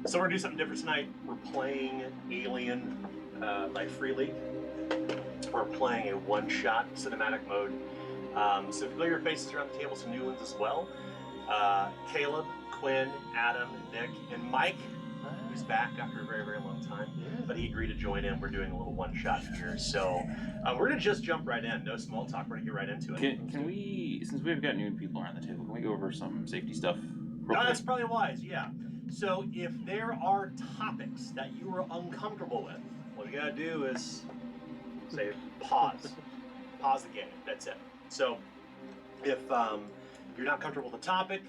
So we're gonna do something different tonight. We're playing Alien by Free League. We're playing a one-shot cinematic mode. Some familiar faces around the table, some new ones as well. Caleb, Quinn, Adam, Nick, and Mike, who's back after a very, very long time. But he agreed to join in. We're doing a little one-shot here. So we're gonna just jump right in. No small talk. We're gonna get right into it. Can we, since we've got new people around the table, can we go over some safety stuff? That's probably wise, yeah. So if there are topics that you are uncomfortable with, what you gotta do is say pause. Pause the game. That's it. So if you're not comfortable with the topic,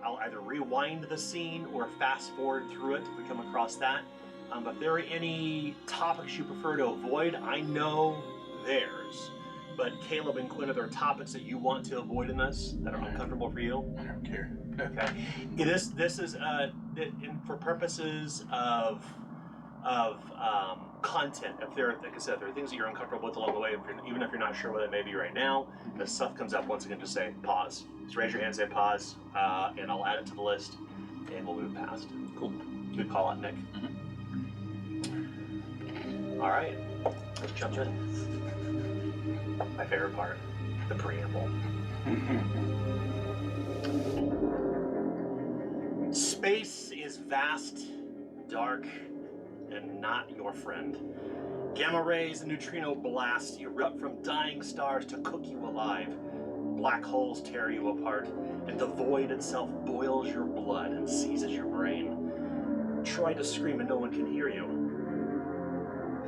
I'll either rewind the scene or fast forward through it if we come across that. But if there are any topics you prefer to avoid, I know theirs. But Caleb and Quinn, are there topics that you want to avoid in this that are uncomfortable for you? I don't care. Okay. This is for purposes of content. If there, like I said, if there are things that you're uncomfortable with along the way, even if you're not sure what it may be right now, if stuff comes up, once again, just say pause. Just raise your hand, say pause, and I'll add it to the list, and we'll move past. Cool. Good call out, Nick. Mm-hmm. All right, let's jump in. My favorite part, the preamble. Space is vast, dark, and not your friend. Gamma rays and neutrino blasts erupt from dying stars to cook you alive. Black holes tear you apart, and the void itself boils your blood and seizes your brain. Try to scream and no one can hear you.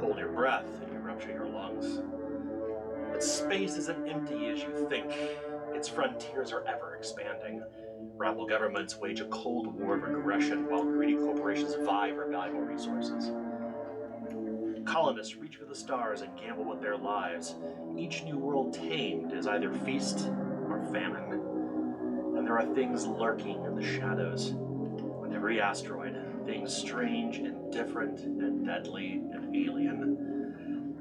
Hold your breath and you rupture your lungs. But space isn't empty as you think. Its frontiers are ever expanding. Rival governments wage a cold war of aggression while greedy corporations vie for valuable resources. Colonists reach for the stars and gamble with their lives. Each new world tamed is either feast or famine. And there are things lurking in the shadows. On every asteroid, things strange and different and deadly and alien.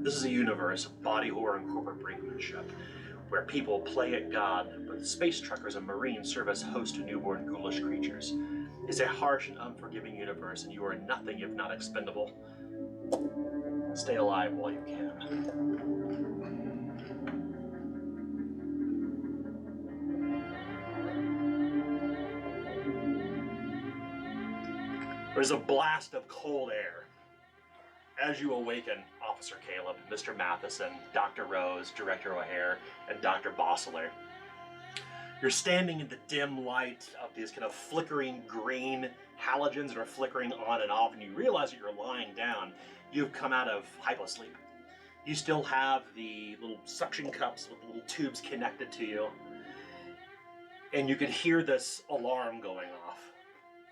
This is a universe of body horror and corporate brinkmanship, where people play at God, but space truckers and marines serve as hosts to newborn ghoulish creatures. It's a harsh and unforgiving universe, and you are nothing if not expendable. Stay alive while you can. There's a blast of cold air. As you awaken, Officer Caleb, Mr. Matheson, Dr. Rose, Director O'Hare, and Dr. Bossler, you're standing in the dim light of these kind of flickering green halogens that are flickering on and off, and you realize that you're lying down. You've come out of hyposleep. You still have the little suction cups with little tubes connected to you, and you can hear this alarm going off.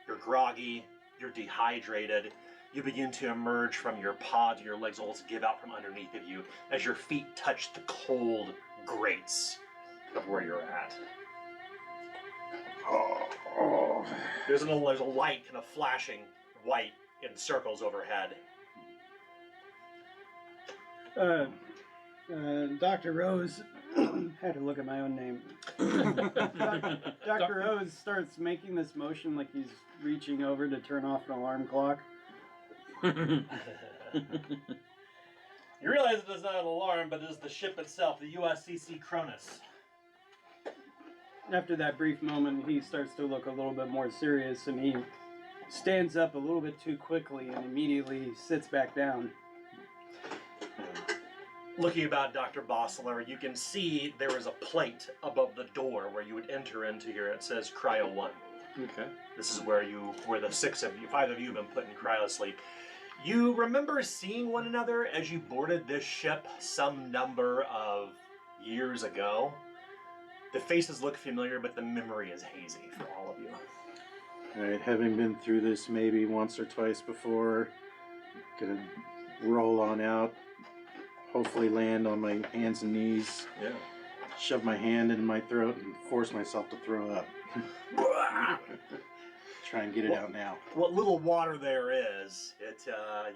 You're groggy, you're dehydrated. You begin to emerge from your pod, your legs almost give out from underneath of you as your feet touch the cold grates of where you're at. There's a light kind of flashing white in circles overhead. Dr. Rose, had to look at my own name. Dr. Rose starts making this motion like he's reaching over to turn off an alarm clock. You realize it is not an alarm, but it is the ship itself, the USCC Cronus. After that brief moment, he starts to look a little bit more serious, and he stands up a little bit too quickly and immediately sits back down. Looking about Dr. Bossler, you can see there is a plate above the door where you would enter into here. It says Cryo 1. Okay. This is where the five of you have been put in cryo sleep. You remember seeing one another as you boarded this ship some number of years ago. The faces look familiar, but the memory is hazy for all of you. Alright, having been through this maybe once or twice before, gonna roll on out, hopefully land on my hands and knees, shove my hand in my throat and force myself to throw up. Try and get it out now. What little water there is,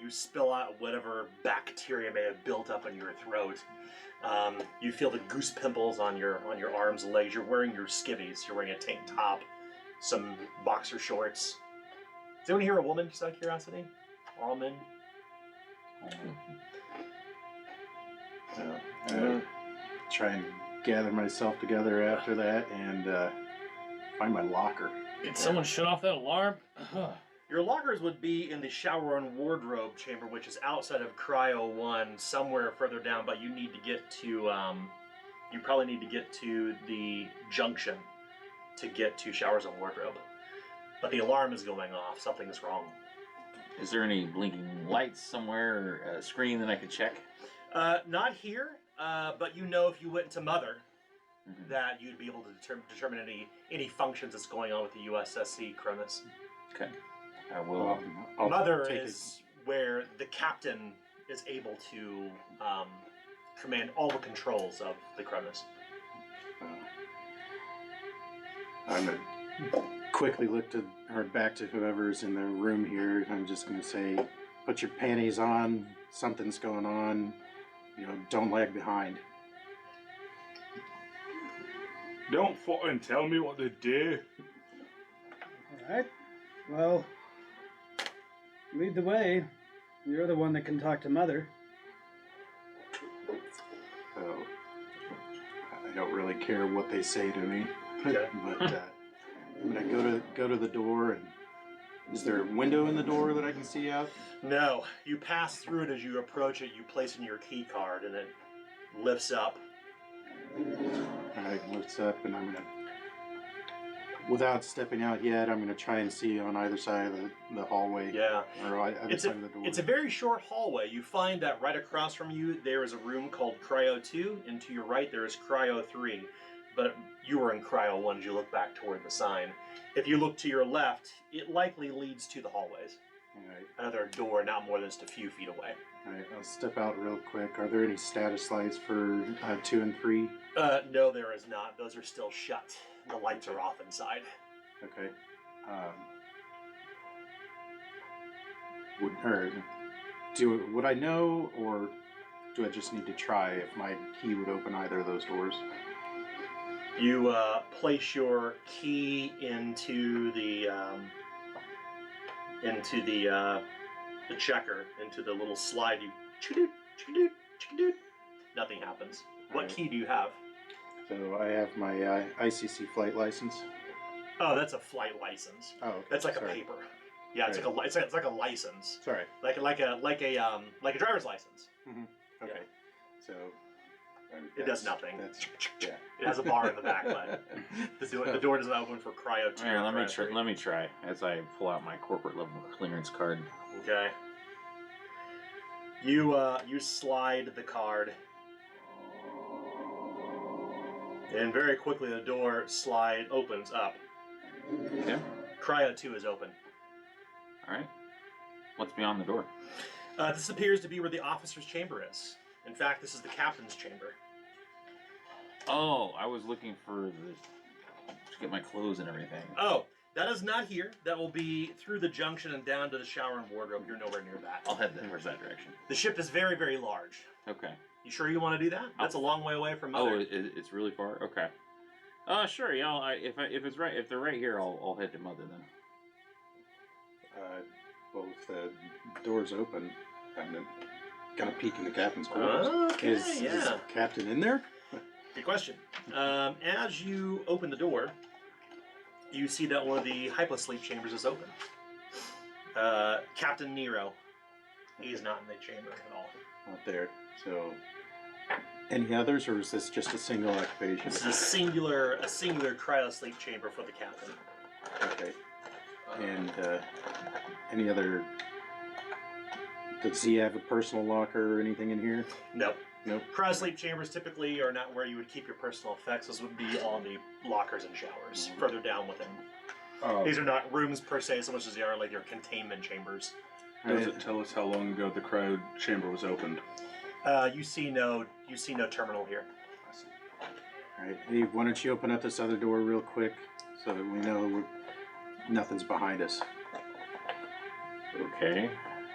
you spill out whatever bacteria may have built up in your throat. You feel the goose pimples on your arms and legs. You're wearing your skivvies. You're wearing a tank top, some boxer shorts. Does anyone hear a woman, just out of curiosity? Or all men? So, try and gather myself together after that and find my locker. Did someone shut off that alarm? Your lockers would be in the shower and wardrobe chamber, which is outside of Cryo 1, somewhere further down, but you need to get to, you probably need to get to the junction to get to showers and wardrobe. But the alarm is going off. Something is wrong. Is there any blinking lights somewhere or a screen that I could check? Not here, but you know if you went to Mother, Mhm. that you'd be able to determine any functions that's going on with the USSC Cronus. Okay. I will. I'll Mother take is where the captain is able to command all the controls of the Cronus. I'm gonna quickly look to or back to whoever's in the room here. I'm just gonna say, put your panties on. Something's going on. You know, don't lag behind. Don't fucking tell me what to do. Alright. Well, lead the way. You're the one that can talk to Mother. So I don't really care what they say to me, Okay. but I'm gonna go to the door. And is there a window in the door that I can see out? No, you pass through it as you approach it. You place in your key card, and it lifts up. All right, lifts up, and I'm gonna, without stepping out yet, I'm gonna try and see on either side of the hallway. Yeah. Or either side of the door. It's a very short hallway. You find that right across from you there is a room called Cryo 2, and to your right there is Cryo 3. But you were in Cryo 1 as you look back toward the sign. If you look to your left, it likely leads to the hallways. All right. Another door not more than just a few feet away. All right, I'll step out real quick. Are there any status lights for 2 and 3? No, there is not. Those are still shut. The lights are off inside. Okay. Would I know, or do I just need to try if my key would open either of those doors? You place your key into the checker, into the little slide. You chick-a-doot, chick-a-doot, chick-a-doot. Nothing happens. What Alright. key do you have? So I have my ICC flight license. Oh, that's a flight license. Oh, okay. That's like Sorry. a paper. Yeah, it's Right. like it's like a license, Sorry. like a driver's license. Okay. So It does nothing. That's yeah. It has a bar in the back, but the door doesn't open for Cryo 2. All right, or Cryo 3. let me try as I pull out my corporate level clearance card. Okay. You slide the card, and very quickly the door slide opens up. Okay. Cryo 2 is open. All right. What's beyond the door? This appears to be where the officer's chamber is. In fact, this is the captain's chamber. Oh, I was looking for to get my clothes and everything. Oh, that is not here. That will be through the junction and down to the shower and wardrobe. You're nowhere near that. I'll head towards that direction. The ship is very, very large. Okay. You sure you want to do that? That's a long way away from Oh, Mother. it's really far. Okay. Sure. Yeah. If they're right here, I'll head to Mother then. Well, if the door's open, I'm gonna peek in the captain's quarters. Okay, is yeah. Captain in there? Good question. As you open the door, you see that one of the hyposleep chambers is open. Captain Nero, he's not in the chamber at all. Not there. So, any others, or is this just a single occupation? This is a singular cryosleep chamber for the captain. Okay. And any other? Does he have a personal locker or anything in here? Nope. Nope. Cryosleep chambers typically are not where you would keep your personal effects. Those would be all the lockers and showers further down within. Oh, These are not rooms per se, so much as they are like their containment chambers. does it tell us how long ago the cryo chamber was opened? You see no terminal here. All right. Hey, why don't you open up this other door real quick so that we know nothing's behind us. Okay.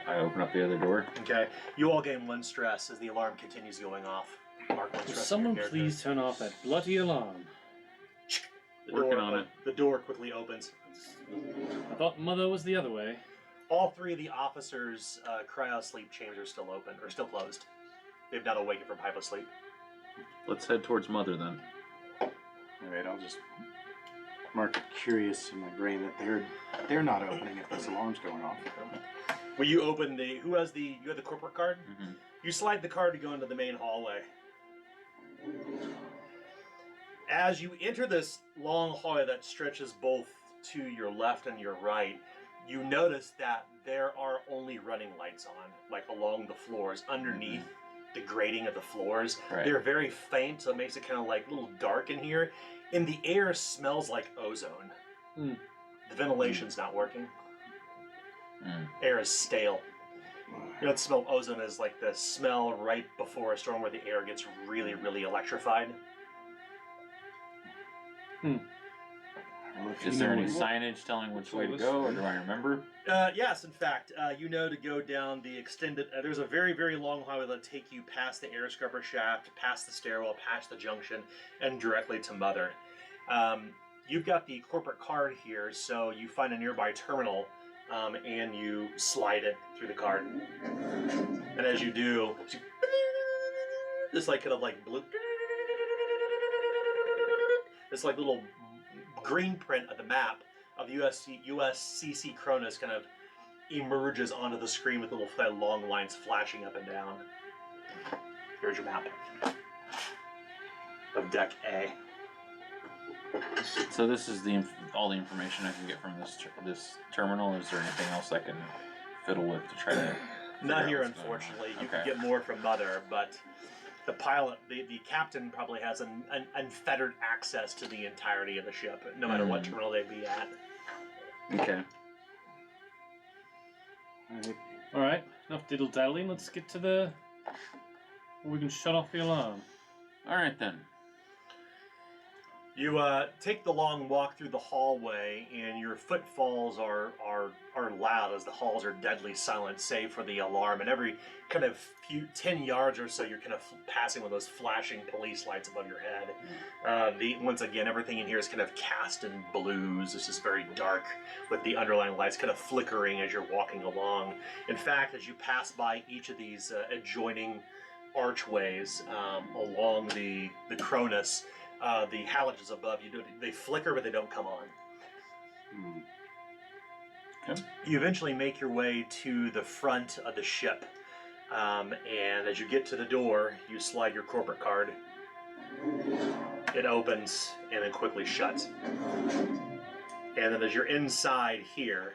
I open up the other door. Okay. You all gain 1 stress as the alarm continues going off. Mark 1 Will stress. someone on your character. please turn off that bloody alarm? The Working door, on it. The door quickly opens. I thought Mother was the other way. All three of the officers' cryo sleep chambers are still open, or still closed. They've not awakened from hyposleep. Let's head towards Mother then. Alright, I'll just mark it curious in my brain that they're not opening if this alarm's going off. Well, you open the. You have the corporate card? Mm-hmm. You slide the card to go into the main hallway. As you enter this long hallway that stretches both to your left and your right, you notice that there are only running lights on, like along the floors, underneath the grating of the floors. Right. They're very faint, so it makes it kind of like a little dark in here. And the air smells like ozone. Mm. The ventilation's not working. Mm. Air is stale. You know, the smell of ozone is like the smell right before a storm where the air gets really, really electrified. Well, if Is you there know any what- signage telling which way to go, or do I remember? Yes, in fact, you know to go down the extended. There's a very, very long highway that'll take you past the air scrubber shaft, past the stairwell, past the junction, and directly to Mother. You've got the corporate card here, so you find a nearby terminal, and you slide it through the card. And as you do, this like kind of like blue, this like little green print of the map of USCC Cronus kind of emerges onto the screen with little long lines flashing up and down. Here's your map of Deck A. So this is all the information I can get from this terminal. Is there anything else I can fiddle with to try to? Not here, what's going on? unfortunately. You Okay. can get more from Mother, but the pilot, the captain probably has an unfettered access to the entirety of the ship, no matter what terminal they be at. Okay. Alright, Alright, enough diddle daddling. Let's get to the. We can shut off the alarm. All right then. You take the long walk through the hallway, and your footfalls are loud as the halls are deadly silent, save for the alarm. And every kind of 10 yards or so, you're kind of passing with those flashing police lights above your head. Once again, everything in here is kind of cast in blues. This is very dark, with the underlying lights kind of flickering as you're walking along. In fact, as you pass by each of these adjoining archways along the Cronus, the halogens above you, they flicker, but they don't come on. Okay. You eventually make your way to the front of the ship, and as you get to the door, you slide your corporate card. It opens and then quickly shuts. And then as you're inside here,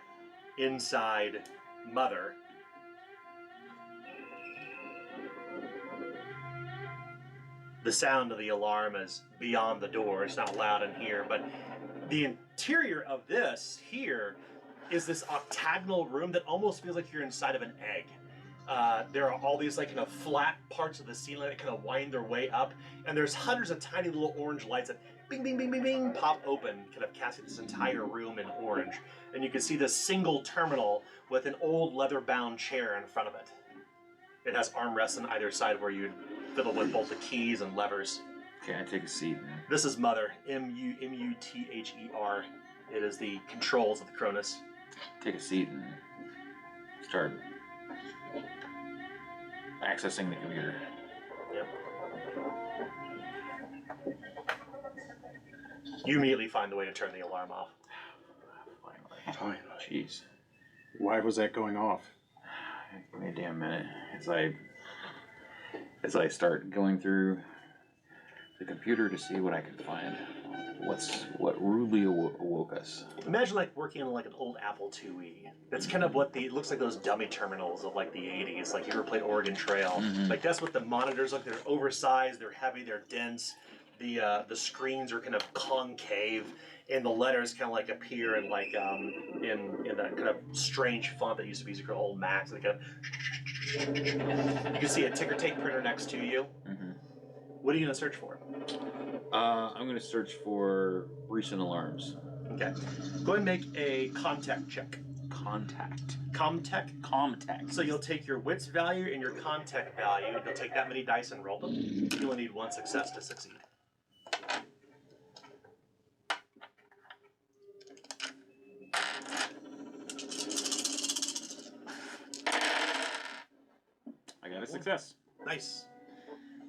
inside Mother, the sound of the alarm is beyond the door. It's not loud in here, but the interior of this here is this octagonal room that almost feels like you're inside of an egg. There are all these like kind of flat parts of the ceiling that kind of wind their way up, and there's hundreds of tiny little orange lights that bing, bing, bing, bing, bing, pop open, kind of casting this entire room in orange. And you can see this single terminal with an old leather-bound chair in front of it. It has armrests on either side where you'd fiddle with both the keys and levers. Okay, I take a seat. This is Mother, M-U-T-H-E-R. It is the controls of the Cronus. Take a seat and start accessing the computer. Yep. You immediately find the way to turn the alarm off. Finally. Jeez. why was that going off? Give me a damn minute. As I start going through the computer to see what I can find. What rudely awoke us. Imagine like working on like an old Apple IIe. That's kind of what it looks like, those dummy terminals of like the 80s. Like you ever played Oregon Trail? Mhm. Like that's what the monitors look. They're oversized, they're heavy, they're dense. The screens are kind of concave, and the letters kind of like appear in like in that kind of strange font that used to be used for old Macs. They kind of you can see a ticker tape printer next to you. Mm-hmm. What are you gonna search for? I'm going to search for recent alarms. Okay, go ahead and make a contact check. Contact. Comtech. So you'll take your wits value and your contact value. You'll take that many dice and roll them. You only need one success to succeed. Success. Nice.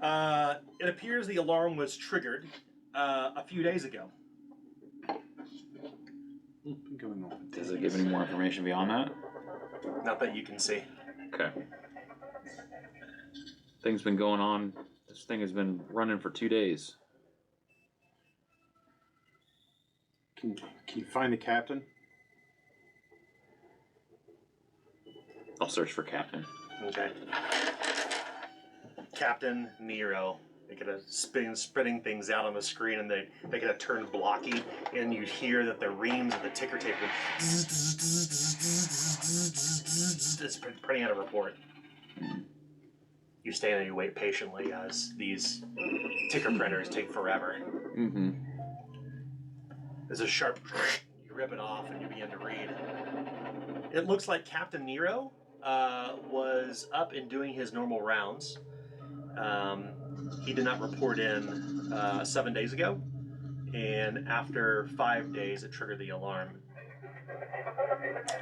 It appears the alarm was triggered a few days ago. Been going on. Does it give any more information beyond that? Not that you can see. Okay. Thing's been going on. This thing has been running for 2 days. Can you find the captain? I'll search for Captain. Okay. Captain Nero. They kind of spreading things out on the screen, and they kind of turn blocky, and you hear that the reams of the ticker tape it's printing out a report. You stand and you wait patiently as these ticker printers take forever. Mm-hmm. There's a sharp, you rip it off and you begin to read. It looks like Captain Nero was up and doing his normal rounds. He did not report in 7 days ago, and after 5 days it triggered the alarm.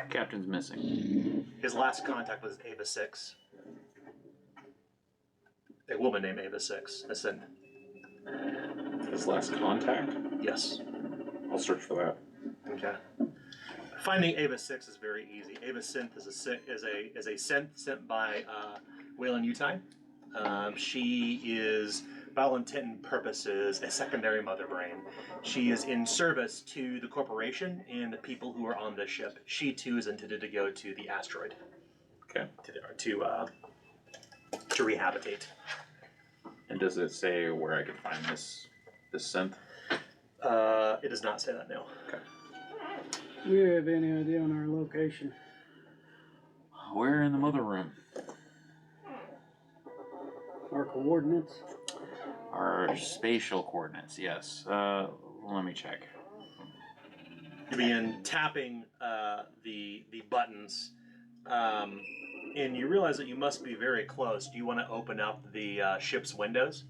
Captain's missing. His last contact was Ava 6. A woman named Ava 6. A synth. His last contact? Yes. I'll search for that. Okay. Finding Ava 6 is very easy. Ava Synth is a synth sent by Waylon Utah. She is, by all intent and purposes, a secondary mother brain. She is in service to the corporation and the people who are on this ship. She too is intended to go to the asteroid. Okay. To rehabilitate. And does it say where I can find this synth? It does not say that, no. Okay. Do you have any idea on our location? We're in the mother room. Our coordinates? Our spatial coordinates, yes. Let me check. You begin tapping the buttons, and you realize that you must be very close. Do you want to open up the ship's windows?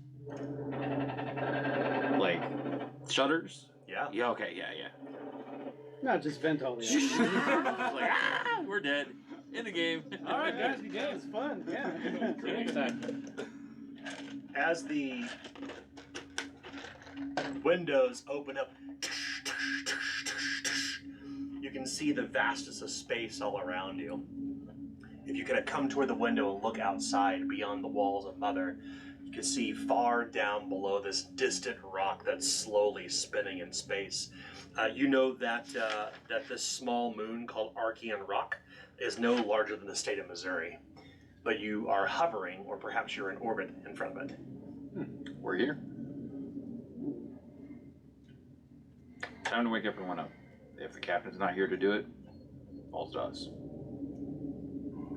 Like, shutters? Yeah. Yeah, okay, yeah. Not just vent all the Like, we're dead. In the game. Alright guys, we did it. It's fun, yeah. Next time. As the windows open up, you can see the vastness of space all around you. If you could come toward the window and look outside beyond the walls of Mother, you can see far down below this distant rock that's slowly spinning in space. You know that this small moon called Archean Rock is no larger than the state of Missouri, but you are hovering, or perhaps you're in orbit in front of it. We're here. Time to wake everyone up. If the captain's not here to do it, falls to us.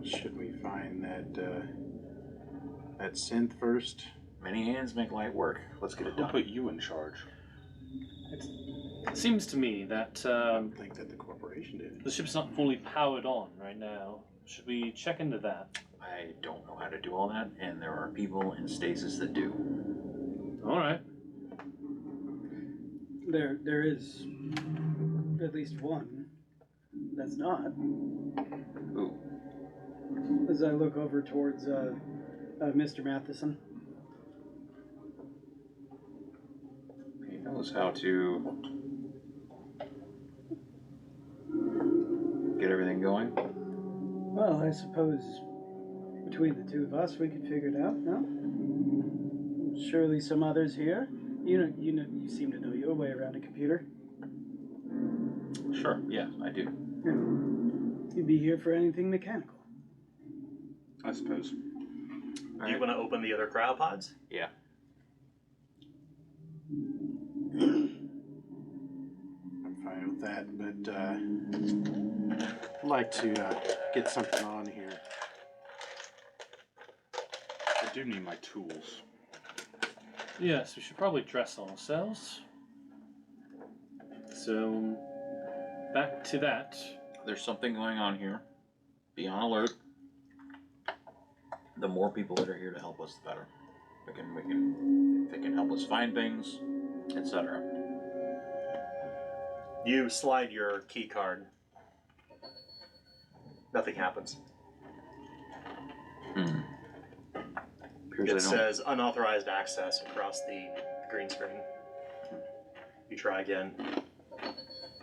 Should we find that synth first? Many hands make light work. Let's get it Who done. put you in charge? It seems to me that I don't think that the corporation did. the ship's not fully powered on right now. Should we check into that? I don't know how to do all that, and there are people in stasis that do. All right. There is at least one that's not. Ooh. As I look over towards Mr. Matheson. He knows how to get everything going. Well, I suppose between the two of us we could figure it out, no? Surely some others here. You seem to know your way around a computer. Sure, yeah, I do. Yeah. You'd be here for anything mechanical. I suppose. Do you want to open the other cryopods? Yeah. I'm fine with that, but I'd like to get something on here. I do need my tools. Yes, we should probably dress ourselves. So, back to that. There's something going on here. Be on alert. The more people that are here to help us, the better. They can help us find things, etc. You slide your key card. Nothing happens. Appears It I don't. says unauthorized access across the green screen. You try again.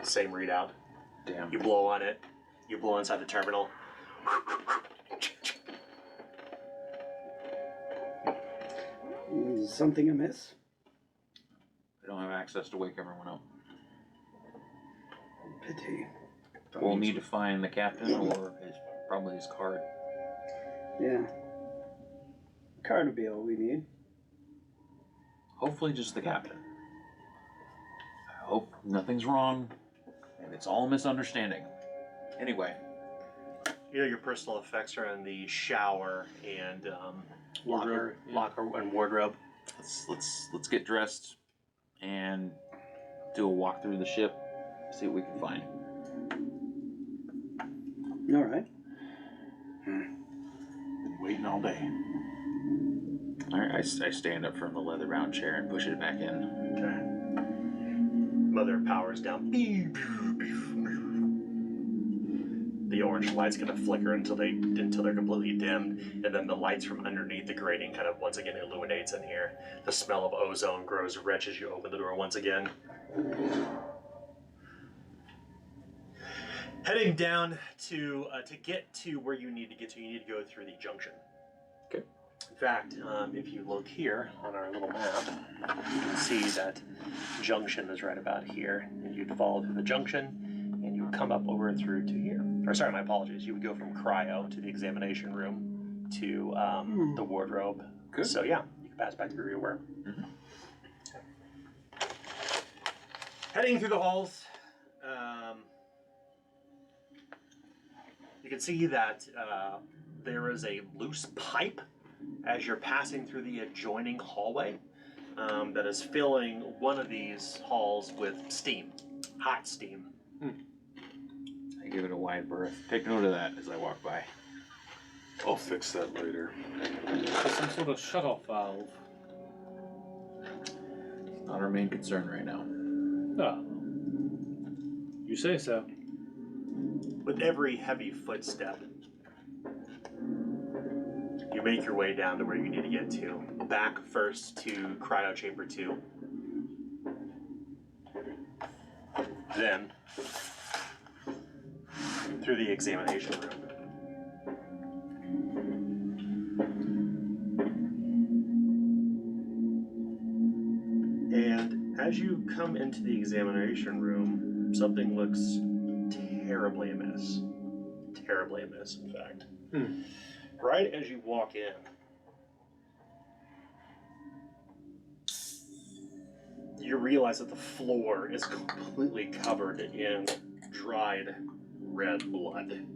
Same readout. Damn. You blow on it. You blow inside the terminal. Is something amiss? I don't have access to wake everyone up. Pity. We'll need to find the captain or probably his card. Yeah. Card will be all we need. Hopefully just the captain. I hope nothing's wrong and it's all a misunderstanding. Anyway, You know your personal effects are in the shower and Wardrobe, yeah. locker and wardrobe. let's get dressed and do a walk through the ship, see what we can find. All right. Been waiting all day. All right, I stand up from the leather-bound chair and push it back in. Okay. Mother powers down. The orange light's gonna flicker until they're completely dimmed, and then the lights from underneath the grating kind of once again illuminates in here. The smell of ozone grows rich as you open the door once again. Heading down to get to where you need to get to, you need to go through the junction. Okay. In fact, if you look here on our little map, you can see that junction is right about here, and you'd follow through the junction, and you would come up over through to here. Or sorry, my apologies. You would go from cryo to the examination room to the wardrobe. Good. So yeah, you can pass back through where you were. Mhm. Heading through the halls, you can see that there is a loose pipe as you're passing through the adjoining hallway that is filling one of these halls with steam, hot steam. I give it a wide berth. Take note of that as I walk by. I'll fix that later. Some sort of shut-off valve. Not our main concern right now. Ah. You say so. With every heavy footstep, you make your way down to where you need to get to. Back first to cryo chamber 2. Then through the examination room. And as you come into the examination room, something looks terribly amiss. Terribly amiss, in fact. Right as you walk in, you realize that the floor is completely covered in dried red blood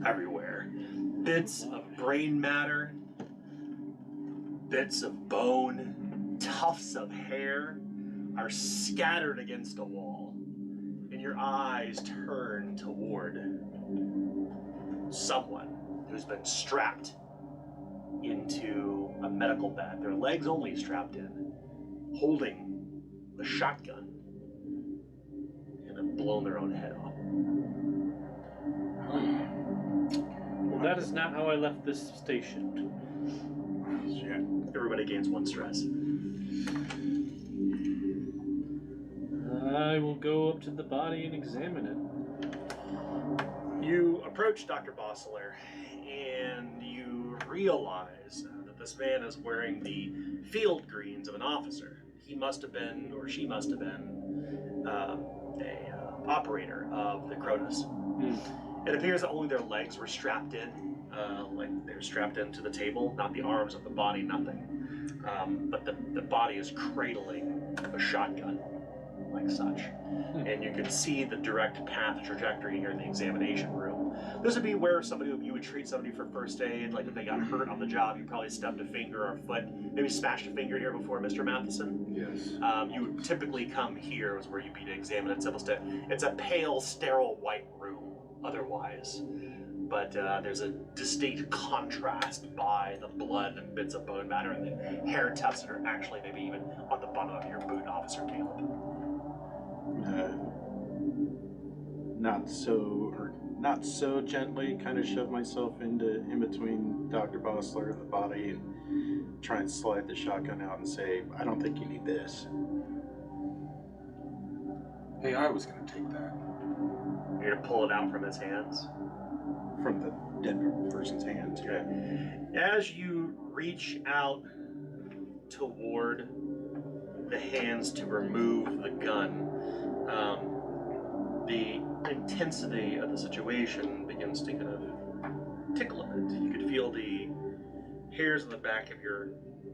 everywhere. Bits of brain matter, bits of bone, tufts of hair are scattered against a wall, and your eyes turn toward someone who's been strapped into a medical bed, their legs only strapped in, holding a shotgun, and have blown their own head off. Well, that is not how I left this station. Everybody gains 1 stress. I will go up to the body and examine it. You approach Dr. Bossler, and you realize that this man is wearing the field greens of an officer. He must have been, or she must have been, a operator of the Cronus. It appears that only their legs were strapped in, like they were strapped into the table, not the arms of the body, nothing. But the body is cradling a shotgun, like such. And you can see the direct path trajectory here in the examination room. This would be where you would treat somebody for first aid, like if they got hurt on the job, you probably stubbed a finger or a foot, maybe smashed a finger here before, Mr. Matheson. Yes. You would typically come here is where you'd be to examine it. It's a pale, sterile white room otherwise. But there's a distinct contrast by the blood and bits of bone matter and the hair tufts that are actually maybe even on the bottom of your boot, Officer Caleb. Not so gently, kind of shove myself in between Dr. Bossler and the body, and try and slide the shotgun out and say, I don't think you need this. Hey, I was gonna take that. You're gonna pull it out from his hands. From the dead person's hands. Yeah. As you reach out toward the hands to remove the gun, the intensity of the situation begins to kind of tickle a bit. You could feel the hairs on the back of your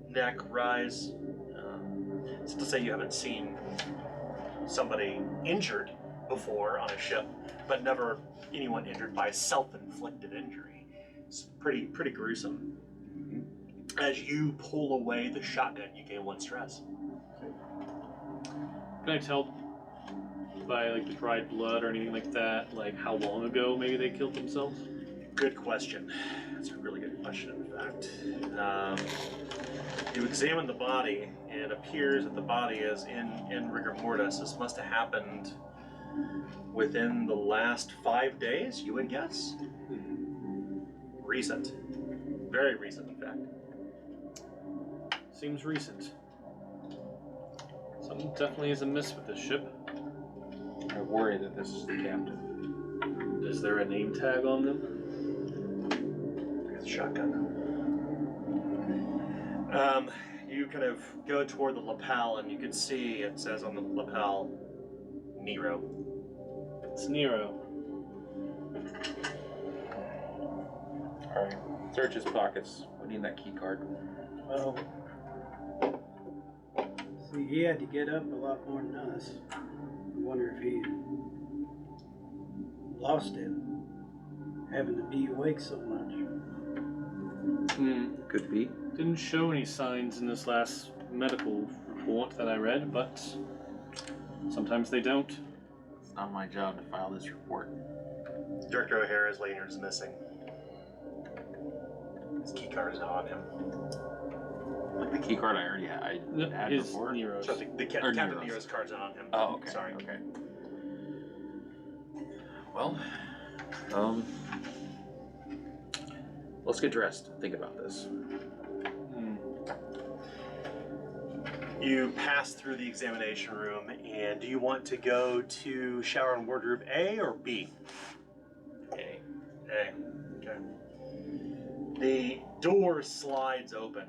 neck rise. It's to say you haven't seen somebody injured before on a ship, but never anyone injured by self-inflicted injury. It's pretty gruesome. As you pull away the shotgun, you gain 1 stress. Can I tell by like the dried blood or anything like that, like how long ago maybe they killed themselves? Good question. That's a really good question, in fact. You examine the body, and it appears that the body is in rigor mortis. This must have happened within the last 5 days, you would guess? Recent. Very recent, in fact. Seems recent. Something definitely is amiss with this ship. I worry that this is the captain. Is there a name tag on them? It's a shotgun. You kind of go toward the lapel, and you can see it says on the lapel, Nero. It's Nero. Alright, search his pockets. We need that key card. Well, see, he had to get up a lot more than us. I wonder if he lost it, having to be awake so much. Could be. Didn't show any signs in this last medical report that I read, but sometimes they don't. It's not my job to file this report. Director O'Hara's lanyard is missing. His key card is not on him. Like the key card I already had, had His before. Nero's. So the Or Captain Nero's. Nero's card's not on him. Oh, okay. Sorry. Okay. Well, let's get dressed. Think about this. You pass through the examination room, and do you want to go to shower and wardrobe A or B? Okay. A. Okay. The door slides open,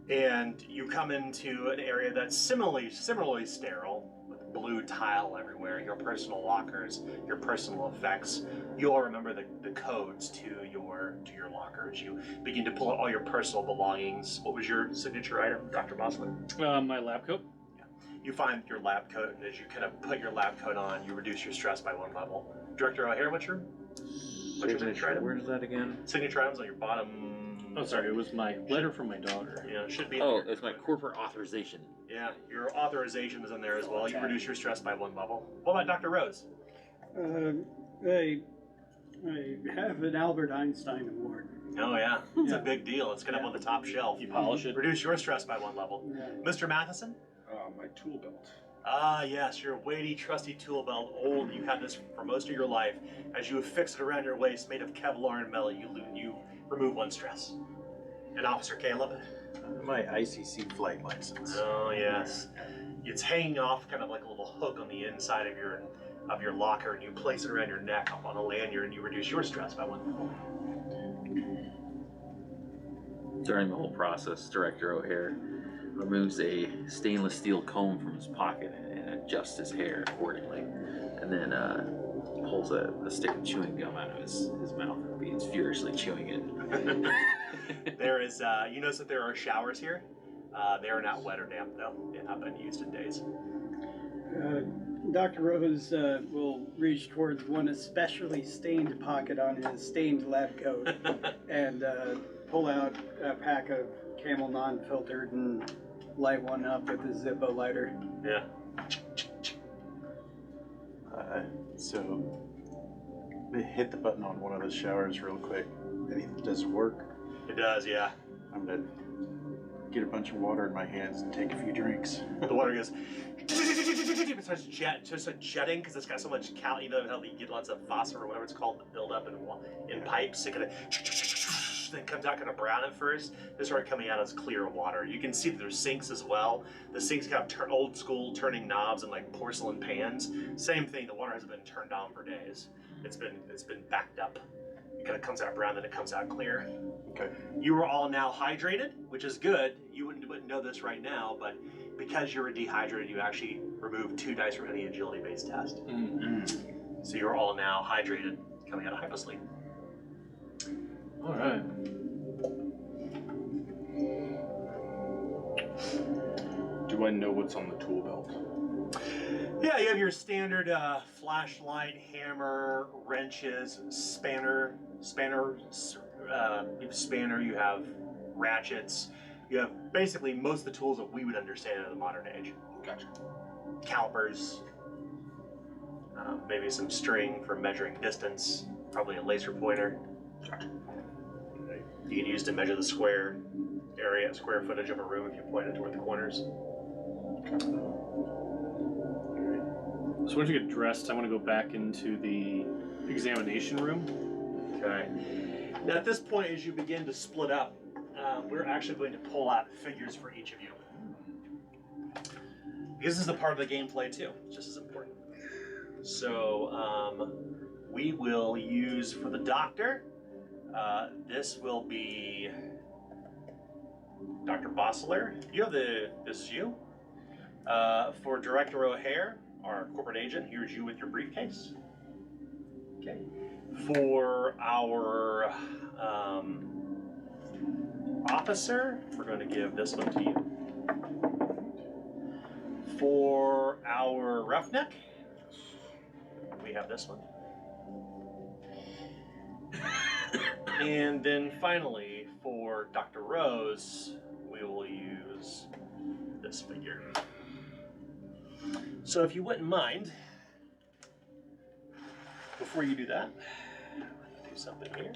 and you come into an area that's similarly sterile, with blue tile everywhere. Your personal lockers, your personal effects. You all remember the codes to your lockers. You begin to pull out all your personal belongings. What was your signature item, Dr. Mosley? My lab coat. You find your lab coat, and as you kind of put your lab coat on, you reduce your stress by 1 level. Director O'Hara, what's your signature item? Where's that again? Signature items on your bottom. Oh, sorry, it was my letter from my daughter. Yeah, it should be. Oh, there. it's my corporate authorization. Yeah, your authorization is in there as well. You reduce your stress by 1 level. What about Dr. Rose? I have an Albert Einstein Award. Oh yeah, it's Yeah. a big deal. It's gonna up on the top shelf. You polish it. Reduce your stress by 1 level. Yeah. Mr. Matheson? My tool belt. Ah, yes, your weighty, trusty tool belt. Old, you've had this for most of your life. As you affix it around your waist, made of Kevlar and metal, you remove 1 stress. And Officer Caleb? My ICC flight license. Oh, yes. It's hanging off kind of like a little hook on the inside of your locker, and you place it around your neck up on a lanyard, and you reduce your stress by 1 level. During the whole process, Director O'Hare removes a stainless steel comb from his pocket and adjusts his hair accordingly, and then pulls a stick of chewing gum out of his mouth and begins furiously chewing it. There is, you notice that there are showers here. They are not wet or damp, though. They have been used in days. Dr. Rose will reach towards one especially stained pocket on his stained lab coat and pull out a pack of Camel non-filtered and light one up with a Zippo lighter. Yeah. So, hit the button on one of those showers real quick. Does it work? It does, yeah. I'm gonna get a bunch of water in my hands and take a few drinks. The water goes. It starts jetting because it's got so much cal. You know how you get lots of phosphor or whatever it's called build up in pipes. It kind of then comes out kind of brown at first. This start coming out as clear water. You can see that there's sinks as well. The sinks have old school turning knobs and like porcelain pans. Same thing. The water hasn't been turned on for days. It's been backed up. It kind of comes out brown, then it comes out clear. Okay. You are all now hydrated, which is good. You wouldn't know this right now, but because you were dehydrated, you actually removed 2 dice from any agility-based test. So you're all now hydrated, coming out of hyposleep. All right. Do I know what's on the tool belt? Yeah, you have your standard flashlight, hammer, wrenches, spanner. You have spanner. You have ratchets. You have basically most of the tools that we would understand in the modern age. Gotcha. Calipers, maybe some string for measuring distance, probably a laser pointer. Gotcha. You can use to measure the square footage of a room if you point it toward the corners. So once you get dressed, I want to go back into the examination room. Okay. Now at this point, as you begin to split up, we're actually going to pull out figures for each of you. Because this is a part of the gameplay too, just as important. So we will use for the doctor, this will be Dr. Bossler. This is you. For Director O'Hare, our corporate agent, here's you with your briefcase. Okay. For our officer, we're going to give this one to you. For our roughneck, we have this one. And then finally, for Dr. Rose, we will use this figure. So if you wouldn't mind, before you do that, do something here.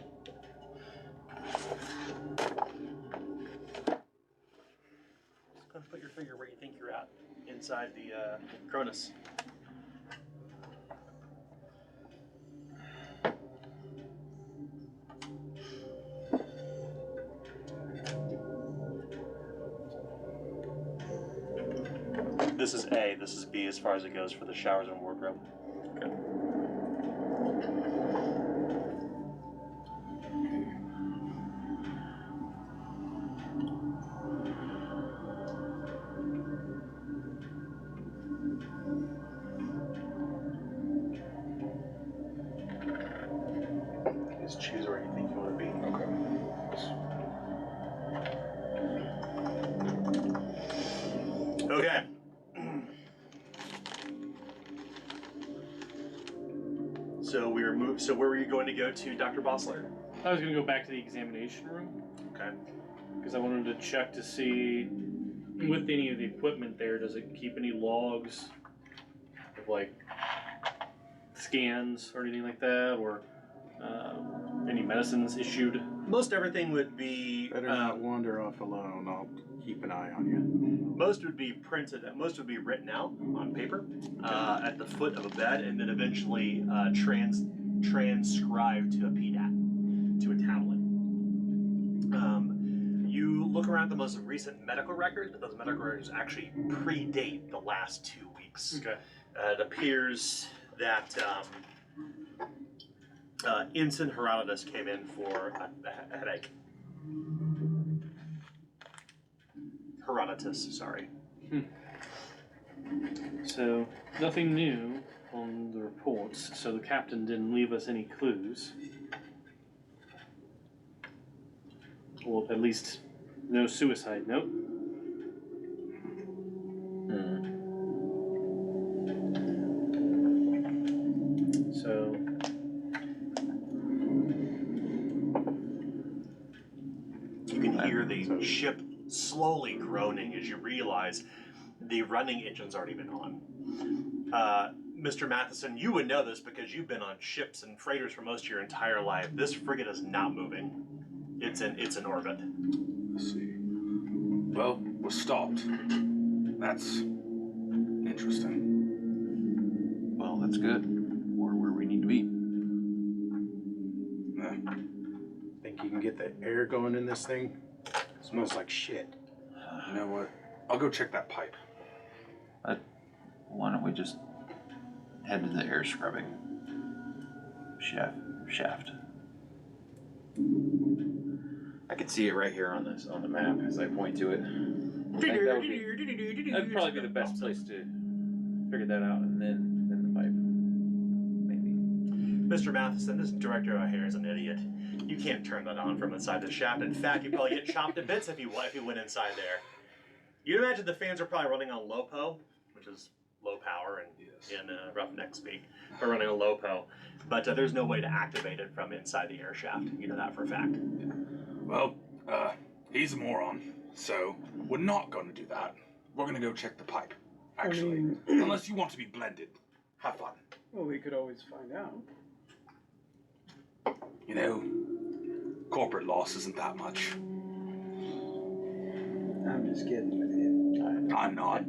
Just go and put your finger where you think you're at, inside the Cronus. This is A, this is B as far as it goes for the showers and wardrobe. Okay. Just choose where you think you want to be. Okay. Okay. So where were you going to go to, Dr. Bossler? I was going to go back to the examination room Okay. because I wanted to check to see with any of the equipment there, does it keep any logs of like scans or anything like that, or any medicines issued? Most everything would be Better not wander off alone. I'll keep an eye on you. most would be printed. Most would be written out on paper at the foot of a bed, and then eventually transcribed to a PDAT, to a tablet. You look around the most recent medical records, but those medical records actually predate the last 2 weeks. Okay. It appears that Ensign Herodotus came in for a headache. Herodotus, sorry. So nothing new on the reports. So the captain didn't leave us any clues. Well, at least no suicide note. So You can hear the ship slowly groaning as you realize the running engine's already been on. Mr. Matheson, you would know this because you've been on ships and freighters for most of your entire life. This frigate is not moving. It's in orbit. Let's see. Well, we're stopped. That's interesting. Well, that's good. We're where we need to be. Yeah. Think you can get the air going in this thing smells like shit. You know what? I'll go check that pipe. Why don't we just head to the air scrubbing shaft? I can see it right here on the map as I point to it. I think that'd probably be the best place to figure that out, and then the pipe. Maybe. Mr. Matheson, this Director O'Hare is an idiot. You can't turn that on from inside the shaft. In fact, you'd probably get chopped to bits if you went inside there. You'd imagine the fans are probably running on LOPO, which is low power in Roughneck speak. We're running on LOPO, but there's no way to activate it from inside the air shaft. You know that for a fact. Well, he's a moron, so we're not going to do that. We're going to go check the pipe, actually. Unless you want to be blended. Have fun. Well, we could always find out. You know, corporate loss isn't that much. I'm just kidding with you. I'm not.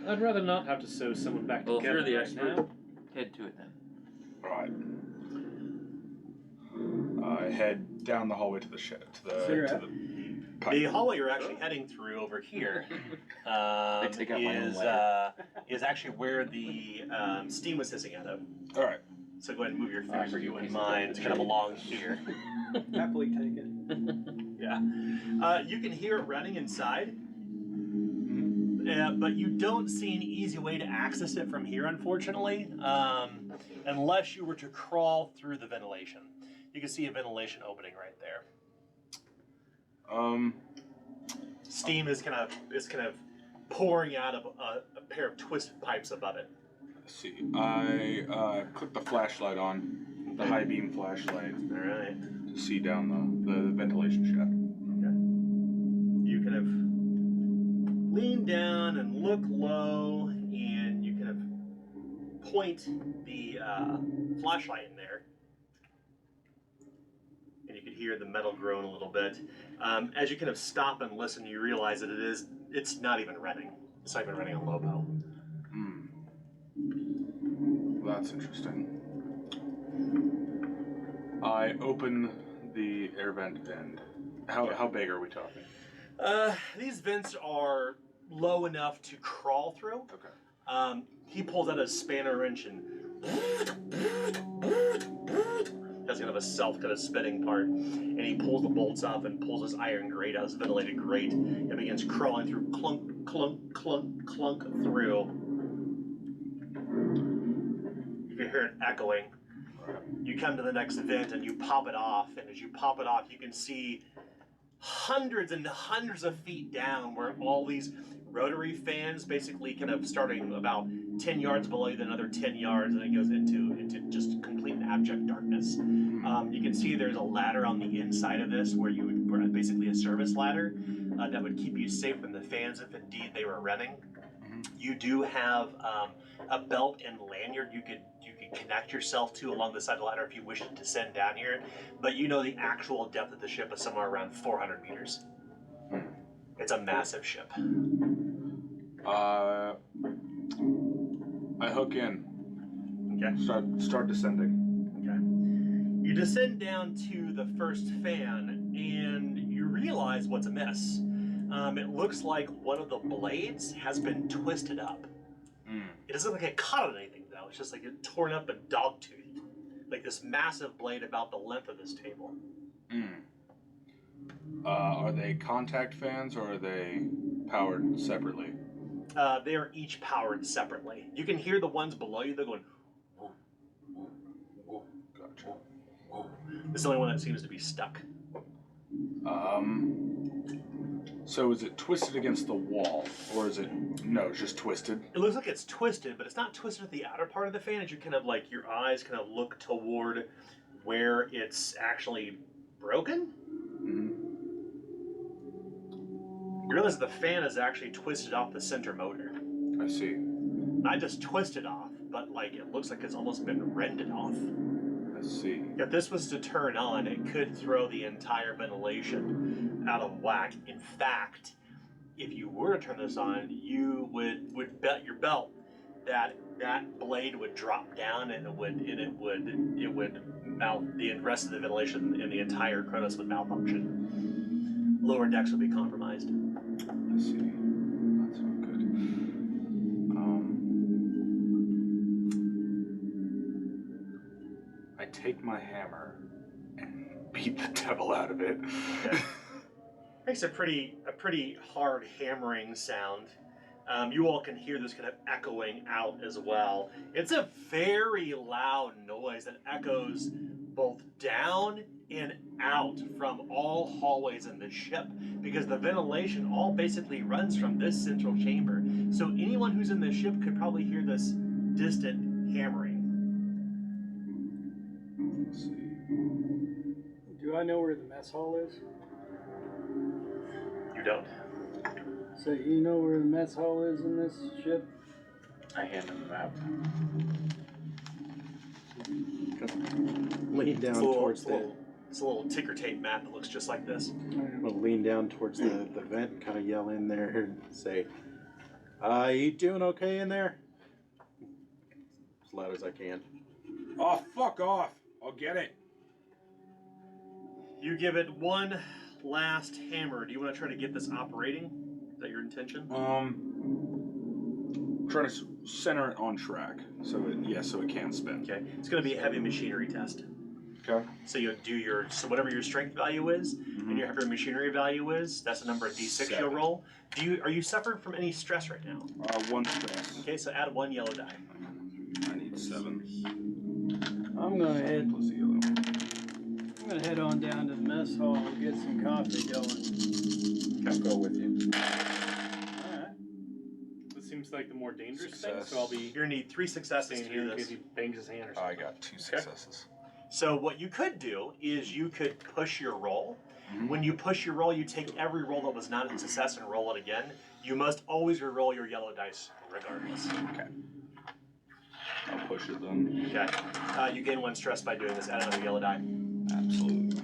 I'd rather not have to sew someone back Well, if together you're the right expert, now. head to it then. Alright. I head down the hallway to the shed, to the pipe. The hallway you're actually heading through over here take out my own is actually where the steam was hissing out of. Alright. So go ahead and move your feet for you and mine. It's kind of along here. Happily taken. Yeah. You can hear it running inside, but you don't see an easy way to access it from here, unfortunately, unless you were to crawl through the ventilation. You can see a ventilation opening right there. Steam is kind of pouring out of a pair of twisted pipes above it. Let's see. I click the flashlight on, the high beam flashlight, All right. to see down the ventilation shaft. You kind of lean down and look low, and you kind of point the flashlight in there. And you can hear the metal groan a little bit. As you kind of stop and listen, you realize that it's not even running. It's not even running on LOPO. Well, that's interesting. I open the air vent end. How big are we talking? These vents are low enough to crawl through. Okay. He pulls out a spanner wrench and has kind of a self kind of spinning part, and he pulls the bolts off and pulls his iron grate out, his ventilated grate, and begins crawling through, clunk, clunk, clunk, clunk through. You can hear it echoing. You come to the next vent and you pop it off, and as you pop it off, you can see hundreds and hundreds of feet down where all these rotary fans basically kind of starting about 10 yards below you, then another 10 yards, and it goes into just complete and abject darkness. You can see there's a ladder on the inside of this where you would basically a service ladder that would keep you safe from the fans if indeed they were running. You do have a belt and lanyard you could connect yourself to along the side of the ladder if you wish to descend down here, but you know the actual depth of the ship is somewhere around 400 meters. It's a massive ship. I hook in. Okay. Start descending. Okay. You descend down to the first fan, and you realize what's amiss. It looks like one of the blades has been twisted up. It doesn't look like it caught on anything, though. It's just like it torn up and dog-toothed. Like this massive blade about the length of this table. Are they contact fans or are they powered separately? They are each powered separately. You can hear the ones below you, they're going, whoa, whoa, whoa, Gotcha. whoa. It's the only one that seems to be stuck. So is it twisted against the wall, or is it, no, it's just twisted? It looks like it's twisted, but it's not twisted at the outer part of the fan. As you kind of like, your eyes kind of look toward where it's actually broken. You realize the fan is actually twisted off the center motor. I see. Not just twisted off, but like it looks like it's almost been rended off. I see. If this was to turn on, it could throw the entire ventilation out of whack. In fact, if you were to turn this on, you would bet your belt that blade would drop down, and it would the rest of the ventilation in the entire Kronos would malfunction. Lower decks would be compromised. I see. That's not good. I take my hammer and beat the devil out of it. Okay. Makes a pretty hard hammering sound. You all can hear this kind of echoing out as well. It's a very loud noise that echoes both down and out from all hallways in the ship, because the ventilation all basically runs from this central chamber. So anyone who's in the ship could probably hear this distant hammering. Let's see. Do I know where the mess hall is? You don't. So you know where the mess hall is in this ship? I hand him the map. Lean down towards It's a little ticker tape map that looks just like this. I'm gonna lean down towards the vent and kind of yell in there and say, you doing okay in there? As loud as I can. Oh, fuck off! I'll get it. You give it one last hammer. Do you want to try to get this operating? Is that your intention? Try to center it on track so it can spin. Okay. It's going to be a heavy machinery test. Okay. So you do whatever your strength value is, and your heavy machinery value is. That's the number of D6 you'll 7. roll. Are you suffering from any stress right now? 1 stress. Okay, so add 1 yellow die. I need 7. I'm gonna 7 head. plus the yellow. I'm gonna head on down to the mess hall and get some coffee going. I'll go with you. All right. This seems like the more dangerous Success. thing, so I'll be You're going to need 3 successes to staying here do in case this. he bangs his hand or I something. got 2 successes. So what you could do is you could push your roll. When you push your roll, you take every roll that was not a success and roll it again. You must always re-roll your yellow dice regardless. Okay. I'll push it then. Okay. You gain 1 stress by doing this. Add another yellow die. Absolutely.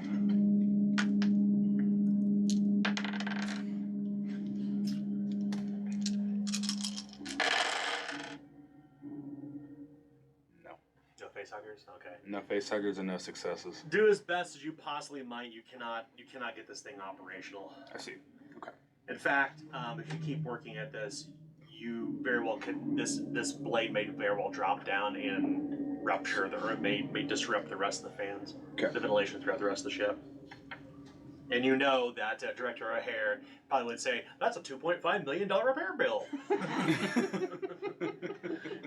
No. No facehuggers? Okay. No facehuggers and no successes. Do as best as you possibly might. You cannot get this thing operational. I see. Okay. In fact, if you keep working at this, you very well could. This blade may very well drop down and rupture, or it may disrupt the rest of the fans, Okay. the ventilation throughout the rest of the ship. And you know that Director O'Hare probably would say, "That's a $2.5 million repair bill."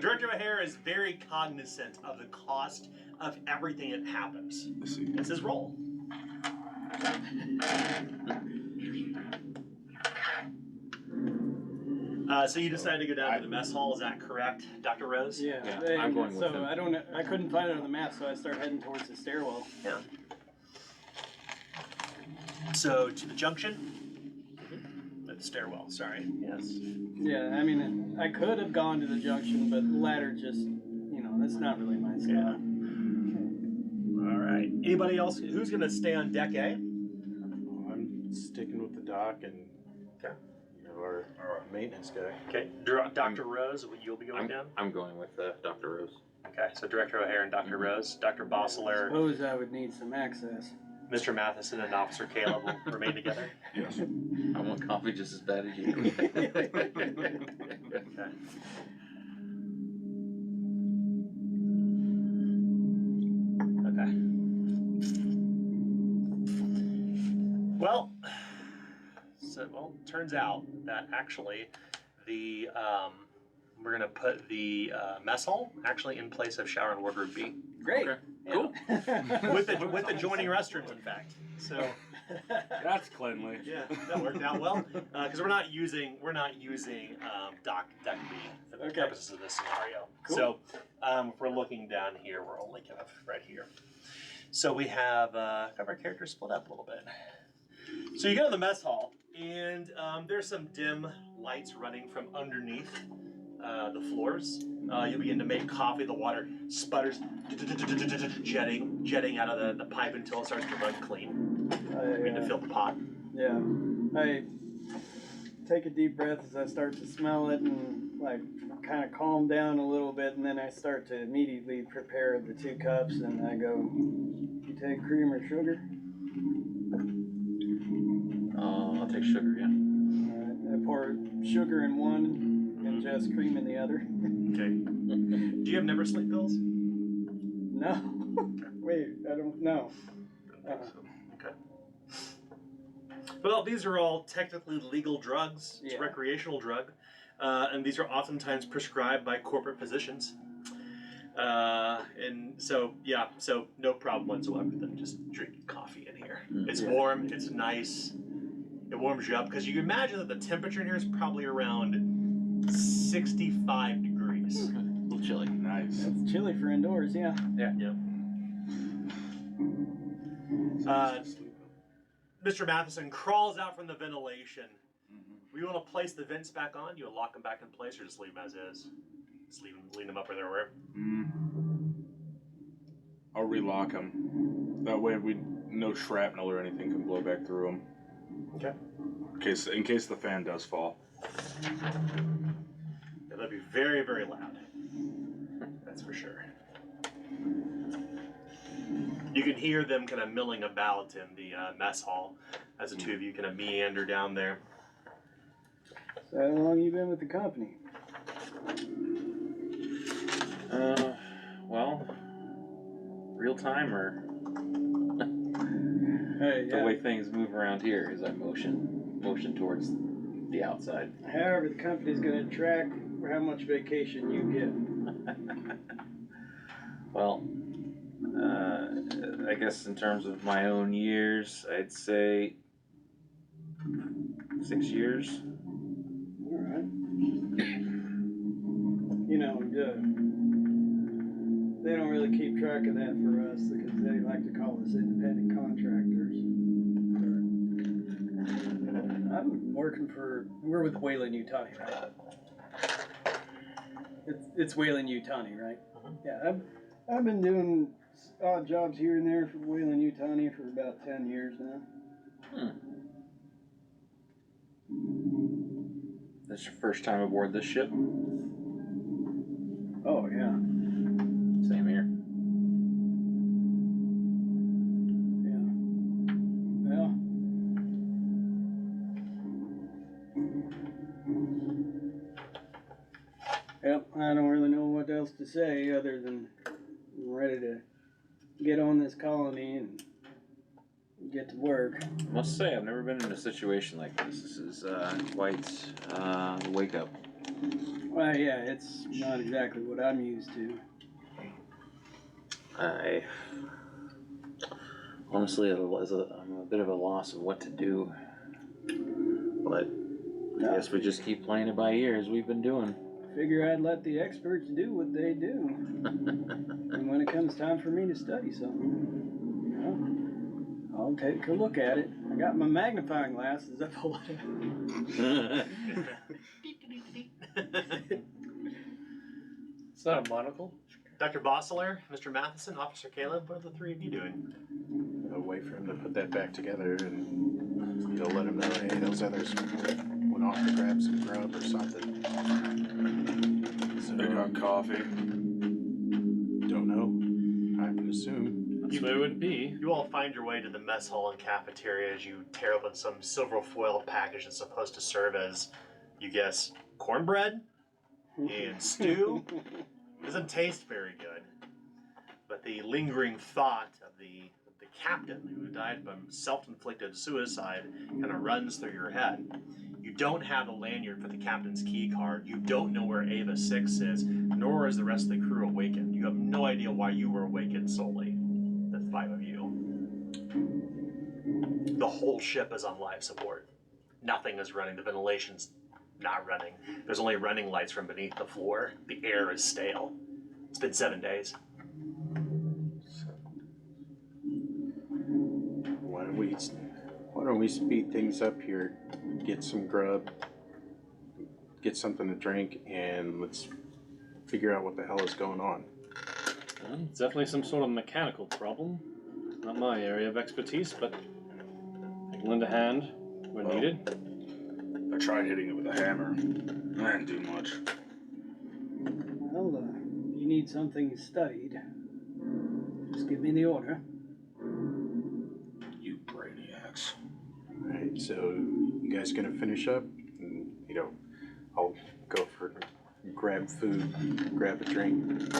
Director O'Hare is very cognizant of the cost of everything that happens. I see. It's his role. So you decided to go down to the mess hall, is that correct, Dr. Rose? Yeah. Yeah, they- I'm going with so him. I couldn't find it on the map, so I started heading towards the stairwell. Yeah. So to the junction? The stairwell, sorry. Yes. Yeah, I mean, I could have gone to the junction, but the ladder just, that's not really my style. Yeah. All right. Anybody else? Who's going to stay on deck A? I'm sticking with the doc and Okay. our maintenance guy. Okay. Dr. Rose, you'll be going down? I'm going with Dr. Rose. Okay. So Director O'Hare and Dr. Rose. Dr. Bossler, Suppose I would need some access. Mr. Matheson, and Officer Caleb will remain together. Yes. I want coffee just as bad as you. Okay. Okay. Well, turns out that actually we're gonna put the mess hall actually in place of shower and wardrobe B. Great. Okay. Cool. with the joining restrooms, in fact. So That's cleanly. yeah, that worked out well because we're not using deck B for the Okay. purposes of this scenario. Cool. So if we're looking down here, we're only kind of right here. So we have our characters split up a little bit. So you go to the mess hall, and there's some dim lights running from underneath the floors. You begin to make coffee. The water sputters, jetting out of the pipe until it starts to run clean. You begin to fill the pot. Yeah. I take a deep breath as I start to smell it and like kind of calm down a little bit, and then I start to immediately prepare the 2 cups, and I go, "You take cream or sugar?" I'll take sugar, yeah. Alright, I pour sugar in one and just cream in the other. Okay. Do you have never sleep pills? No. Wait, I don't know. Okay. Well, these are all technically legal drugs. It's a Yeah. recreational drug. And these are oftentimes prescribed by corporate physicians. And so, yeah, so no problem whatsoever with them just drinking coffee in here. It's warm, it's nice, it warms you up, because you imagine that the temperature in here is probably around 65 degrees. A little chilly. Nice. It's chilly for indoors, yeah. Yeah. Mr. Matheson crawls out from the ventilation. We want to place the vents back on. You lock them back in place, or just leave them as is? Just leave them up where they were. I'll relock them. That way, no shrapnel or anything can blow back through them. Okay. In case the fan does fall. Yeah, that'd be very, very loud. That's for sure. You can hear them kind of milling about in the mess hall as the two of you kind of meander down there. So how long you been with the company? Well, real time or Hey, the way things move around here is I motion towards the outside. However, the company's gonna track how much vacation you get. Well, I guess in terms of my own years, I'd say 6 years. Alright. You know, they don't really keep track of that for us because they like to call us independent contractors. We're with Wayland Utani, right? It's Wayland Utani, right? Yeah, I've been doing odd jobs here and there for Wayland Utani for about 10 years now. This your first time aboard this ship? Oh, yeah. Same here. Well, yep, I don't really know what else to say other than I'm ready to get on this colony and get to work. I must say, I've never been in a situation like this. This is quite a wake up. Well, yeah, it's not exactly what I'm used to. I honestly, I'm a bit of a loss of what to do, but I guess we just keep playing it by ear as we've been doing. Figure I'd let the experts do what they do. And when it comes time for me to study something, you know, I'll take a look at it. I got my magnifying glasses up a little. It's not a monocle. Dr. Bossler, Mr. Matheson, Officer Caleb, what are the three of you doing? I'll wait for him to put that back together and, you know, let him know, hey, those others went off to grab some grub or something. So, They got coffee. don't know. I would assume. That's what it would be. You all find your way to the mess hall and cafeteria as you tear open some silver foil package that's supposed to serve as, you guess, cornbread and stew. Doesn't taste very good, but the lingering thought of the captain who died from self-inflicted suicide kind of runs through your head. You don't have a lanyard for the captain's key card. You don't know where Ava 6 is, nor is the rest of the crew awakened. You have no idea why you were awakened solely. The 5 of you. The whole ship is on life support. Nothing is running. The ventilation's not running. There's only running lights from beneath the floor. The air is stale. It's been 7 days. Why don't we speed things up here, get some grub, get something to drink, and let's figure out what the hell is going on. It's definitely some sort of mechanical problem. Not my area of expertise, but I can lend a hand when needed. I tried hitting it with a hammer. That didn't do much. Well, if you need something studied, just give me the order. You brainiacs. Alright, so you guys gonna finish up? And, I'll go for grab food, grab a drink,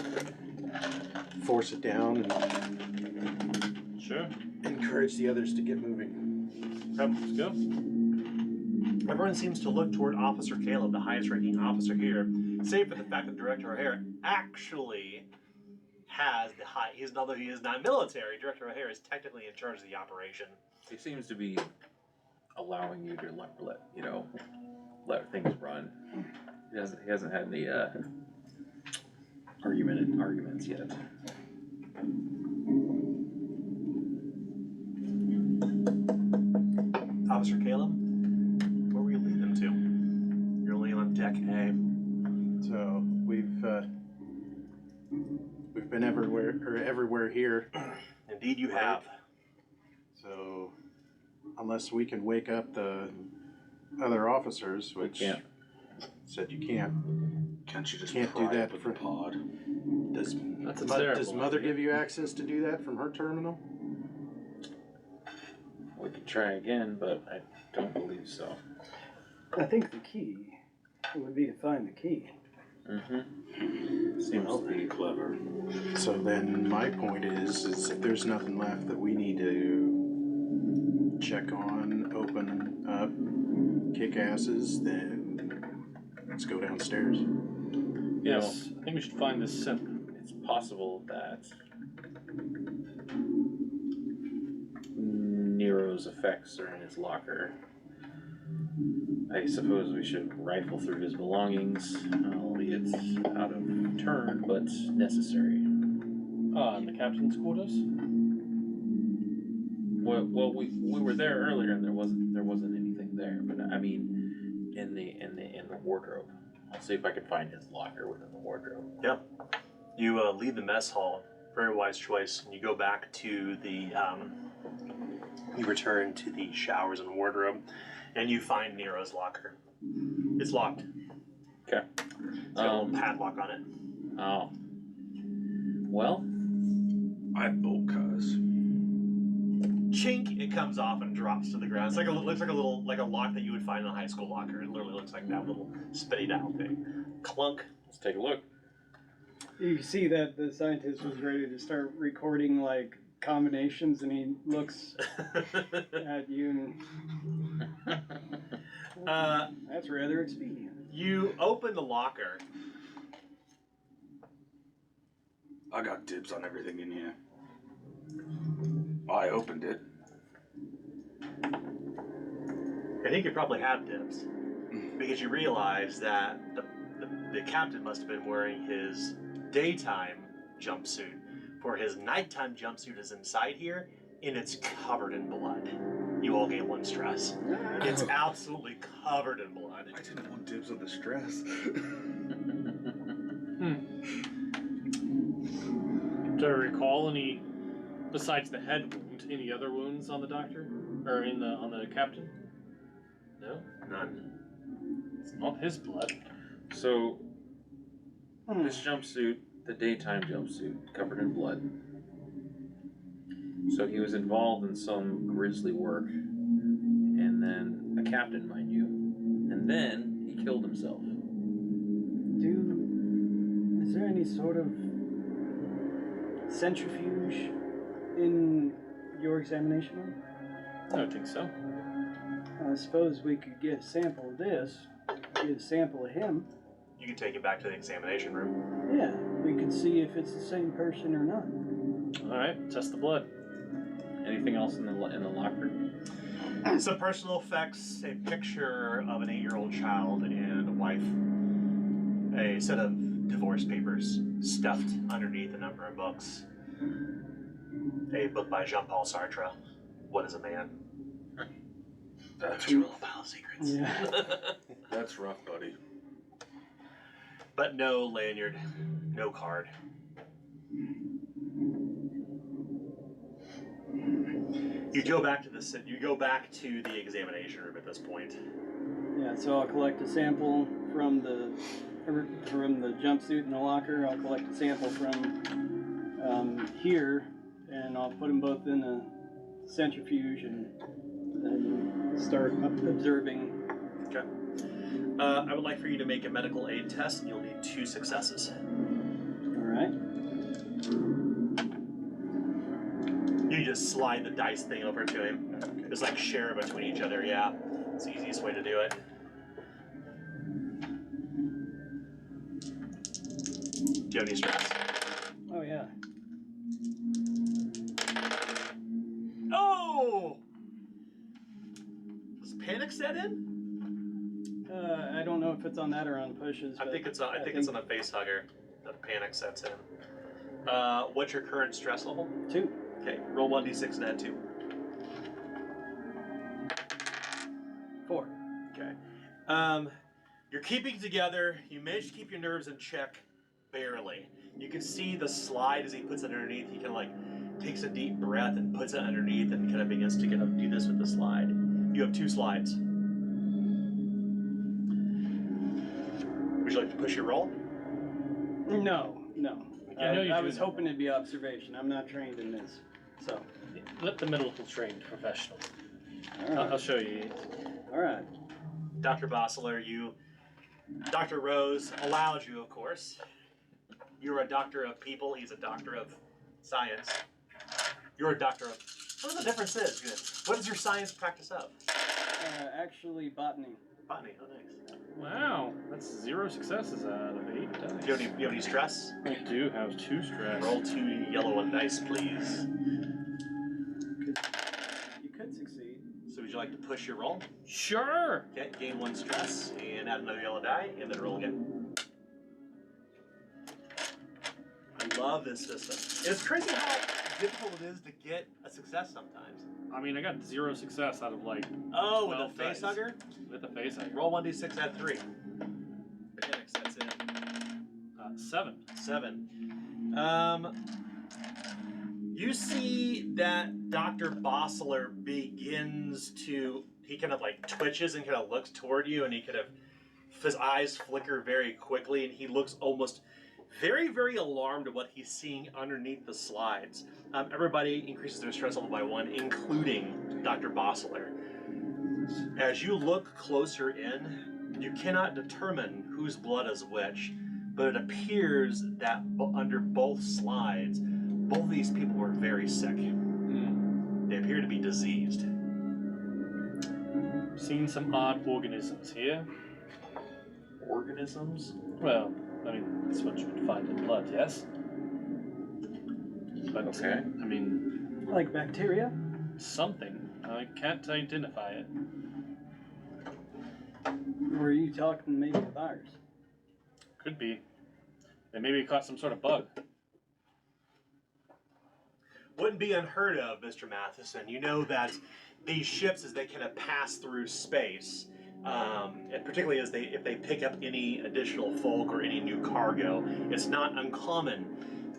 force it down, and Sure. encourage the others to get moving. Let's go. Everyone seems to look toward Officer Caleb, the highest ranking officer here, save for the fact that Director O'Hare actually has the high. Although he is not military, Director O'Hare is technically in charge of the operation. He seems to be allowing you to let things run. He hasn't had any arguments yet. Officer Caleb, where will you lead them to? You're only on deck A. So we've been everywhere here. Indeed, you have. So unless we can wake up the other officers, We which can't. said you can't. Can't you just Can't do pry that open for- the pod? Does That's a Does terrible Mother idea. give you access to do that from her terminal? We could try again, but I don't believe so. I think the key would be to find the key. Mm-hmm. Seems Well, to be Clever. So then my point is if there's nothing left that we need to check on, open up, kick asses, then let's go downstairs. Yes, I think we should find this simp. It's possible that Nero's effects are in his locker. I suppose we should rifle through his belongings, albeit out of turn, but necessary. In the captain's quarters? Well, we were there earlier and there wasn't anything there, but I mean, in the wardrobe. I'll see if I can find his locker within the wardrobe. Yeah. You leave the mess hall. Very wise choice. And you go back to the. You return to the showers and wardrobe, and you find Nero's locker. It's locked. Okay. It's got a little padlock on it. Oh. Well, I bolt cuz. Chink! It comes off and drops to the ground. It's looks like a lock that you would find in a high school locker. It literally looks like that little spinny dial thing. Clunk. let's take a look. You see that the scientist was ready to start recording like combinations, and he looks at you, and that's rather expedient. You open the locker. I got dibs on everything in here. I opened it. I think you probably have dibs because you realize that the captain must have been wearing his daytime jumpsuit, for his nighttime jumpsuit is inside here and it's covered in blood. You all gain 1 stress. It's absolutely covered in blood. I didn't want dibs on the stress. Do I recall any, besides the head wound, any other wounds on the doctor? Or on the captain? No? None. It's not his blood. So, this jumpsuit, the daytime jumpsuit, covered in blood. So he was involved in some grisly work, and then a captain, mind you, and then he killed himself. Is there any sort of centrifuge in your examination room? I don't think so. I suppose we could get a sample of this, get a sample of him. You can take it back to the examination room. Yeah, we could see if it's the same person or not. Alright, test the blood. Anything else in the locker? Some personal effects, a picture of an 8-year-old child and a wife, a set of divorce papers stuffed underneath a number of books, a book by Jean-Paul Sartre, What is a Man? That's True rough. Pile of Secrets. Yeah. That's rough, buddy. But no lanyard, no card. You go back to the examination room at this point. Yeah, so I'll collect a sample from the from the jumpsuit in the locker. I'll collect a sample from here, and I'll put them both in a centrifuge and start observing. Okay. I would like for you to make a medical aid test, and you'll need 2 successes. All right. You just slide the dice thing over to him. Just like share it between each other, yeah. It's the easiest way to do it. Do you have any stress? Oh yeah. Oh! Does panic set in? I don't know if it's on that or on pushes. I but think it's on. I think it's on a face hugger. The panic sets in. What's your current stress level? 2. Okay, roll 1d6 and add 2. 4. Okay. You're keeping together. You manage to keep your nerves in check, barely. You can see the slide as he puts it underneath. He kind of like takes a deep breath and puts it underneath and kind of begins to kind of do this with the slide. You have 2 slides. Would you like to push your roll? No. I know you I do was know. hoping it'd be observation. I'm not trained in this, so. Let the medical trained professional. All right. I'll show you. All right. Dr. Bossler, Dr. Rose allowed you, of course. You're a doctor of people. He's a doctor of science. You're a doctor of... What the difference is? Good. What is your science practice of? Actually, botany. Botany. Oh, nice. Wow, that's 0 successes out of 8 dice. Do you have any stress? I do have 2 stress. Roll 2 yellow and dice, please. You could succeed. So would you like to push your roll? Sure. Okay, gain 1 stress and add another yellow die, and then roll again. I love this system. It's crazy how difficult it is to get a success sometimes. I mean, I got 0 success out of like Oh, with a 12 face dice. hugger? With a face hugger. Roll 1d6, add 3. Mechanics sets in. 7. 7. You see that Dr. Bossler begins to, he kind of like twitches and kind of looks toward you, and he kind of, his eyes flicker very quickly, and he looks almost very, very alarmed at what he's seeing underneath the slides. Everybody increases their stress level by 1, including Dr. Bossler. As you look closer in, you cannot determine whose blood is which, but it appears that under both slides, both of these people were very sick. They appear to be diseased. Seen some odd organisms here. Organisms? Well, I mean, that's what you would find in blood, yes? But, Okay. I mean, Like bacteria? something. I can't identify it. Or are you talking maybe a virus? Could be. They maybe caught some sort of bug. Wouldn't be unheard of, Mr. Matheson. You know that these ships, as they kind of pass through space, and particularly if they pick up any additional folk or any new cargo, it's not uncommon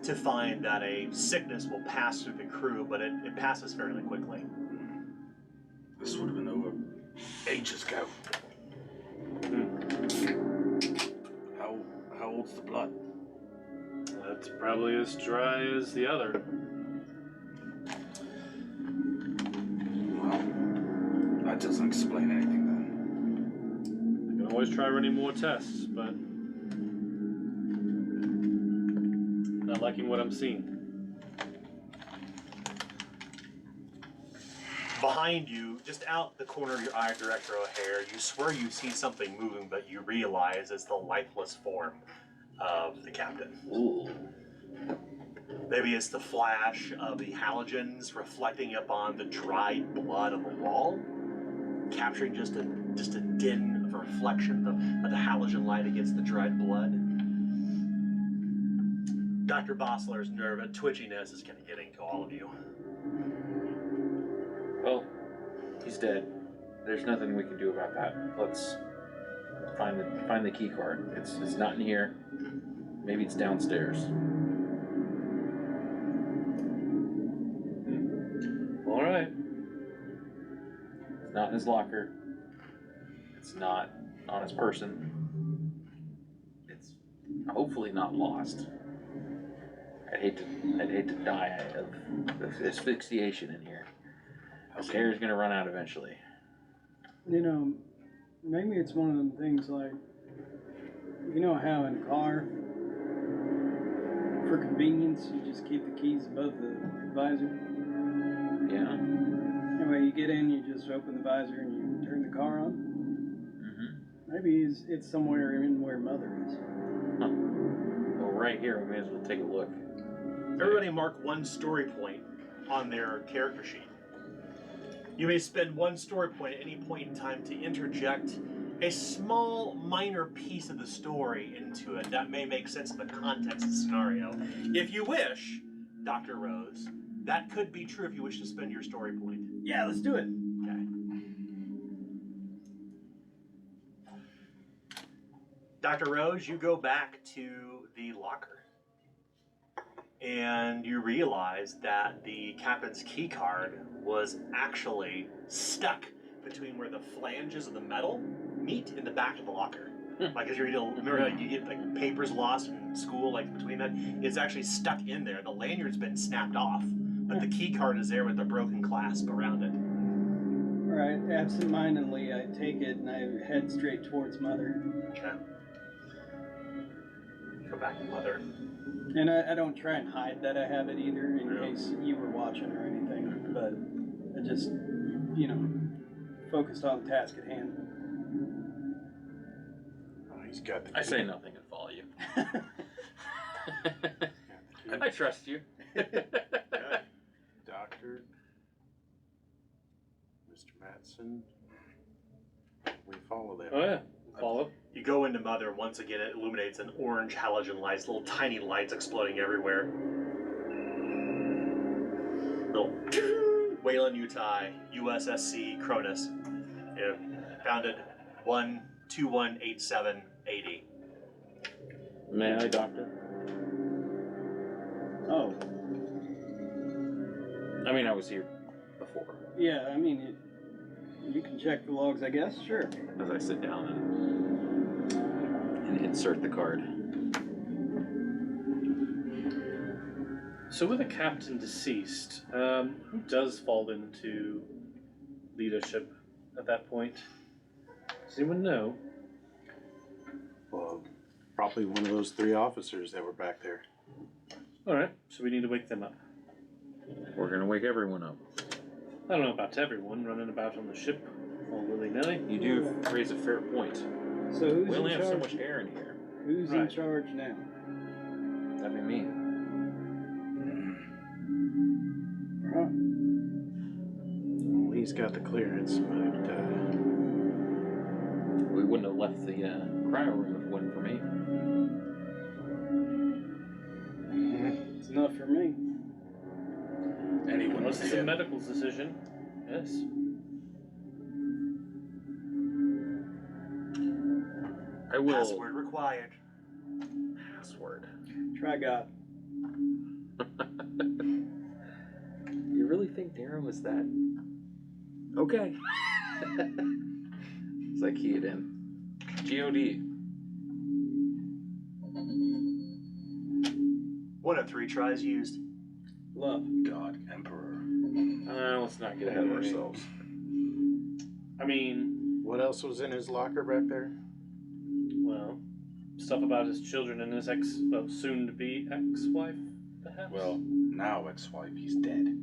to find that a sickness will pass through the crew, but it passes fairly quickly. This would have been over ages ago. How old's the blood? That's probably as dry as the other. Well, that doesn't explain anything then. I can always try running more tests, but not liking what I'm seeing. Behind you, just out the corner of your eye, Director O'Hare, you swear you see something moving, but you realize it's the lifeless form of the captain. Ooh. Maybe it's the flash of the halogens reflecting upon the dried blood on the wall, capturing just a din of a reflection of the halogen light against the dried blood. Dr. Bossler's nerve and twitchiness is kind of getting to all of you. Well, he's dead. There's nothing we can do about that. Let's find the key card. It's not in here. Maybe it's downstairs. All right. It's not in his locker. It's not on his person. It's hopefully not lost. I'd hate to die of asphyxiation in here. This air's gonna run out eventually. You know, maybe it's one of them things like, you know how in a car, for convenience, you just keep the keys above the visor. Yeah. Anyway, you get in, you just open the visor and you turn the car on. Mm-hmm. Maybe it's somewhere in where Mother is. Huh. Well, right here, we may as well take a look. Everybody mark one story point on their character sheet. You may spend one story point at any point in time to interject a small, minor piece of the story into it that may make sense in the context of the scenario. If you wish, Dr. Rose, that could be true if you wish to spend your story point. Yeah, let's do it. Okay. Dr. Rose, you go back to the locker. And you realize that the captain's key card was actually stuck between where the flanges of the metal meet in the back of the locker. Like as you remember, like you get like papers lost in school, like between that, it's actually stuck in there. The lanyard's been snapped off, but the key card is there with the broken clasp around it. All right, absentmindedly, I take it and I head straight towards Mother. Okay. Go back to Mother. And I don't try and hide that I have it either, in Yeah. case you were watching or anything. But I just, focused on the task at hand. Oh, he's got the I key. say nothing and follow you. Got the key. I trust you. Doctor, Mr. Matson, we follow them. Oh yeah, follow. You go into Mother, once again it illuminates an orange halogen lights, little tiny lights exploding everywhere. Little Wayland, Utah, USSC Cronus. Yeah, founded 1/21/87 AD. May I, Doctor? Oh, I mean, I was here before. yeah, you can check the logs, I guess. Sure. As I sit down and insert the card. So with a captain deceased, who does fall into leadership at that point? Does anyone know? Well, probably one of those 3 officers that were back there. Alright, so we need to wake them up. We're gonna wake everyone up. I don't know about everyone running about on the ship all willy-nilly. You do raise a fair point. So who's We only in have so charge? much air in here. Who's in Right. charge now? That'd be me. Huh. Well, he's got the clearance, but We wouldn't have left the cryo room if it wasn't for me. It's enough for me. Anyone Unless it's a dead. medical's decision. Yes. I will. Password required. Password. Try God. You really think Darren was that? Okay. As I key it in. G-O-D. 1 of 3 tries used. Love. God, Emperor. Let's not get ahead of ourselves. I mean, what else was in his locker back there? well, stuff about his children and his soon-to-be ex-wife, perhaps? Well, now ex-wife, he's dead.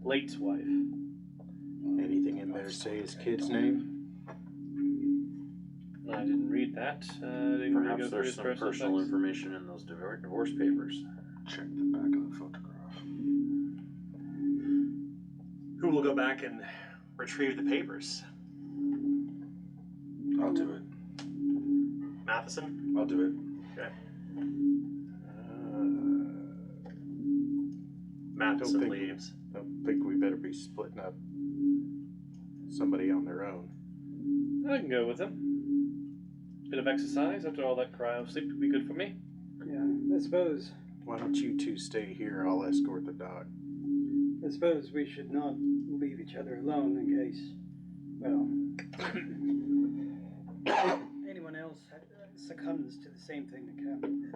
Late wife. Anything in there say his kid's name? I didn't read that. Didn't really Perhaps go through there's his some personal personal things. information in those divorce papers. Check the back of the photograph. Who will go back and retrieve the papers? I'll do it. Matheson? I'll do it. Okay. Don't Matheson think- leaves. Don't think we better be splitting up somebody on their own. I can go with him. Bit of exercise after all that cryo sleep would be good for me. Yeah, I suppose Why don't you 2 stay here? I'll escort the dog. we should not leave each other alone in case, well, anyone else succumbs to the same thing the captain did.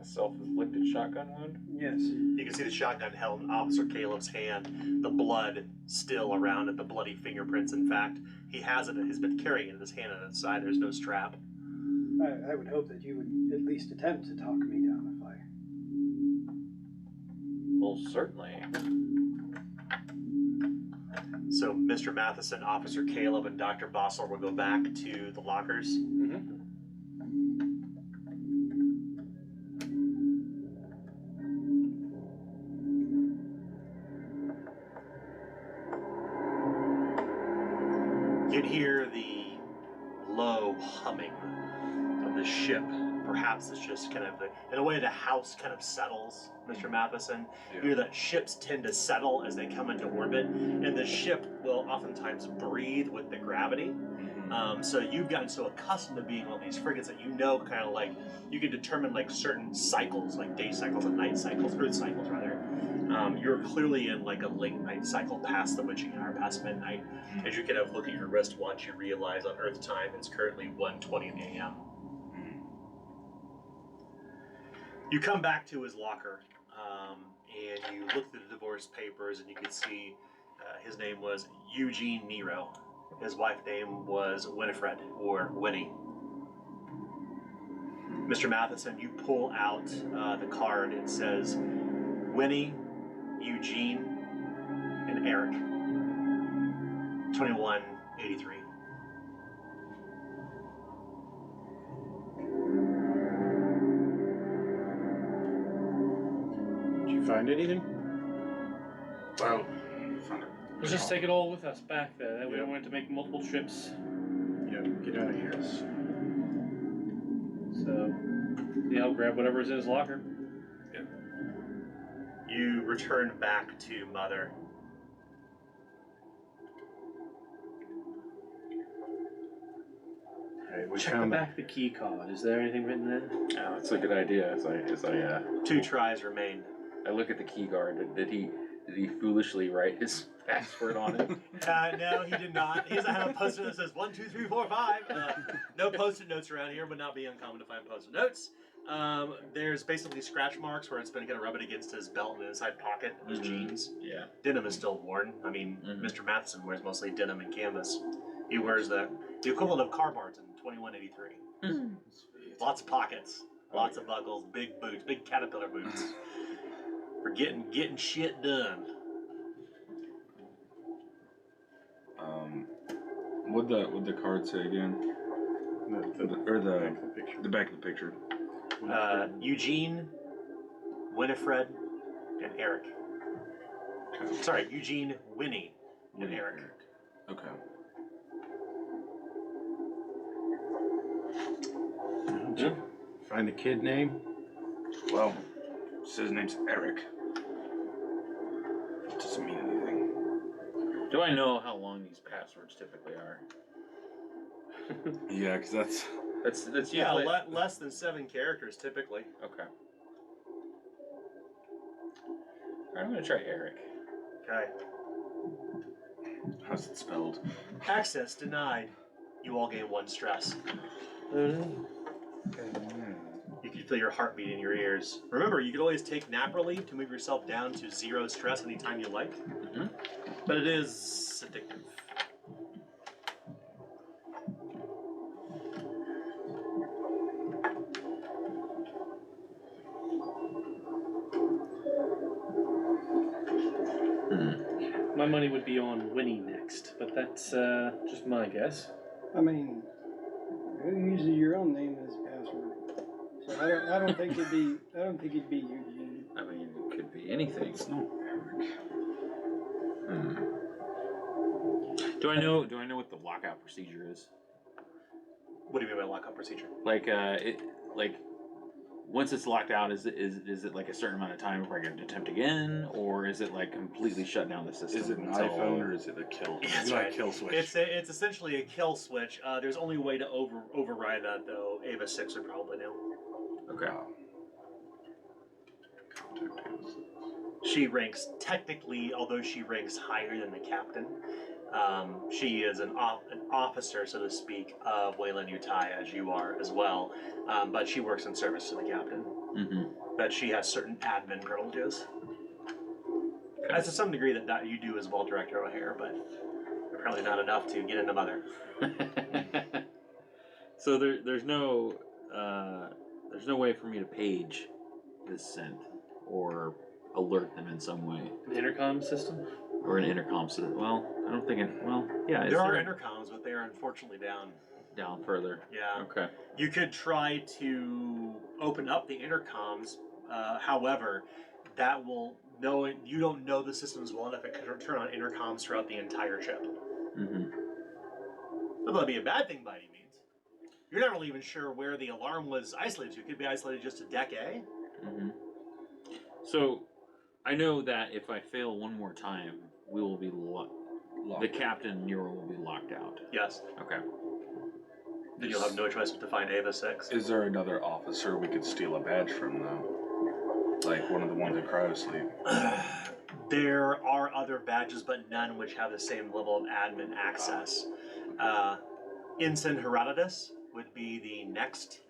A self-inflicted shotgun wound? Yes. You can see the shotgun held in Officer Caleb's hand, the blood still around it, the bloody fingerprints. In fact, he has it. He's been carrying it in his hand on its side. There's no strap. I would hope that you would at least attempt to talk me down if I. Well, certainly. So, Mr. Matheson, Officer Caleb, and Dr. Bossel will go back to the lockers. Mm-hmm. You can hear the low humming of the ship. Perhaps it's just kind of in a way the house kind of settles, Mr. Matheson. You hear that ships tend to settle as they come into orbit, and the ship will oftentimes breathe with the gravity. So you've gotten so accustomed to being on these frigates that you know kind of like you can determine like certain cycles, like day cycles and night cycles, Earth cycles rather. You're clearly in like a late night cycle past the witching hour, past midnight. As you kind of look at your wristwatch, you realize on Earth time it's currently 1:20 a.m. You come back to his locker, and you look through the divorce papers, and you can see his name was Eugene Nero. His wife's name was Winifred, or Winnie. Mr. Matheson, you pull out the card. It says Winnie, Eugene, and Eric. 2183. Did you find anything? Well, found it. Let's just take it all with us back there. We don't want to make multiple trips. Yeah, get out of here. So, yeah, I'll grab whatever's in his locker. You return back to Mother. Alright, we Check the found back of the key card. Is there anything written there? Oh, that's a good idea. As I 2 tries remain. look at the key guard. Did he foolishly write his password on it? No, he did not. He doesn't have a post-it that says 1, 2, 3, 4, 5. No post-it notes around here. Would not be uncommon to find post-it notes. There's basically scratch marks where it's been going to rub it against his belt and inside pocket of his jeans. Yeah. Denim is still worn. I mean, Mr. Matheson wears mostly denim and canvas. He wears the equivalent of Carhartt in 2183. Lots of pockets, lots of buckles, big boots, big Caterpillar boots. For getting shit done. What'd the card say again? The back of the picture. Eugene, Winifred, and Eric. Sorry, Eugene, Winnie, and Eric. Okay. Find the kid name? Well, it says his name's Eric. It doesn't mean anything. Do I know how long these passwords typically are? Yeah, because That's usually Yeah, less than 7 characters typically. okay. I'm gonna try Eric. Okay. how's it spelled? Access denied. You all gain 1 stress. You can feel your heartbeat in your ears. Remember, you can always take nap relief to move yourself down to 0 stress anytime you like. But it is addictive. My money would be on Winnie next, but that's just my guess. I mean, who uses your own name as password? So I don't think it'd be Eugene. I mean, it could be anything. It's not Eric. Do I know what the lockout procedure is? What do you mean by lockup procedure? Like, once it's locked out, is it like a certain amount of time before I can attempt again, or is it like completely shut down the system? Is it an until- iPhone or is it a kill? That's You like right. kill switch. It's essentially a kill switch. There's only a way to override that though. Ava 6 would probably know. Okay. She ranks technically, although she ranks higher than the captain, She is an officer, so to speak, of Wayland Utai, as you are as well. But she works in service to the captain. Mm-hmm. But she has certain admin privileges. As to some degree that you do as well, Director O'Hare, but apparently not enough to get into Mother. So there's no way for me to page this scent or alert them in some way, An intercom system? or an intercom system. Well, I don't think it. Well, yeah, There are intercoms, but they are unfortunately down further. Yeah. Okay. You could try to open up the intercoms. However, that will you don't know the systems well enough. It could turn on intercoms throughout the entire ship. Mm-hmm. Not that would be a bad thing by any means. You're not really even sure where the alarm was isolated to. It could be isolated just to Deck A. Mm-hmm. So, I know that if I fail one more time, we will be the captain Nero will be locked out. Yes. Okay. Then you'll have no choice but to find Ava 6. Is there another officer we could steal a badge from, though? Like one of the ones at Cryosleep? There are other badges, but none which have the same level of admin access. Ensign Herodotus would be the next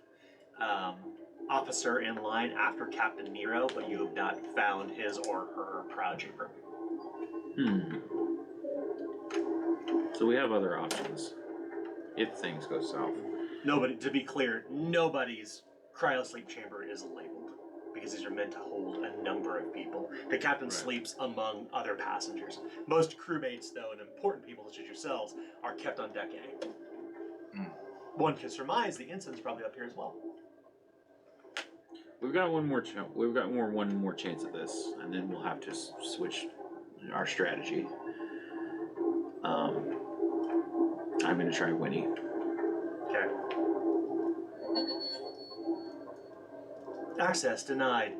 officer in line after Captain Nero, but you have not found his or her cryo chamber. So we have other options if things go south. Nobody, to be clear, nobody's cryosleep chamber is labeled because these are meant to hold a number of people. The captain sleeps among other passengers. Most crewmates, though, and important people such as yourselves, are kept on Deck A. One can surmise the ensign's probably up here as well. We've got one more. We've got one more chance at this, and then we'll have to switch our strategy. I'm gonna try Winnie. Okay. Access denied.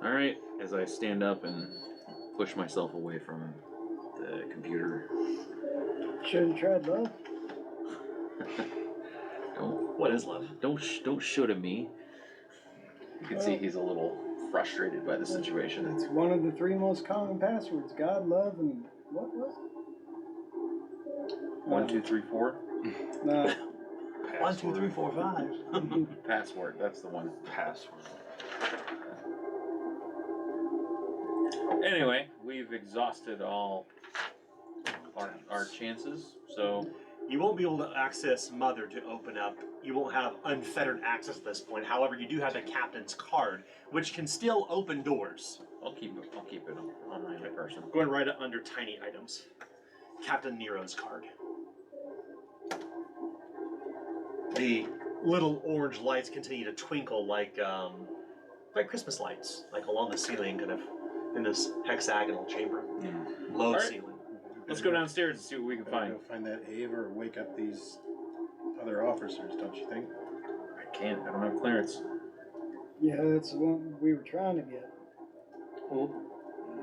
All right. As I stand up and push myself away from the computer. Should have tried love. What is love? Don't shoot at me. You can see he's a little frustrated by the situation. It's one of the 3 most common passwords: God, love, and what was it? 1, 2, 3, 4. No. 1, 2, 3, 4, 5. Password. That's the one. Password. Anyway, we've exhausted all our chances. So You won't be able to access Mother to open up. You won't have unfettered access at this point. However, you do have the captain's card, which can still open doors. I'll keep it on my person. Going right under tiny items. Captain Nero's card. The little orange lights continue to twinkle like Christmas lights, like along the ceiling, kind of in this hexagonal chamber. Low All right. ceiling. Let's go downstairs and see what we can find. Go find that Ava or wake up these other officers, don't you think? I can't. I don't have clearance. Yeah, that's the one we were trying to get. Well,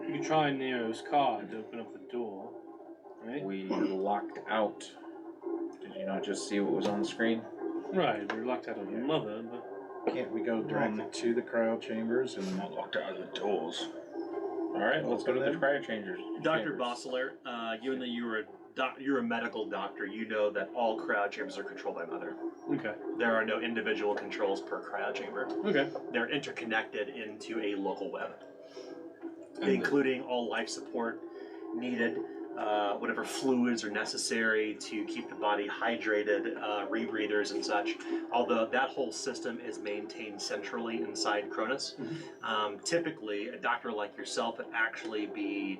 you could try Nero's card to open up the door, right? We locked out. Did you not just see what was on the screen? Right, we were locked out of the Mother, but Can't we go directly to the cryo chambers I'm and not locked out of the doors. All right, let's go to the cryo changers. Dr. Bossler, given that you're a medical doctor, you know that all cryo chambers are controlled by Mother. okay. There are no individual controls per cryo chamber. Okay. They're interconnected into a local web, And including all life support needed, whatever fluids are necessary to keep the body hydrated, rebreathers and such. Although that whole system is maintained centrally inside Cronus. Typically, a doctor like yourself would actually be,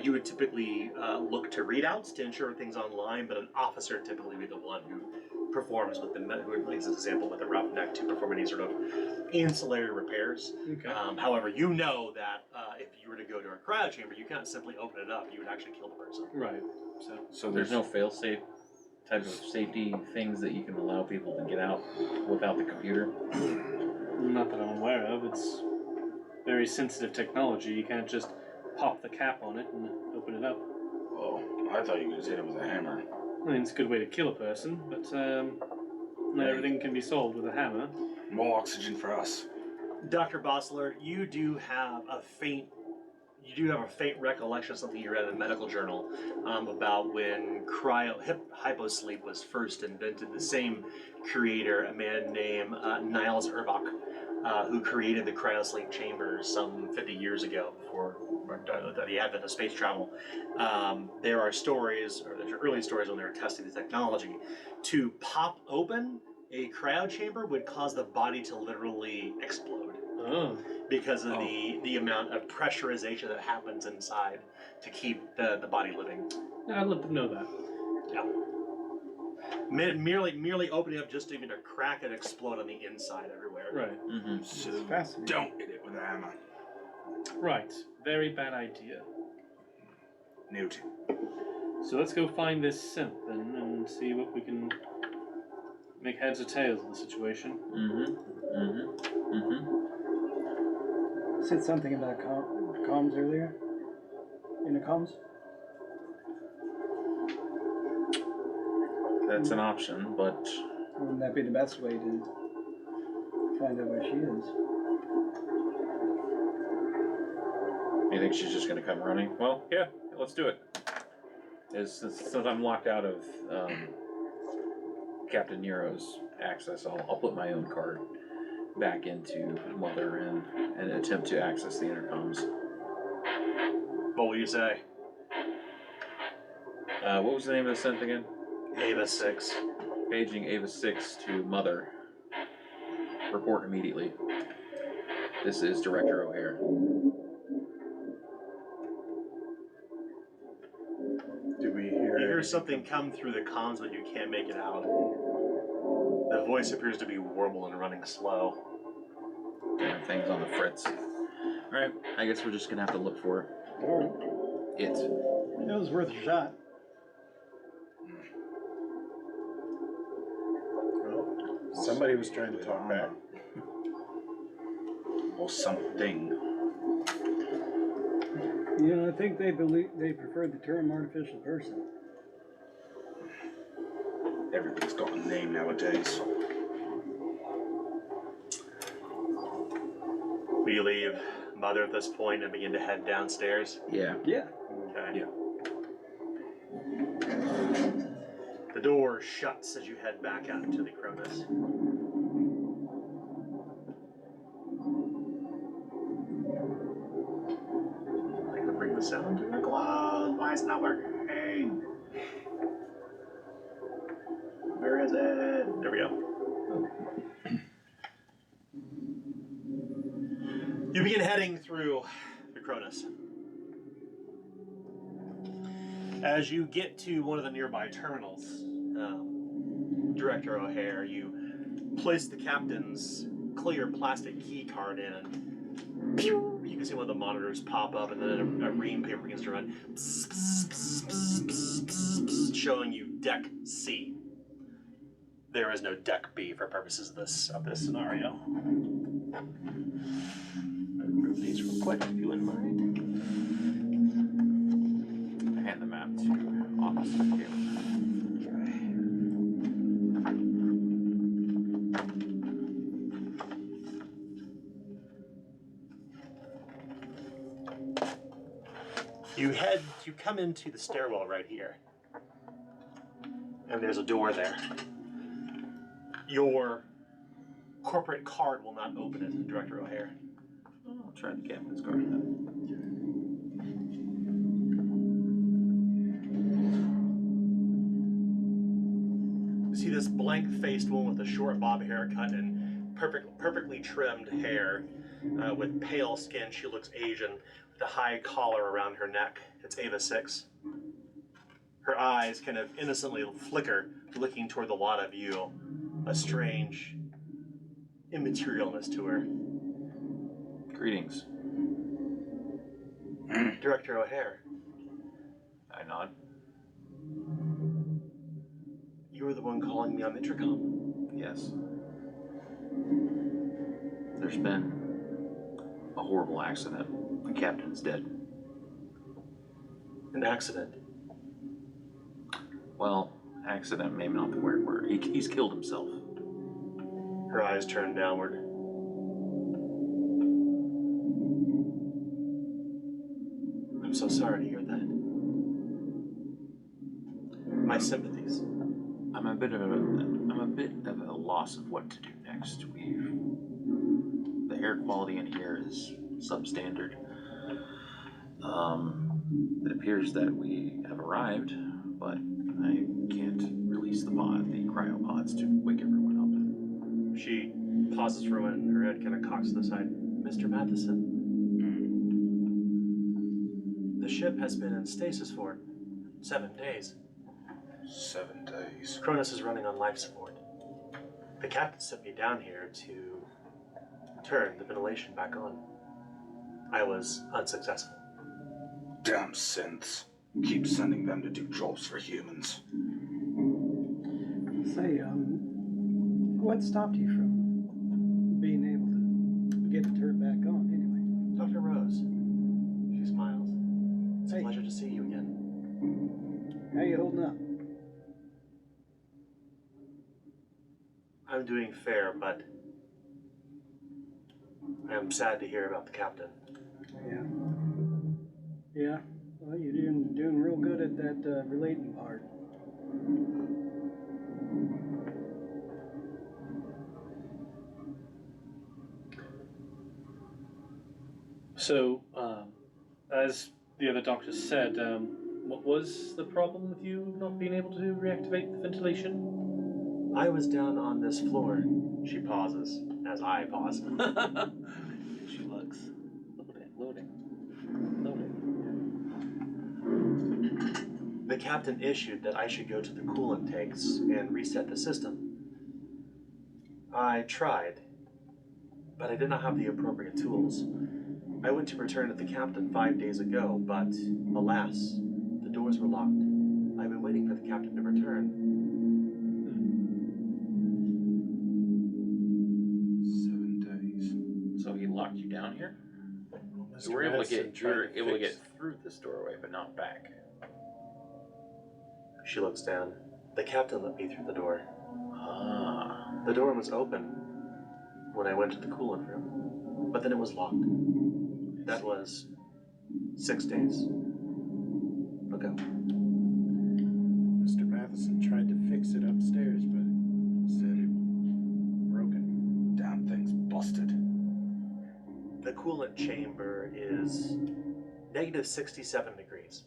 you would typically look to readouts to ensure things online, but an officer typically be the one who performs with who makes an example with a roughneck to perform any sort of ancillary repairs. Okay. However, you know that if you were to go to a cryo chamber, you can't simply open it up. You would actually kill the person. Right. So there's no fail-safe type of safety things that you can allow people to get out without the computer? Not that I'm aware of. It's very sensitive technology. You can't just pop the cap on it and open it up. Oh, I thought you could just hit it with a hammer. I mean, it's a good way to kill a person, but not everything can be solved with a hammer. More oxygen for us. Dr. Bossler, you do have a faint you do have a faint recollection of something you read in a medical journal about when hyposleep was first invented. The same creator, a man named Niles Urbach, who created the cryosleep chambers some 50 years ago before the advent of space travel. There are stories, or there's early stories when they were testing the technology, to pop open a cryo chamber would cause the body to literally explode. Oh. Because of the amount of pressurization that happens inside to keep the body living. I'd let them know that. Yeah. Merely opening up just even to crack and explode on the inside everywhere. Right. Mm-hmm. So fascinating. don't hit it with a hammer. Right. Very bad idea. Noted. So let's go find this synth then and see what we can make heads or tails of the situation. Mm-hmm. Mm-hmm. Mm-hmm. Said something about comms earlier. Intercoms. That's an option, but Wouldn't that be the best way to find out where she is? you think she's just gonna come running? Well, yeah, let's do it. Since I'm locked out of Captain Nero's access, I'll put my own card back into Mother and attempt to access the intercoms. What will you say? What was the name of the synth again? Ava 6. Paging Ava 6 to Mother. Report immediately. This is Director O'Hare. Do we You hear? hear something come through the comms, but you can't make it out. The voice appears to be warbled and running slow. Damn thing's on the fritz. Alright, I guess we're just gonna have to look for it. It was worth a shot. Well, somebody was trying to talk back. Or something. You know, I think they preferred the term artificial person. Everything's got a name nowadays. Will you leave Mother at this point and begin to head downstairs? Yeah. Yeah. Okay. Yeah. The door shuts as you head back out into the Cronus. I can bring the sound to the close. Why is it not working? Where is it? There we go. You begin heading through the Cronus. As you get to one of the nearby terminals, Director O'Hare, you place the captain's clear plastic key card in, and pew, you can see one of the monitors pop up, and then a ream paper begins to run, showing you Deck C. There is no Deck B for purposes of this scenario. Remove these real quick, if you wouldn't mind. I hand the map to Officer Caleb. You come into the stairwell right here. And there's a door there. Your corporate card will not open it, Director O'Hare. I'll try the captain's card then. You see this blank-faced woman with a short bob haircut and perfectly trimmed hair, with pale skin. She looks Asian, with a high collar around her neck. It's Ava 6. Her eyes kind of innocently flicker, looking toward the lot of you. A strange immaterialness to her. Greetings. Director O'Hare, I nod. you were the one calling me on the intercom. Yes. There's been a horrible accident. The captain's dead. An accident. Well, accident, maybe not the right word. He's killed himself. Her eyes turn downward. so sorry to hear that. My sympathies. I'm a bit of a loss of what to do next. The air quality in here is substandard. It appears that we have arrived, but I can't release the cryopods to wake everyone up. She pauses for a moment and her head kind of cocks to the side. Mr. Matheson, the ship has been in stasis for 7 days. 7 days. Cronus is running on life support. The captain sent me down here to turn the ventilation back on. I was unsuccessful. Damn synths. Keep sending them to do jobs for humans. Say, what stopped you from being able to get it turned back on anyway? Dr. Rose. She smiles. It's a Hey. pleasure to see you again. How you holding up? I'm doing fair, but I am sad to hear about the captain. Yeah. Yeah. Well, you're doing real good at that relating part. So, as the other doctor said, what was the problem with you not being able to reactivate the ventilation? I was down on this floor. She pauses as I pause. She looks. Loading. The captain issued that I should go to the coolant tanks and reset the system. I tried, but I did not have the appropriate tools. I went to return to the captain 5 days ago, but alas, the doors were locked. I've been waiting for the captain to return. 7 days. So he locked you down here? Mr. You were able to Madison get through this doorway, but not back. She looks down. The captain let me through the door. Ah. The door was open when I went to the coolant room, but then it was locked. That was 6 days ago. Mr. Matheson tried to fix it upstairs, but said it broken. Damn thing's busted. The coolant chamber is negative 67 degrees.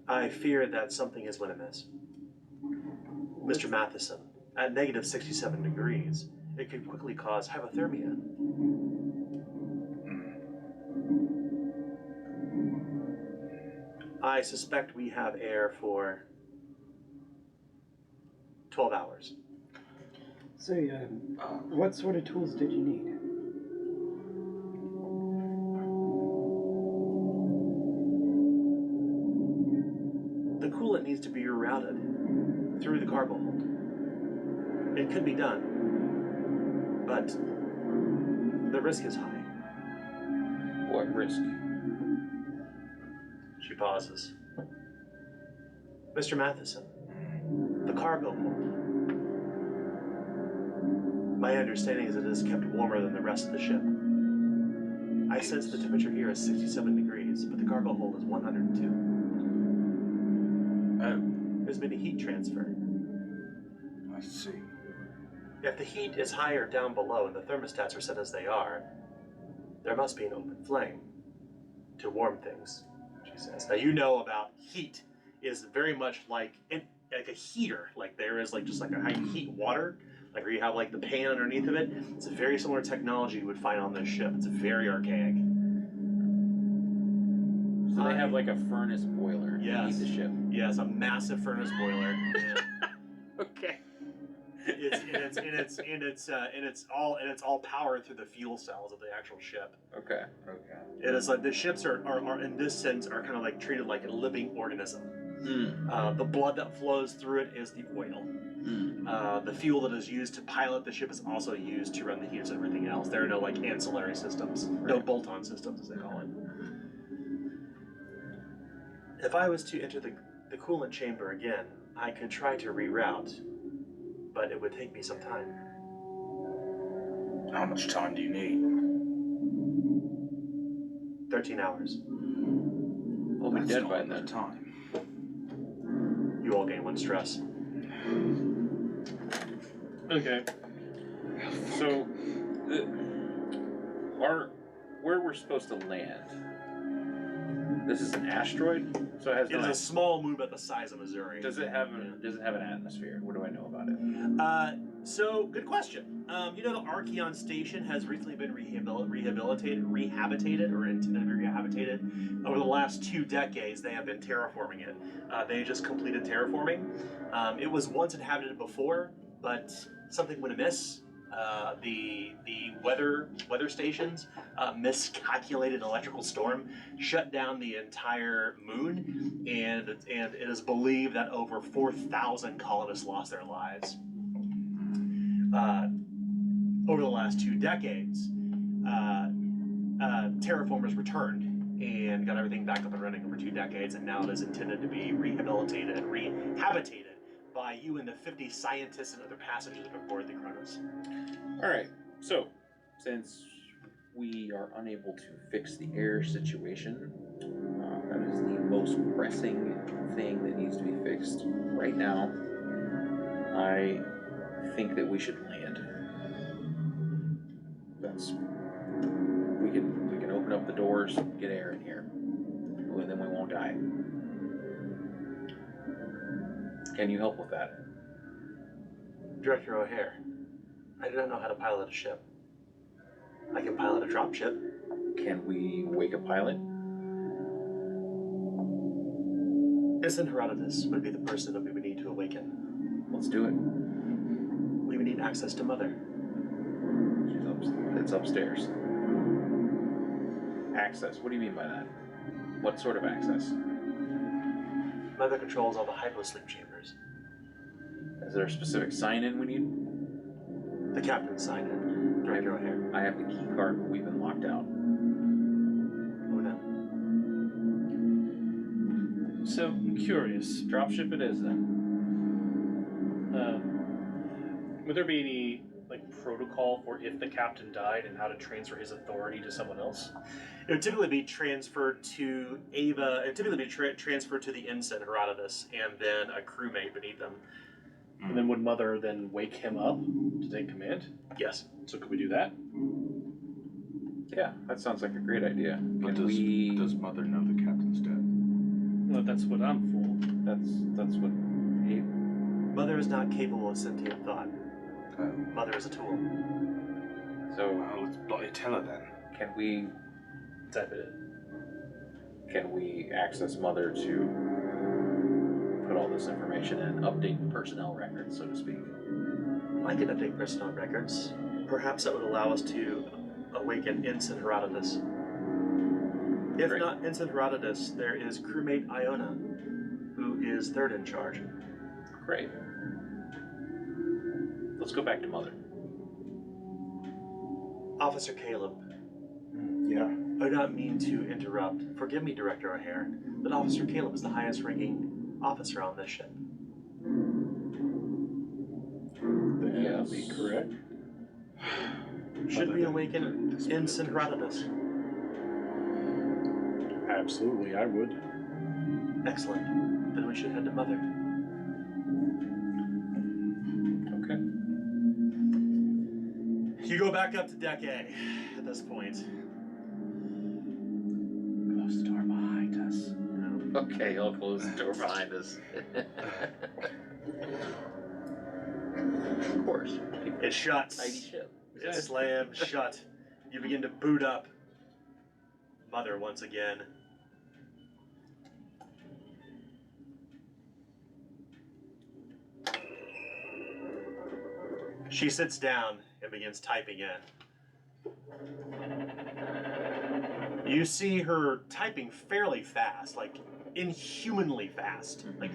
I fear that something has went amiss. Mr. Matheson, at negative 67 degrees, it could quickly cause hypothermia. I suspect we have air for 12 hours. Say, what sort of tools did you need? The coolant needs to be rerouted through the cargo hold. It could be done, but the risk is high. What risk? She pauses. Mr. Matheson, the cargo hold. My understanding is it is kept warmer than the rest of the ship. I sense the temperature here is 67 degrees, but the cargo hold is 102. There's been a heat transfer. I see. If the heat is higher down below and the thermostats are set as they are, there must be an open flame to warm things, she says. Now you know about heat is very much like a heater, like there is like just like a high heat water, like where you have like the pan underneath of it. It's a very similar technology you would find on this ship. It's very archaic. So they have like a furnace boiler to Yes. heat the ship. Yes, a massive furnace boiler. Okay. It's all powered through the fuel cells of the actual ship. Okay. It is like the ships are in this sense are kind of like treated like a living organism. The blood that flows through it is the oil. The fuel that is used to pilot the ship is also used to run the heaters and everything else. There are no like ancillary systems, no bolt-on systems as they call it. If I was to enter the coolant chamber again, I could try to reroute, but it would take me some time. How much time do you need? 13 hours. We'll be That's dead not by enough then. time. You all gain 1 stress. Okay. So, where we're supposed to land? This is an asteroid, so it has It no. is a small moon about the size of Missouri. Does it have an atmosphere? What do I know about it? So, good question. You know, the Archeon station has recently been rehabilitated, or intended to be rehabilitated. Over the last 2 decades, they have been terraforming it. They just completed terraforming. It was once inhabited before, but something went amiss. The weather stations miscalculated an electrical storm, shut down the entire moon, and it is believed that over 4,000 colonists lost their lives. Over the last 2 decades, terraformers returned and got everything back up and running over 2 decades, and now it is intended to be rehabilitated and rehabitated by you and the 50 scientists and other passengers that are aboard the Kronos. Alright, so, since we are unable to fix the air situation, that is the most pressing thing that needs to be fixed right now, I think that we should land. We can open up the doors, get air in here, and then we won't die. Can you help with that? Director O'Hare, I do not know how to pilot a ship. I can pilot a dropship. Can we wake a pilot? Ensign Herodotus would be the person that we would need to awaken. Let's do it. We would need access to Mother. It's upstairs. Access. What do you mean by that? What sort of access? Mother controls all the hyposleep chambers. Is there a specific sign-in we need? The captain signed in. Director O'Hare. I have the key card, but we've been locked out. Oh no. So, I'm curious. Dropship it is then. Would there be any protocol for if the captain died and how to transfer his authority to someone else? It would typically be transferred to Ava. It would typically be transferred to the ensign Herodotus, and then a crewmate beneath them. And then would Mother then wake him up to take command? Yes. So could we do that? Yeah, that sounds like a great idea. But Can we... does Mother know the captain's dead? Well, that's what I'm for. That's what... He... Mother is not capable of sentient thought. Mother is a tool. So, Well, let's bloody tell her then. can we... Type it in. Can we access Mother to put all this information in, update personnel records, so to speak? I could update personnel records. Perhaps that would allow us to awaken Ensign Herodotus. If Great. not Ensign Herodotus, there is crewmate Iona, who is third in charge. Great. Let's go back to Mother. Officer Caleb, Yeah. I do not mean to interrupt. Forgive me, Director O'Hare, but Officer Caleb is the highest ranking officer on this ship. That would be correct. Should we awaken Ensign Herodotus? Absolutely, I would. Excellent. Then we should head to Mother. Okay. You go back up to Deck A at this point. Close the door behind us. Okay, I'll close the door behind us. Of course. It shuts. Tidy ship. It slams shut. You begin to boot up Mother once again. She sits down and begins typing in. You see her typing fairly fast, like inhumanly fast. Like,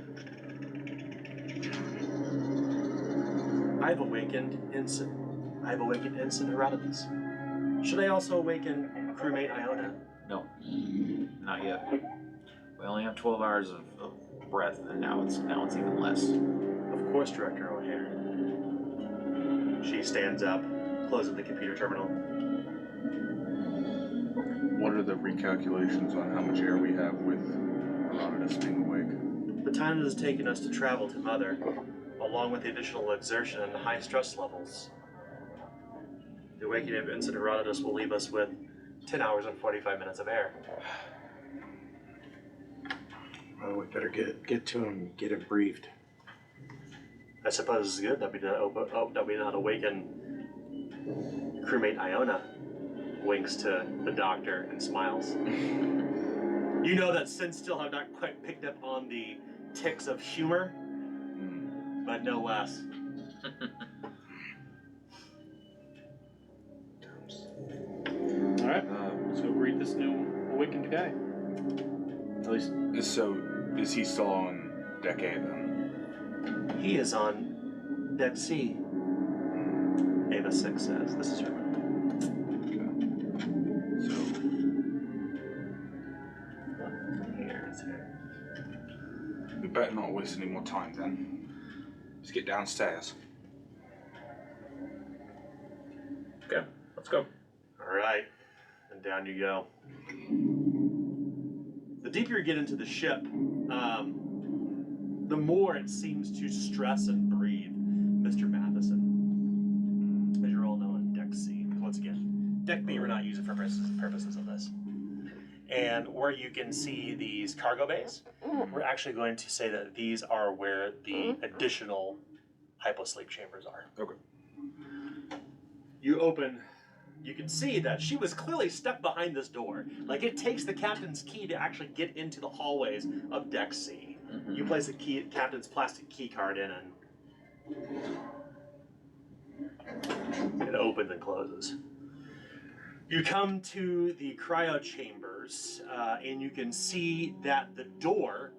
I've awakened Ensign Herodotus. Should I also awaken crewmate Iona? No, not yet. We only have 12 hours of breath, and now it's even less. Of course, Director O'Hare. She stands up, closes the computer terminal. What are the recalculations on how much air we have with Herodotus being awake? The time it has taken us to travel to Mother, along with the additional exertion and the high stress levels, the awakening of Ensign Herodotus will leave us with 10 hours and 45 minutes of air. Well, we better get to him and get him briefed. I suppose it's good that we did not awaken crewmate Iona. Winks to the doctor and smiles. You know that Sin still have not quite picked up on the ticks of humor, but no less. Alright, let's go greet this new awakened guy. At least, So, is he still on deck A then? He is on deck C. Ava 6 says. This is her room. So, Here's her. we better not waste any more time then. Let's get downstairs. Okay, let's go. Alright. And down you go. The deeper you get into the ship, the more it seems to stress and breathe Mr. Matheson. As you're all know on deck C. Once again, deck B we're not using for purposes of this. And where you can see these cargo bays, we're actually going to say that these are where the additional hyposleep chambers are. Okay. You can see that she was clearly stuck behind this door. Like, it takes the captain's key to actually get into the hallways of deck C. You place the captain's plastic key card in and it opens and closes. You come to the cryo chambers, and you can see that the door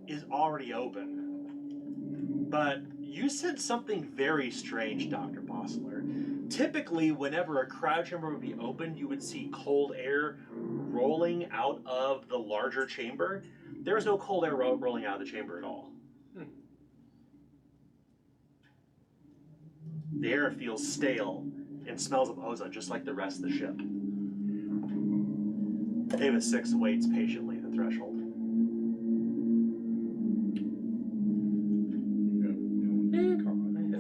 is already open. But you said something very strange, Dr. Bossler. Typically, whenever a cryo chamber would be opened, you would see cold air rolling out of the larger chamber. There is no cold air rolling out of the chamber at all. The air feels stale and smells of ozone, just like the rest of the ship. Ava 6 waits patiently at the threshold.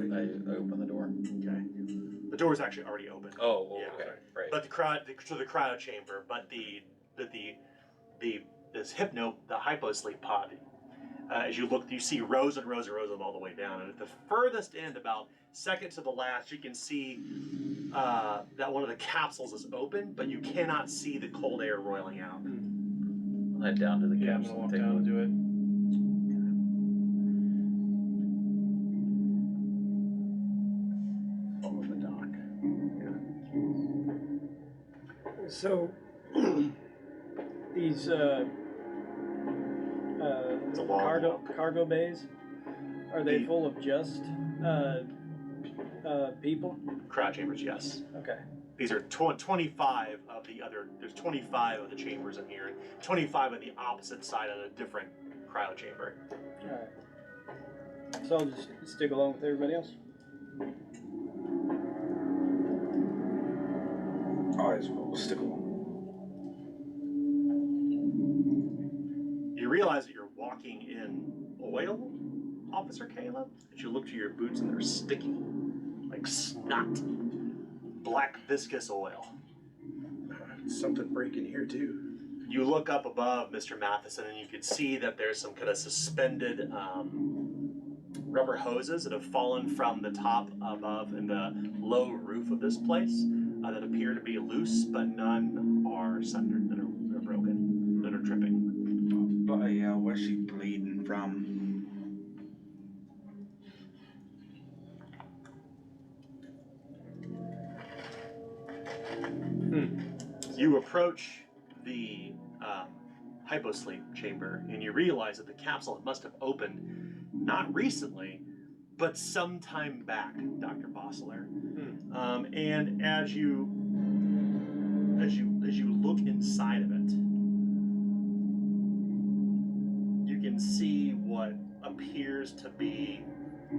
I open the door. Okay. The door is actually already open. Oh, Yeah. okay, right. But the cryo chamber, but the hyposleep pod. As you look, you see rows and rows and rows of them all the way down, and at the furthest end, about second to the last, you can see that one of the capsules is open, but you cannot see the cold air roiling out. I'll head down to the yeah, I'm capsule gonna walk and take a down and look. do it. On the dock. So these It's a long cargo bays, are they full of just people? Cryo chambers, yes. Okay. These are 25 of the other. There's 25 of the chambers in here, and 25 on the opposite side of a different cryo chamber. All right. So I'll just stick along with everybody else. Alright, so we'll stick along. You realize that you're walking in oil, Officer Caleb. As you look to your boots, and they're sticky, like snot, black viscous oil. Something breaking here too. You look up above, Mr. Matheson, and you can see that there's some kind of suspended rubber hoses that have fallen from the top above in the low roof of this place that appear to be loose, but none are sundered, that are broken, that are dripping. But where's she bleeding from? You approach the hyposleep chamber, and you realize that the capsule must have opened not recently, but some time back, Dr. Bossler. And as you look inside of it, you can see what appears to be a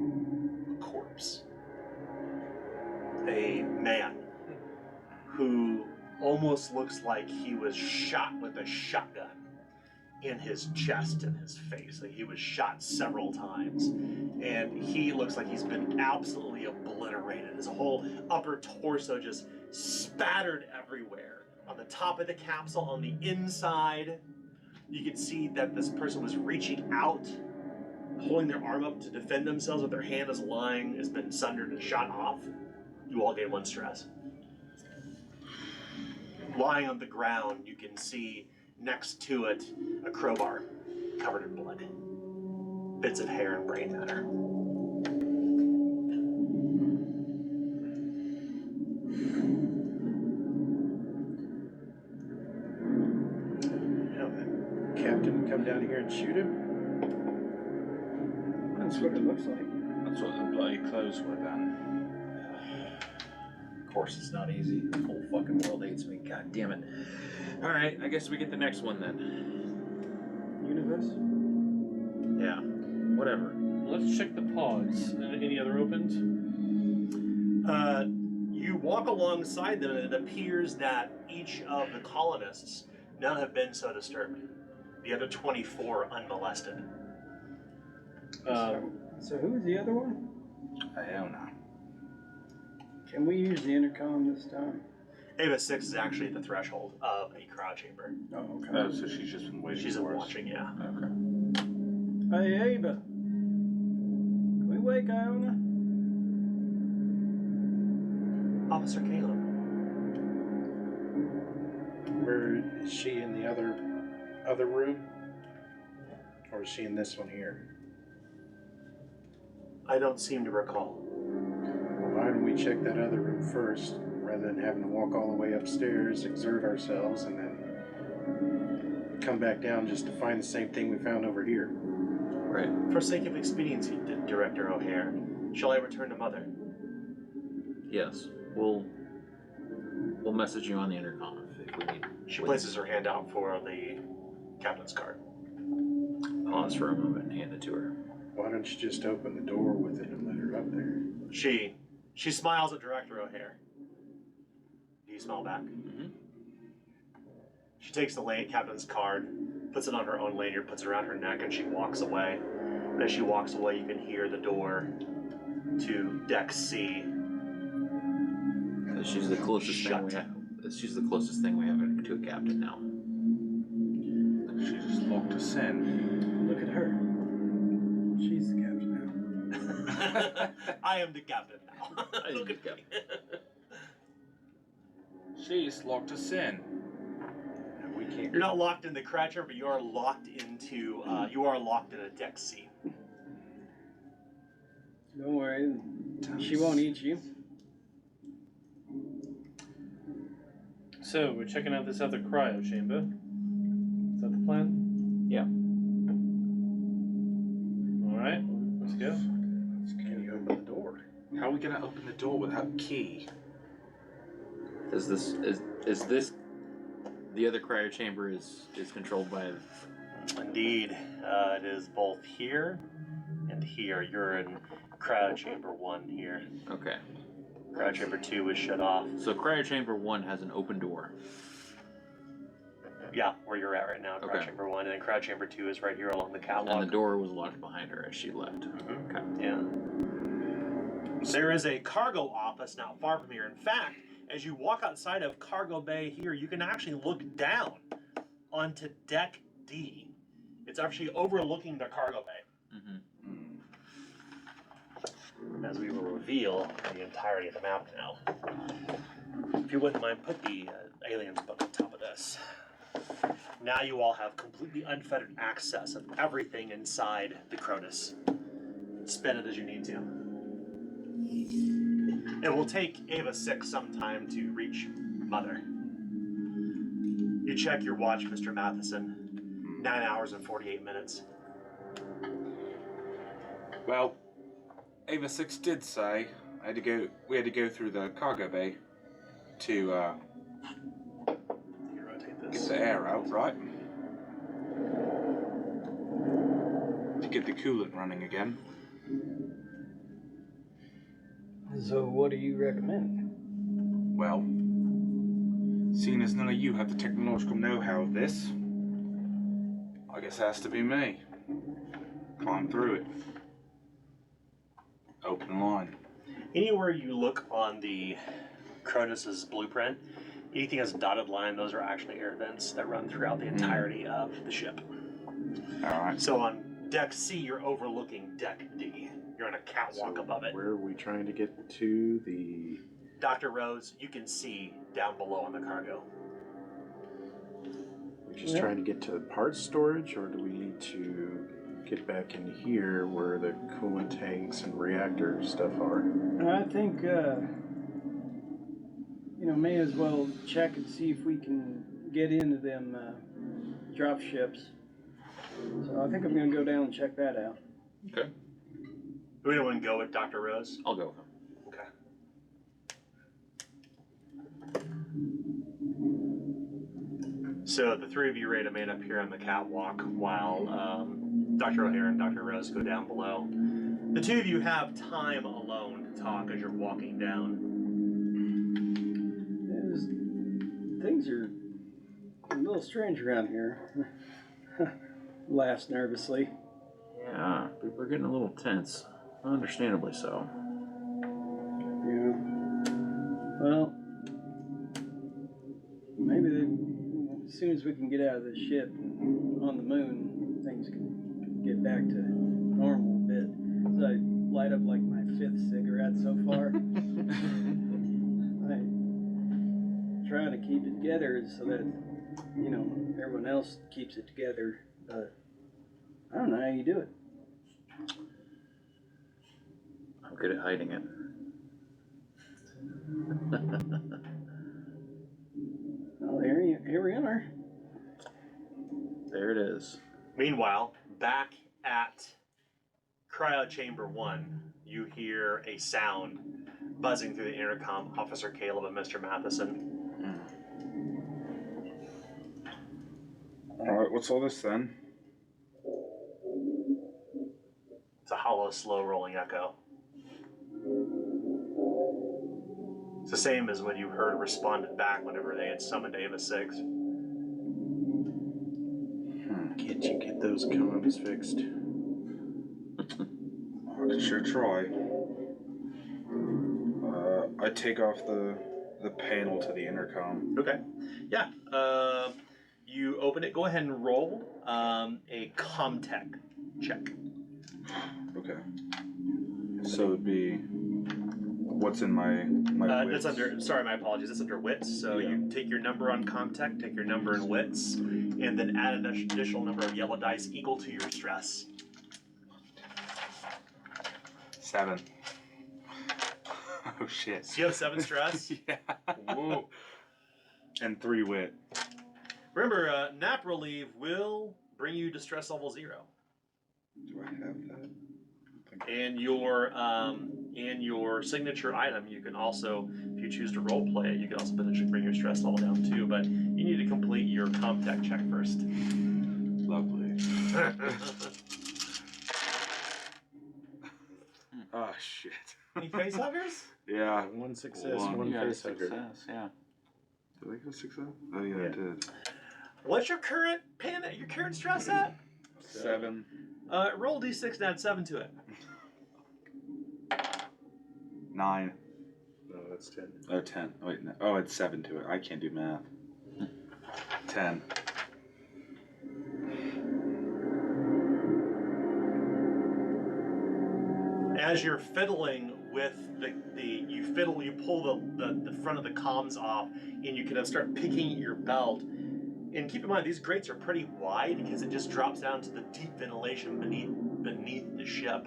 corpse. A man who almost looks like he was shot with a shotgun in his chest and his face. Like he was shot several times. And he looks like he's been absolutely obliterated. His whole upper torso just spattered everywhere. On the top of the capsule, on the inside, you can see that this person was reaching out, holding their arm up to defend themselves, but their hand is lying, has been sundered and shot off. You all gain 1 stress. Lying on the ground, you can see next to it a crowbar covered in blood. Bits of hair and brain matter. Captain come down here and shoot him? That's what it looks like. That's what the bloody clothes were then. Of course, it's not easy. The whole fucking world hates me. God damn it. All right, I guess we get the next one then. Universe? Yeah, whatever. Let's check the pods. Any other opened? You walk alongside them, and it appears that each of the colonists none have been so disturbed. The other 24 unmolested. So who's the other one? I don't know. Can we use the intercom this time? Ava 6 is actually at the threshold of a crowd chamber. Oh, okay. Oh, so she's just been waiting She's for us. watching, yeah. Okay. Hey, Ava. Can we wake Iona? Officer Caleb. Where is she in the other room? Or is she in this one here? I don't seem to recall. Well, why don't we check that other room first, rather than having to walk all the way upstairs, exert ourselves, and then come back down just to find the same thing we found over here? Right. For sake of expediency, Director O'Hare, shall I return to Mother? Yes. We'll message you on the intercom if we need. She places her hand out for the captain's card. Pause for a moment and hand it to her. Why don't you just open the door with it and let her up there? She smiles at Director O'Hare. Do you smile back? Mm-hmm. She takes the captain's card, puts it on her own lanyard, puts it around her neck, and she walks away. And as she walks away, you can hear the door to Deck C. She's the closest thing we Shut. have. She's the closest thing we have to a captain now. She just locked us in. Look at her. She's the captain now. I am the captain now. I am Look the at me. She's locked us in. And we can't. You're not locked in the Cratcher, but you are locked into. You are locked in a Deck C. Don't worry. She won't eat you. So, we're checking out this other cryo chamber. Is that the plan? Yeah. Alright, let's go. Can you open the door? How are we gonna open the door without a key? Is this the other cryo chamber is controlled by? Indeed, it is both here and here. You're in cryo chamber 1 here. Okay. Cryo chamber 2 was shut off. So cryo chamber 1 has an open door. Yeah, where you're at right now, cryo Okay. chamber 1, and then cryo chamber 2 is right here along the catwalk. And the door was locked behind her as she left. Okay. Yeah. There is a cargo office not far from here. In fact, as you walk outside of cargo bay here, you can actually look down onto deck D. It's actually overlooking the cargo bay. Mm-hmm. As we will reveal the entirety of the map now. If you wouldn't mind, put the aliens book on top of this. Now you all have completely unfettered access of everything inside the Cronus. Spin it as you need to. It will take Ava 6 some time to reach Mother. You check your watch, Mr. Matheson. 9 hours and 48 minutes. Well, Ava 6 did say we had to go through the cargo bay to You rotate get this. the air out, right? To get the coolant running again. So what do you recommend? Well, Seeing as none of you have the technological know-how of this, I guess it has to be me. Climb through it. Open line. Anywhere you look on the Cronus's blueprint, anything that's dotted line, those are actually air vents that run throughout the entirety of the ship. Alright. So on deck C, you're overlooking deck D. You're on a catwalk So above it. where are we trying to get to? The Dr. Rose, you can see down below on the cargo. we're just Yeah. trying to get to the parts storage, or do we need to get back in here where the coolant tanks and reactor stuff are? I think, may as well check and see if we can get into them drop ships. So I think I'm going to go down and check that out. Okay. Do anyone go with Dr. Rose? I'll go with him. Okay. So the three of you remain up here on the catwalk while Dr. O'Hare and Dr. Rose go down below. The two of you have time alone to talk as you're walking down. Things are a little strange around here. Laughs nervously. Yeah, people are getting a little tense. Understandably so. Yeah. Well, maybe as soon as we can get out of this ship and on the moon, things can get back to normal a bit. As I light up like my 5th cigarette so far. I'm trying to keep it together so that, everyone else keeps it together. But I don't know how you do it. I'm good at hiding it. Well, here we are. There it is. Meanwhile, back at Cryo Chamber 1, you hear a sound buzzing through the intercom. Officer Caleb and Mr. Matheson. Alright, what's all this then? It's a hollow, slow rolling echo. It's the same as when you heard responded back whenever they had summoned Ava 6. Can't you get those comms fixed? I could sure try. I take off the panel to the intercom. Okay. Yeah. You open it. Go ahead and roll a Comtech check. Okay. So it'd be what's in my wits? That's under. Sorry, my apologies. That's under wits. So Yeah. you take your number on Comtech, take your number in wits, and then add an additional number of yellow dice equal to your stress. 7. Oh shit. So you have 7 stress. Yeah. Whoa. And 3 wit. Remember, nap relief will bring you to stress level 0. Do I have that? And your signature item, you can also, if you choose to role play it, you can also potentially bring your stress level down too. But you need to complete your Comtech check first. Lovely. Oh shit. Any facehuggers? Yeah. One success, One. one You got a face hugger. success, yeah. Did I get a 6 out? Oh yeah, I Yeah. did. What's your current your current stress at? 7. Roll d6 and add 7 to it. 9. No, that's 10. Oh, 10. Oh, wait, no. Oh, it's 7 to it. I can't do math. 10. As you're fiddling with you pull the front of the comms off, and you kind of start picking at your belt. And keep in mind, these grates are pretty wide because it just drops down to the deep ventilation beneath the ship.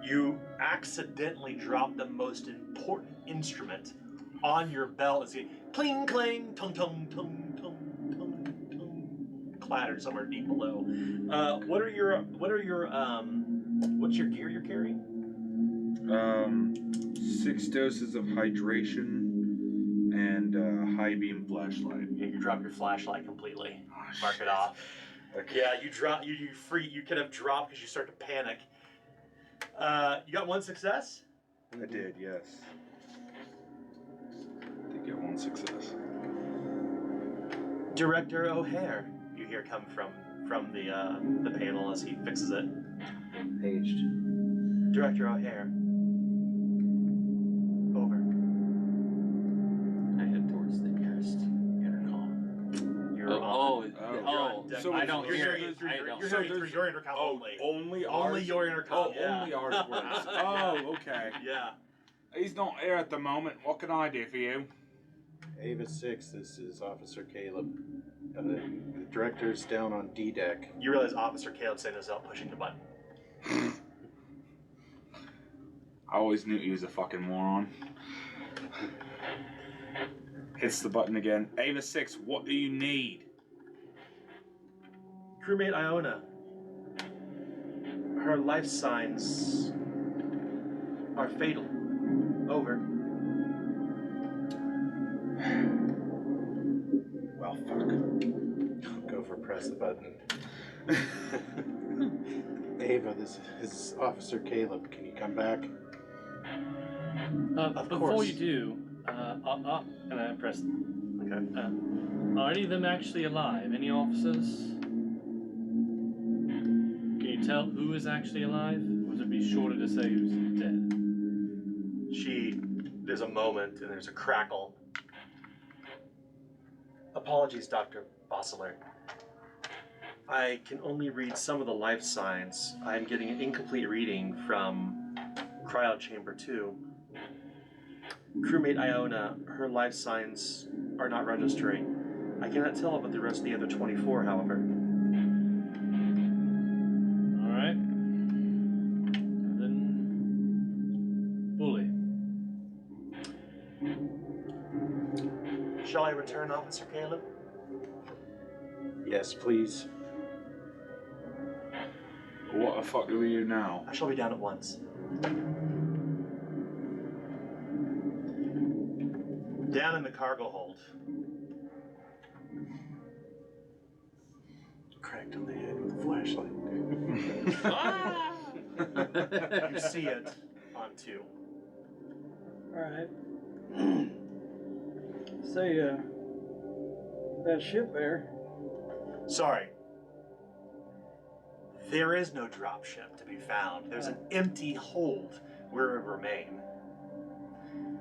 You accidentally drop the most important instrument on your belt. It's going cling, clang, tung, tung, tung, tung, tung, tung, clatter somewhere deep below. What's your gear you're carrying? 6 doses of hydration and high beam flashlight. Yeah, you drop your flashlight completely. Oh, Mark shit. it off. Okay. Yeah, you drop. You kind of drop because you start to panic. You got 1 success. I did, yes. Did get 1 success. Director O'Hare, you hear come from the panel as he fixes it. Paged. Director O'Hare. Over. I head towards the nearest intercom. You're Oh, on deck. so I don't you're hear hearing it. through I your, don't you're hear hearing through your intercom only. only Only ours. your intercom. yeah. Only ours works. Yeah. Oh, okay. Yeah. He's not here at the moment. What can I do for you? Ava 6, this is Officer Caleb. The director's down on D deck. You realize Officer Caleb saying this out pushing the button. I always knew he was a fucking moron. Hits the button again. Ava 6, what do you need? Crewmate Iona. Her life signs are fatal. Over. Well, fuck. Go for press the button. Ava, this is Officer Caleb. Can you come back? Of Before course. you do, and I press. Okay. Are any of them actually alive? Any officers? Can you tell who is actually alive? Or would it be shorter to say who's dead? There's a moment and there's a crackle. Apologies, Dr. Bosseler. I can only read some of the life signs. I'm getting an incomplete reading from Cryo Chamber 2. Crewmate Iona, her life signs are not registering. I cannot tell about the rest of the other 24, however. Alright. Then. Bully. Shall I return, Officer Caleb? Yes, please. What the fuck do we do now? I shall be down at once. Down in the cargo hold. Cracked on the head with a flashlight. You see it on 2. Alright. Say, that ship there, Sorry. There is no dropship to be found. There's an empty hold where it remain.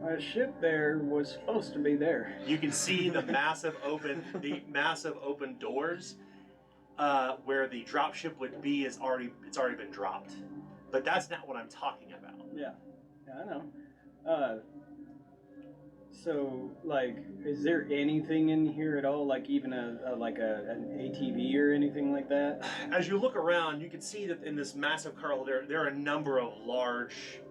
that ship there was supposed to be there. You can see the massive open doors where the dropship would be it's already been dropped. But that's not what I'm talking about. Yeah, I know. So, like, is there anything in here at all? Like, even an ATV or anything like that? As you look around, you can see that in this massive cargo, there are a number of large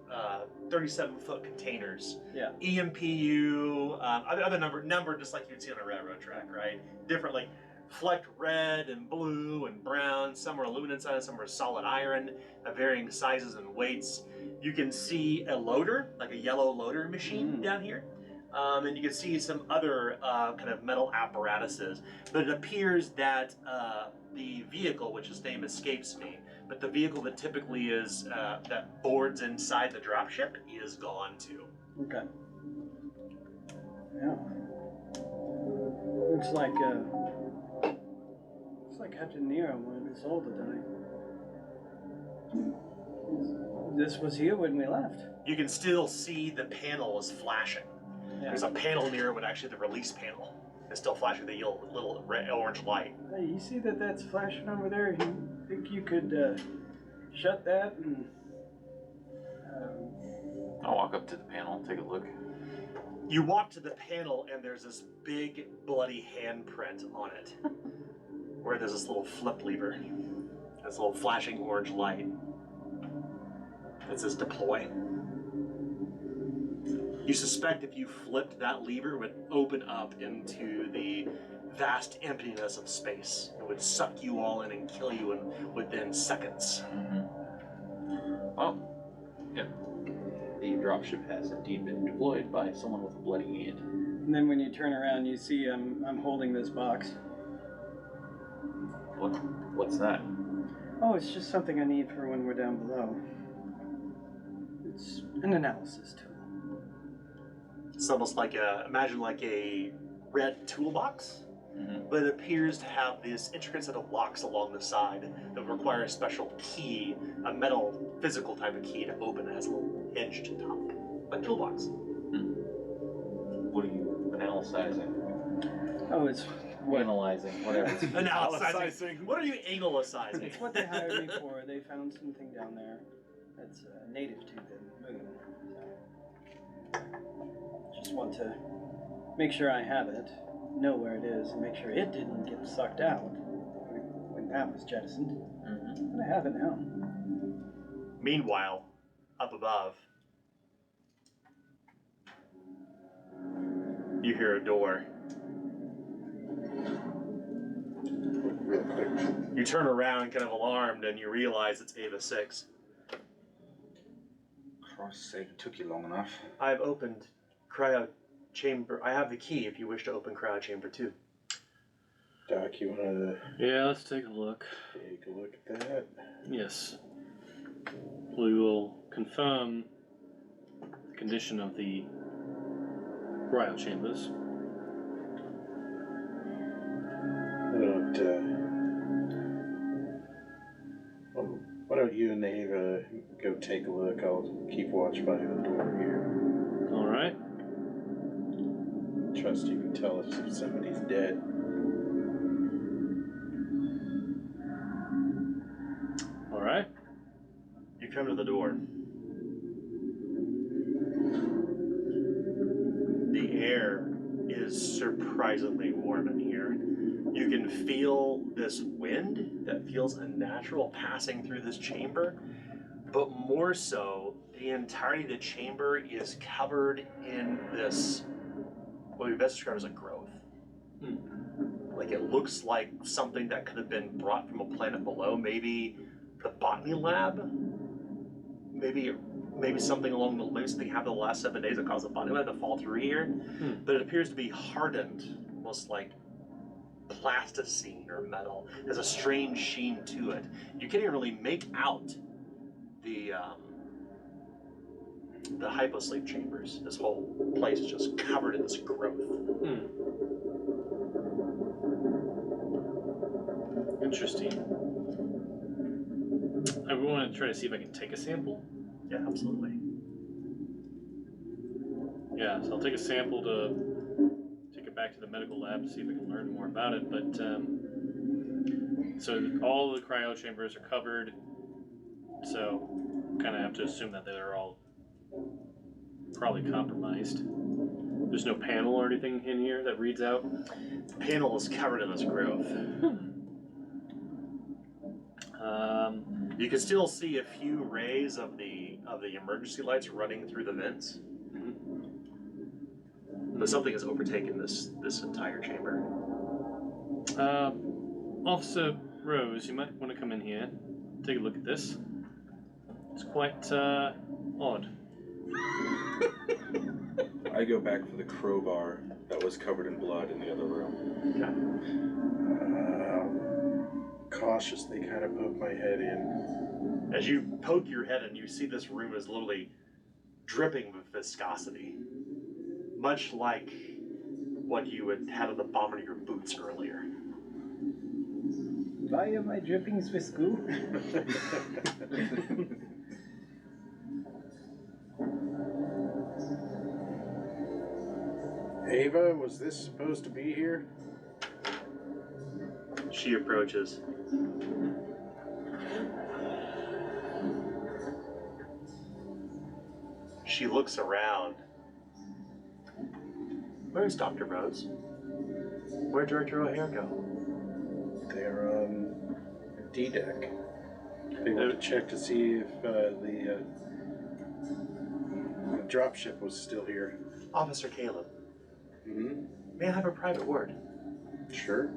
37-foot containers. Yeah. EMPU, other number just like you'd see on a railroad track, right? Different, like, flecked red and blue and brown. Some are aluminum inside, some are solid iron, of varying sizes and weights. You can see a loader, like a yellow loader machine down here. And you can see some other kind of metal apparatuses. But it appears that the vehicle, which his name escapes me, but the vehicle that typically is that boards inside the dropship is gone too. Okay. Yeah. Looks like Captain Nero wanted us all to die. This was here when we left. You can still see the panel is flashing. Yeah. There's a panel near it, but actually the release panel is still flashing the little red, orange light. Hey, you see that's flashing over there? You think you could shut that and? I'll walk up to the panel and take a look. You walk to the panel and there's this big bloody handprint on it, where there's this little flip lever, this little flashing orange light that says deploy. You suspect if you flipped that lever, it would open up into the vast emptiness of space. It would suck you all in and kill you within seconds. Oh, yeah. The dropship has indeed been deployed by someone with a bloody hand. And then when you turn around, you see I'm holding this box. What's that? Oh, it's just something I need for when we're down below. It's an analysis tool. It's almost like imagine like a red toolbox but it appears to have this intricate set of locks along the side that require a special key, a metal, physical type of key to open. It has a little hinge to top, like a toolbox. What are you analyzing? Oh, it's what, Analyzing, whatever. Analyzing. What are you analyzing? it's what they hired me for. They found something down there that's native to the moon. So just want to make sure I have it, know where it is, and make sure it didn't get sucked out when that was jettisoned. Mm-hmm. But I have it now. Meanwhile, up above, you hear a door. Real quick. You turn around, kind of alarmed, and you realize it's Ava 6. Christ's sake, it took you long enough. I've opened cryo chamber. I have the key if you wish to open cryo chamber 2. Doc, you wanna Yeah, let's take a look. take a look at that? Yes. We will confirm the condition of the cryo chambers. Why don't you and Ava go take a look? I'll keep watch by the door here. Alright. Trust you can tell us if somebody's dead. Alright. You come to the door. The air is surprisingly warm in here. You can feel this wind that feels unnatural passing through this chamber, but more so, the entirety of the chamber is covered in this, what we best describe as a growth. Like it looks like something that could have been brought from a planet below, maybe the botany lab, maybe something along the maybe something happened the last 7 days that caused the botany lab to fall through here. But it appears to be hardened, almost like plasticine or metal. It has a strange sheen to it. You can't even really make out the hyposleep chambers. This whole place is just covered in this growth. Interesting. I want to try to see if I can take a sample. Yeah, absolutely. Yeah, so I'll take a sample to take it back to the medical lab to see if I can learn more about it. But so all the cryo chambers are covered, so kind of have to assume that they're all probably compromised. There's no panel or anything in here that reads out. The panel is covered in this growth. You can still see a few rays of the emergency lights running through the vents. But something has overtaken this entire chamber. Officer Rose, you might want to come in here, take a look at this. It's quite odd. I go back for the crowbar that was covered in blood in the other room. Cautiously kind of poke my head in. As you poke your head in, you see this room is literally dripping with viscosity, much like what you had had at the bottom of your boots earlier. Why am I dripping with goo? Ava, was this supposed to be here? She approaches. She looks around. Where's Dr. Rose? Where'd Director O'Hare go? They're on D deck. They want to check to see if the dropship was still here. Officer Caleb, Mm-hmm. may I have a private word? Sure.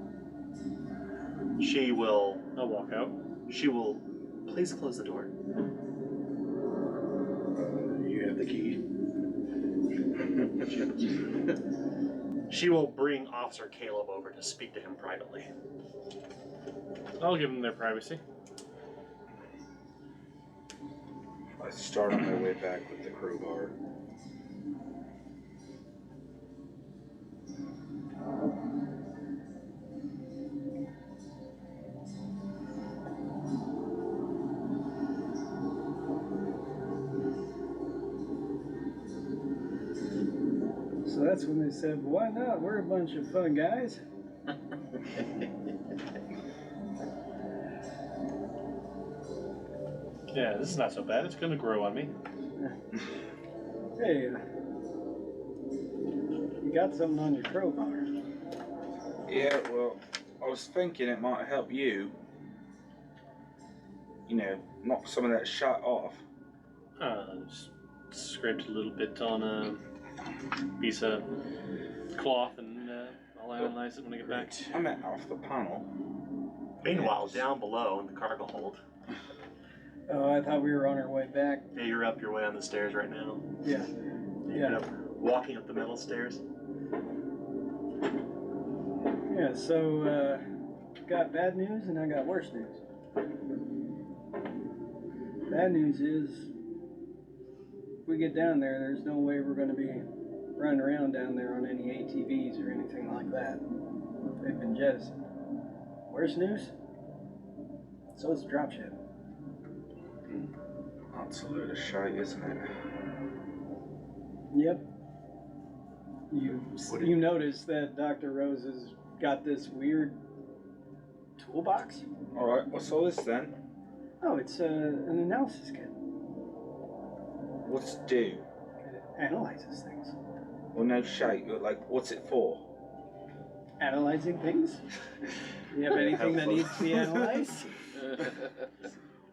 She will. I'll walk out. She will. Please close the door. You have the key. She will bring Officer Caleb over to speak to him privately. I'll give them their privacy. I start on my way back with the crowbar. That's when they said, why not? We're a bunch of fun guys. Yeah, this is not so bad. It's gonna grow on me. Hey, you got something on your crowbar. Yeah, well, I was thinking it might help you. You know, knock some of that shot off. Just scraped a little bit on a piece of cloth, and I'll analyze it when I get back. I meant off the panel. Meanwhile, down below in the cargo hold, Oh, I thought we were on our way back. yeah, you're up your way on the stairs right now. Yeah. You're walking up the metal stairs. Yeah, so, got bad news and I got worse news. Bad news is, we get down there, there's no way we're gonna be running around down there on any ATVs or anything like that. They've been jettisoned. Worse news? So is the dropship. That's a load of shite, isn't it? Yep. You notice that Dr. Rose has got this weird toolbox? Alright, what's all this then? Oh, it's an analysis kit. What's it do? It analyzes things. Well, no shite. Like, what's it for? Analyzing things? You have anything that needs to be analyzed?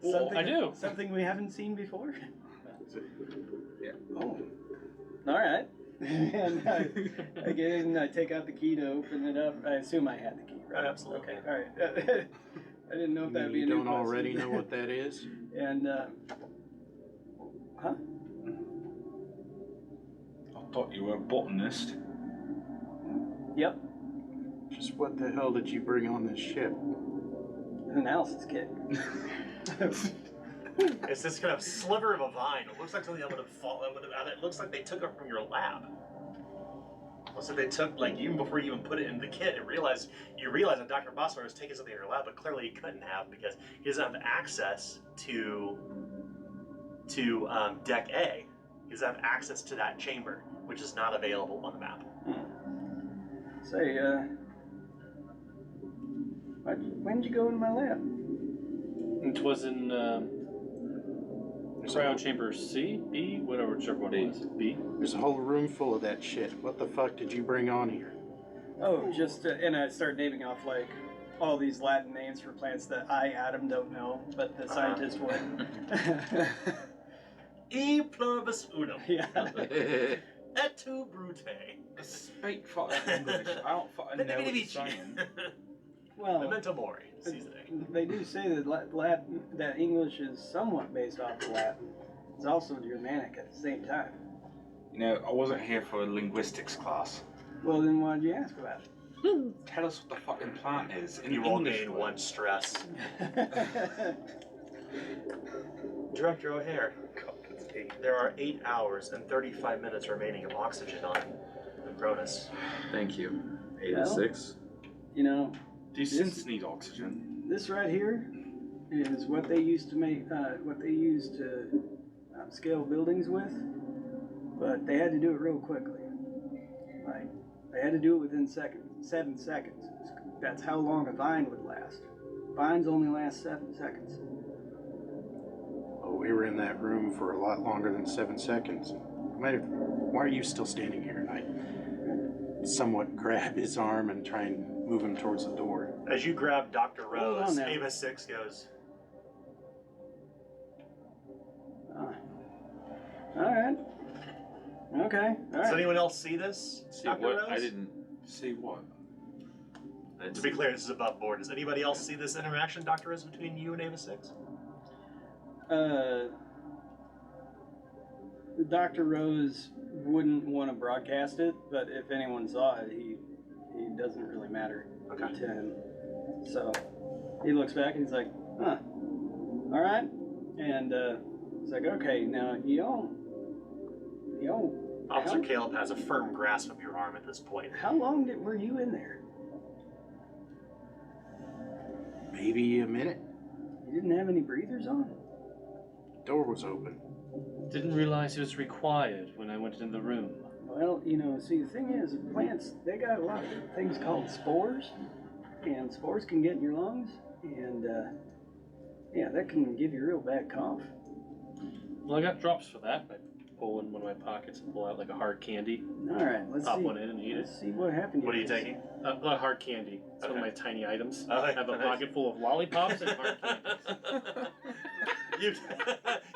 Well, I do. Something we haven't seen before? Yeah. Oh. Alright. And I get in, I take out the key to open it up. I assume I had the key, right? Absolutely. Okay, alright. I didn't know if that'd be a You new don't question. already know what that is? And, huh? I thought you were a botanist. Yep, Just what the hell did you bring on this ship? an analysis kit. It's this kind of sliver of a vine. It looks like something that would have fallen. It looks like they took it from your lab. Looks like they took, like, even before you even put it in the kit, you realize that Dr. Bossler was taking something in your lab, but clearly he couldn't have because he doesn't have access to Deck A. He doesn't have access to that chamber, which is not available on the map. Say, when'd you go in my lab? It was in cryo chamber C, B, whatever, whichever one it was. B. There's a whole room full of that shit. What the fuck did you bring on here? Oh, just, and I started naming off, like, all these Latin names for plants that I, Adam, don't know, but the scientist would. E pluribus unum. Yeah. Et tu brute. Speak fucking English. I don't fucking know what you're saying. Well, Memento mori. Seize the day. they do say that Latin, that English is somewhat based off of Latin. It's also Germanic at the same time. You know, I wasn't here for a linguistics class. Well, then why did you ask about Tell us what the fucking plant is. In You all English gain word. one stress. it? Director O'Hare, there are 8 hours and 35 minutes remaining of oxygen on the Cronus. Thank you. 8 Well. to 6. You know, Do you synths need oxygen? this right here is what they used to make, what they used to scale buildings with, but they had to do it real quickly. Like, they had to do it within 7 seconds. That's how long a vine would last. Vines only last 7 seconds. Oh, we were in that room for a lot longer than 7 seconds. Why are you still standing here? And I somewhat grab his arm and try and move him towards the door. As you grab Dr. Hold on Rose, now. Ava 6 goes, Alright. Okay, does alright. anyone else see this, See Dr. what? Rose? I didn't. See what? I didn't To be clear, this is above board. Does anybody else see this interaction, Dr. Rose, between you and Ava 6? Dr. Rose wouldn't want to broadcast it, but if anyone saw it, he doesn't really matter Okay. to him. So he looks back and he's like, huh, all right. And he's like, okay, now y'all, Officer how, Caleb has a firm grasp of your arm at this point. how long were you in there? Maybe a minute. You didn't have any breathers on? Door was open. Didn't realize it was required when I went into the room. Well, see, the thing is, plants, they got a lot of things called spores, and spores can get in your lungs, and, yeah, that can give you a real bad cough. Well, I got drops for that. I pull in one of my pockets and pull out like a hard candy, All right, let's pop see. one in and eat it. Let's see what happened. What are you taking? Not hard candy. It's one of Okay. my tiny items. Oh, I have a nice. pocket full of lollipops and hard candies. you,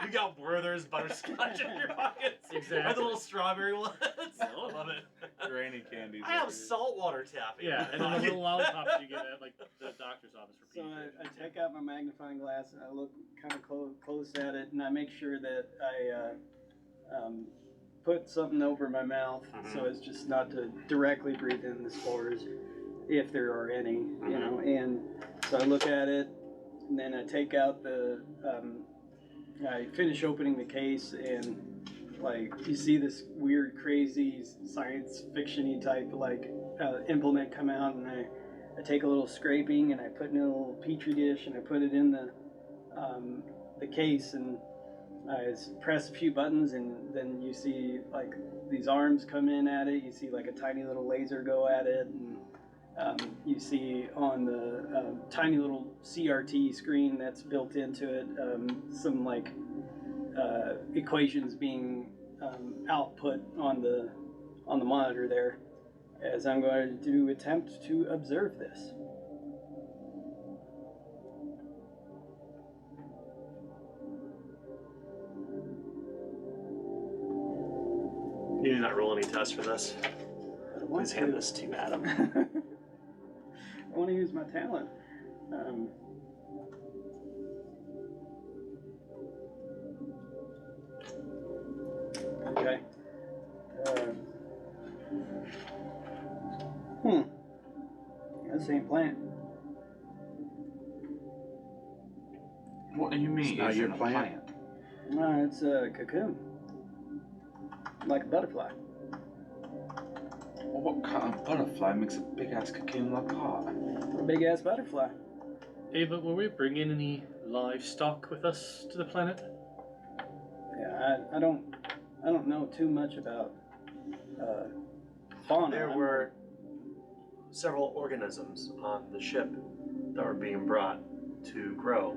you got Werther's butterscotch in your pockets. Exactly. Or the little strawberry ones. I love it. Granny candies. I have saltwater taffy. in Yeah, my and then the pocket. little lollipops you get at like the doctor's office for So pediatricians. I take out my magnifying glass and I look kind of close at it, and I make sure that I put something over my mouth so as just not to directly breathe in the spores, if there are any, And so I look at it, and then I take out I finish opening the case, and like you see this weird, crazy science fiction-y type implement come out, and I take a little scraping and I put it in a little petri dish and I put it in the case, and I press a few buttons, and then you see like these arms come in at it. You see like a tiny little laser go at it, and you see on the tiny little CRT screen that's built into it some like equations being output on the monitor there, as I'm going to attempt to observe this. You did not roll any tests for this. I want Please hand to- this to Madam. I want to use my talent. Okay. That's the same plant. What do you mean? It's not your isn't a plant. No, it's a cocoon. Like a butterfly. Well, what kind of butterfly makes a big ass cocoon like that? A big ass butterfly. Ava, will we bring in any livestock with us to the planet? Yeah, I don't know too much about fauna. There were several organisms on the ship that were being brought to grow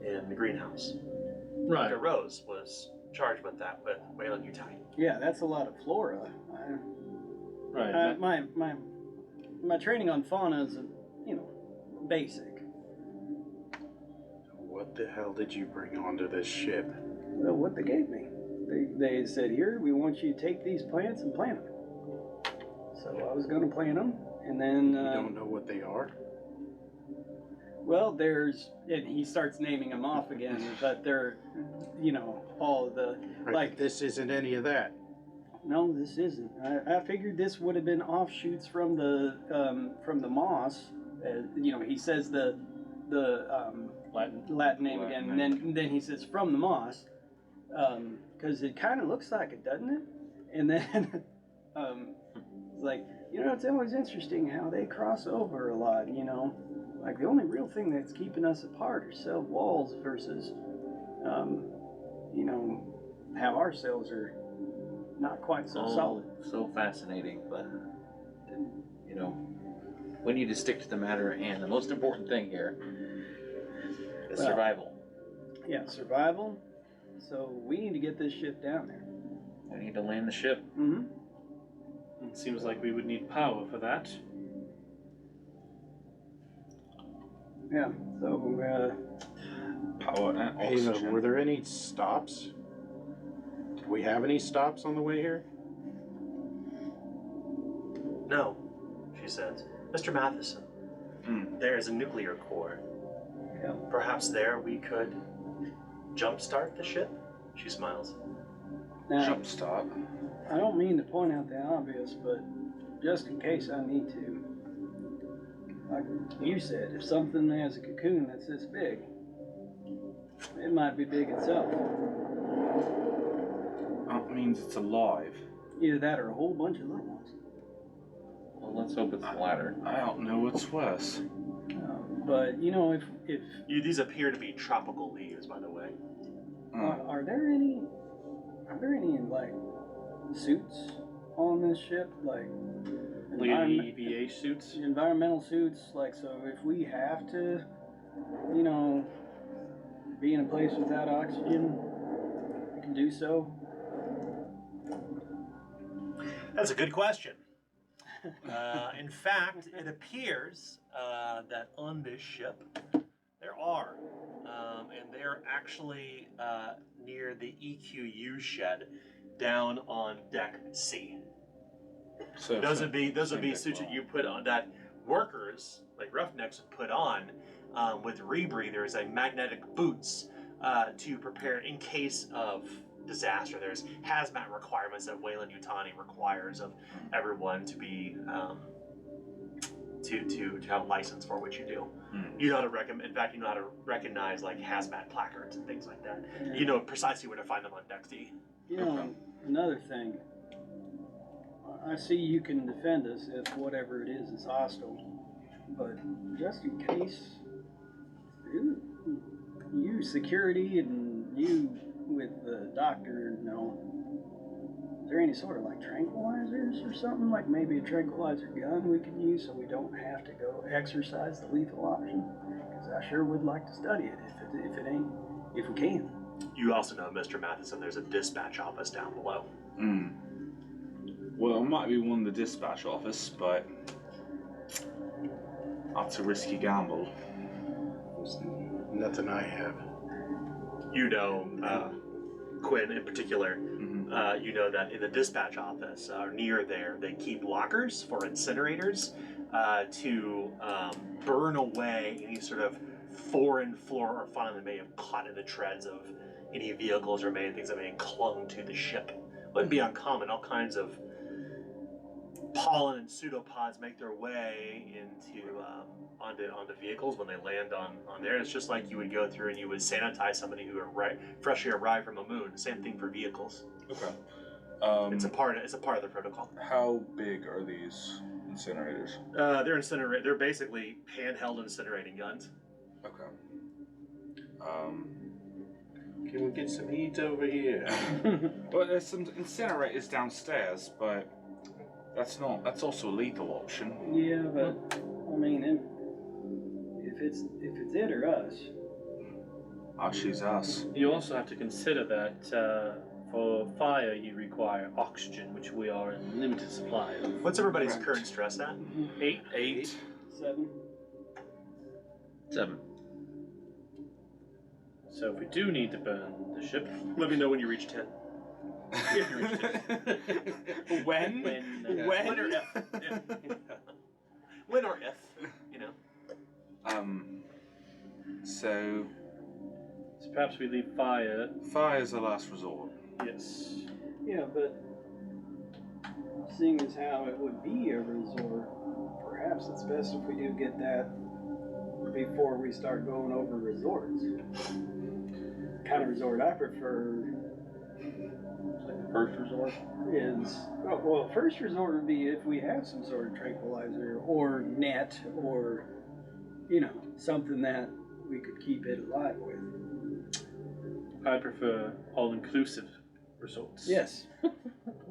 in the greenhouse. Right. Dr. Rose was charged with that with Wayland Utah. Yeah, that's a lot of flora. Right. My training on fauna is, basic. What the hell did you bring onto this ship? Well, what they gave me. They said, here, we want you to take these plants and plant them. So I was going to plant them, and then... You don't know what they are? Well, and he starts naming them off again, but they're, all the, Right, like... this isn't any of that. No, this isn't. I figured this would have been offshoots from the moss. He says the Latin name again, and then he says from the moss, because it kind of looks like it, doesn't it? And then it's like, it's always interesting how they cross over a lot. Like the only real thing that's keeping us apart are cell walls versus, how our cells are not quite so solid. So fascinating, but we need to stick to the matter at hand. The most important thing here is Well, survival. Yeah, survival. So we need to get this ship down there. We need to land the ship. Mm-hmm. It seems like we would need power for that. Yeah. So Power and Ava, oxygen. were there any stops? Did we have any stops on the way here? No, she says. Mr. Matheson, there is a nuclear core. yeah. Perhaps there we could jumpstart the ship? She smiles. Now, Jumpstart. I don't mean to point out the obvious, but just in case I need to. Like you said, if something has a cocoon that's this big, it might be big itself. That means it's alive. Either that or a whole bunch of little ones. Well, let's hope it's the latter. I don't know what's worse. But if These appear to be tropical leaves, by the way. are there any like suits on this ship? Like Like environment- EVA suits. environmental suits? Like, so if we have to, you know, be in a place without oxygen, we can do so? That's a good question. In fact, it appears that on this ship there are, and they're actually near the EQU shed down on deck C. So Those would be same suits that deck you put on, that workers like roughnecks would put on with rebreathers and magnetic boots to prepare in case of disaster. There's hazmat requirements that Weyland-Yutani requires of everyone to be to have a license for what you do. You know how to recommend. In fact, you know how to recognize like hazmat placards and things like that. You know precisely where to find them on deck D. You know, another thing. I see you can defend us if whatever it is hostile, but just in case, you security and you with the doctor, you know, is there any sort of like tranquilizers or something? Like maybe a tranquilizer gun we can use so we don't have to go exercise the lethal option? Because I sure would like to study it if we can. You also know, Mr. Matheson, there's a dispatch office down below. Well, it might be one of the dispatch office, but that's a risky gamble. Nothing I have. You know, Quinn in particular, you know that in the dispatch office or near there, they keep lockers for incinerators to burn away any sort of foreign flora or fauna that may have caught in the treads of any vehicles or things that may have clung to the ship. Wouldn't be uncommon. All kinds of pollen and pseudopods make their way into onto vehicles when they land on there. It's just like you would go through and you would sanitize somebody who are freshly arrived from a moon. Same thing for vehicles. Okay. It's a part of the protocol. How big are these incinerators? They're basically handheld incinerating guns. Okay. Can we get some heat over here? Well, there's some incinerators downstairs, but that's also a lethal option. Yeah, but I mean, if it's it or us. I'll choose us. You also have to consider that for fire you require oxygen, which we are in limited supply of. What's everybody's Correct. current stress at? 8. 7. 7. So if we do need to burn the ship, Let me know when you reach 10. if you reach it. When? When? When or if. Yeah. When or if, you know. So So perhaps we leave fire. fire's the last resort. Yes. Yeah, but seeing as how it would be a resort, perhaps it's best if we do get that before we start going over resorts. The kind of resort I prefer Like the first resort. is, well, first resort would be if we have some sort of tranquilizer or net or, you know, something that we could keep it alive with. I prefer all-inclusive resorts. Yes.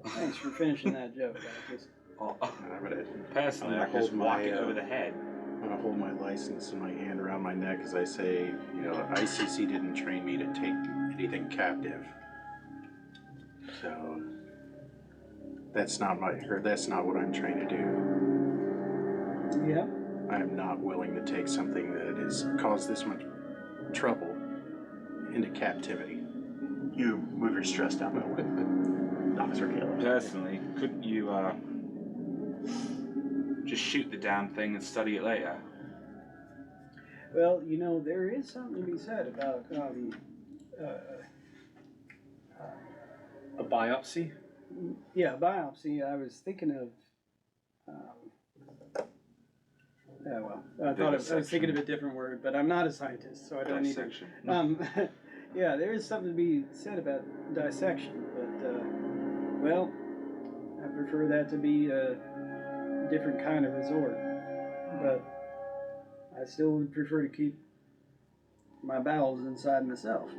Thanks for finishing that joke. I just, I'm gonna Personally, I'm I gonna could just hold whack my, it over the head. I'm gonna hold my license in my hand around my neck as I say, you know, ICC didn't train me to take anything captive. So that's not what I'm trying to do. yeah. I am not willing to take something that has caused this much trouble into captivity. You move your stress down by one. Officer Caleb. Personally, couldn't you just shoot the damn thing and study it later? Well, you know, there is something to be said about A biopsy. yeah, biopsy. I was thinking of. Yeah, well, I was thinking of a different word, but I'm not a scientist, so I don't need to. Dissection. Yeah, there is something to be said about dissection, but well, I prefer that to be a different kind of resort. But I still would prefer to keep my bowels inside myself.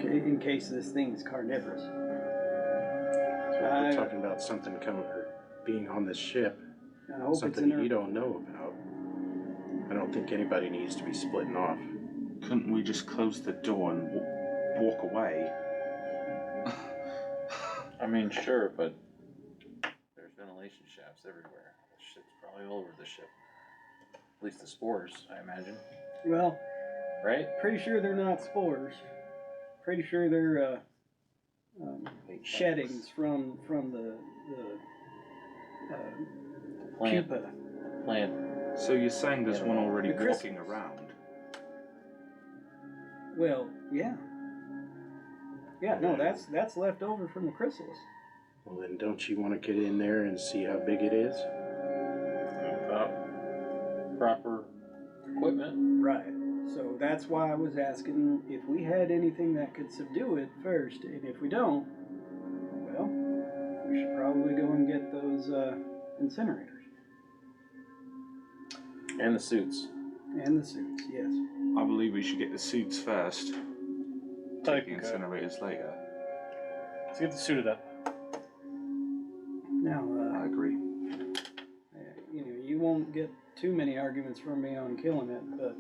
In case this thing is carnivorous. So if we're talking about something coming or being on this ship, I hope it's something in you don't know about, I don't think anybody needs to be splitting off. Couldn't we just close the door and walk away? I mean, sure, but there's ventilation shafts everywhere. The shit's probably all over the ship. At least the spores, I imagine. Well, Right? pretty sure they're not spores. Pretty sure they're sheddings from the Plant. pupa. Plant. So you're saying there's one already The crystals. walking around? Well, yeah. Yeah, no, that's left over from the crystals. Well, then don't you want to get in there and see how big it is? Without proper equipment. Right. So that's why I was asking if we had anything that could subdue it first, and if we don't, well, we should probably go and get those incinerators. And the suits. And the suits, yes. I believe we should get the suits first. Take the Okay. incinerators later. Let's get the suited up. Now, I agree. you know, you won't get too many arguments from me on killing it, but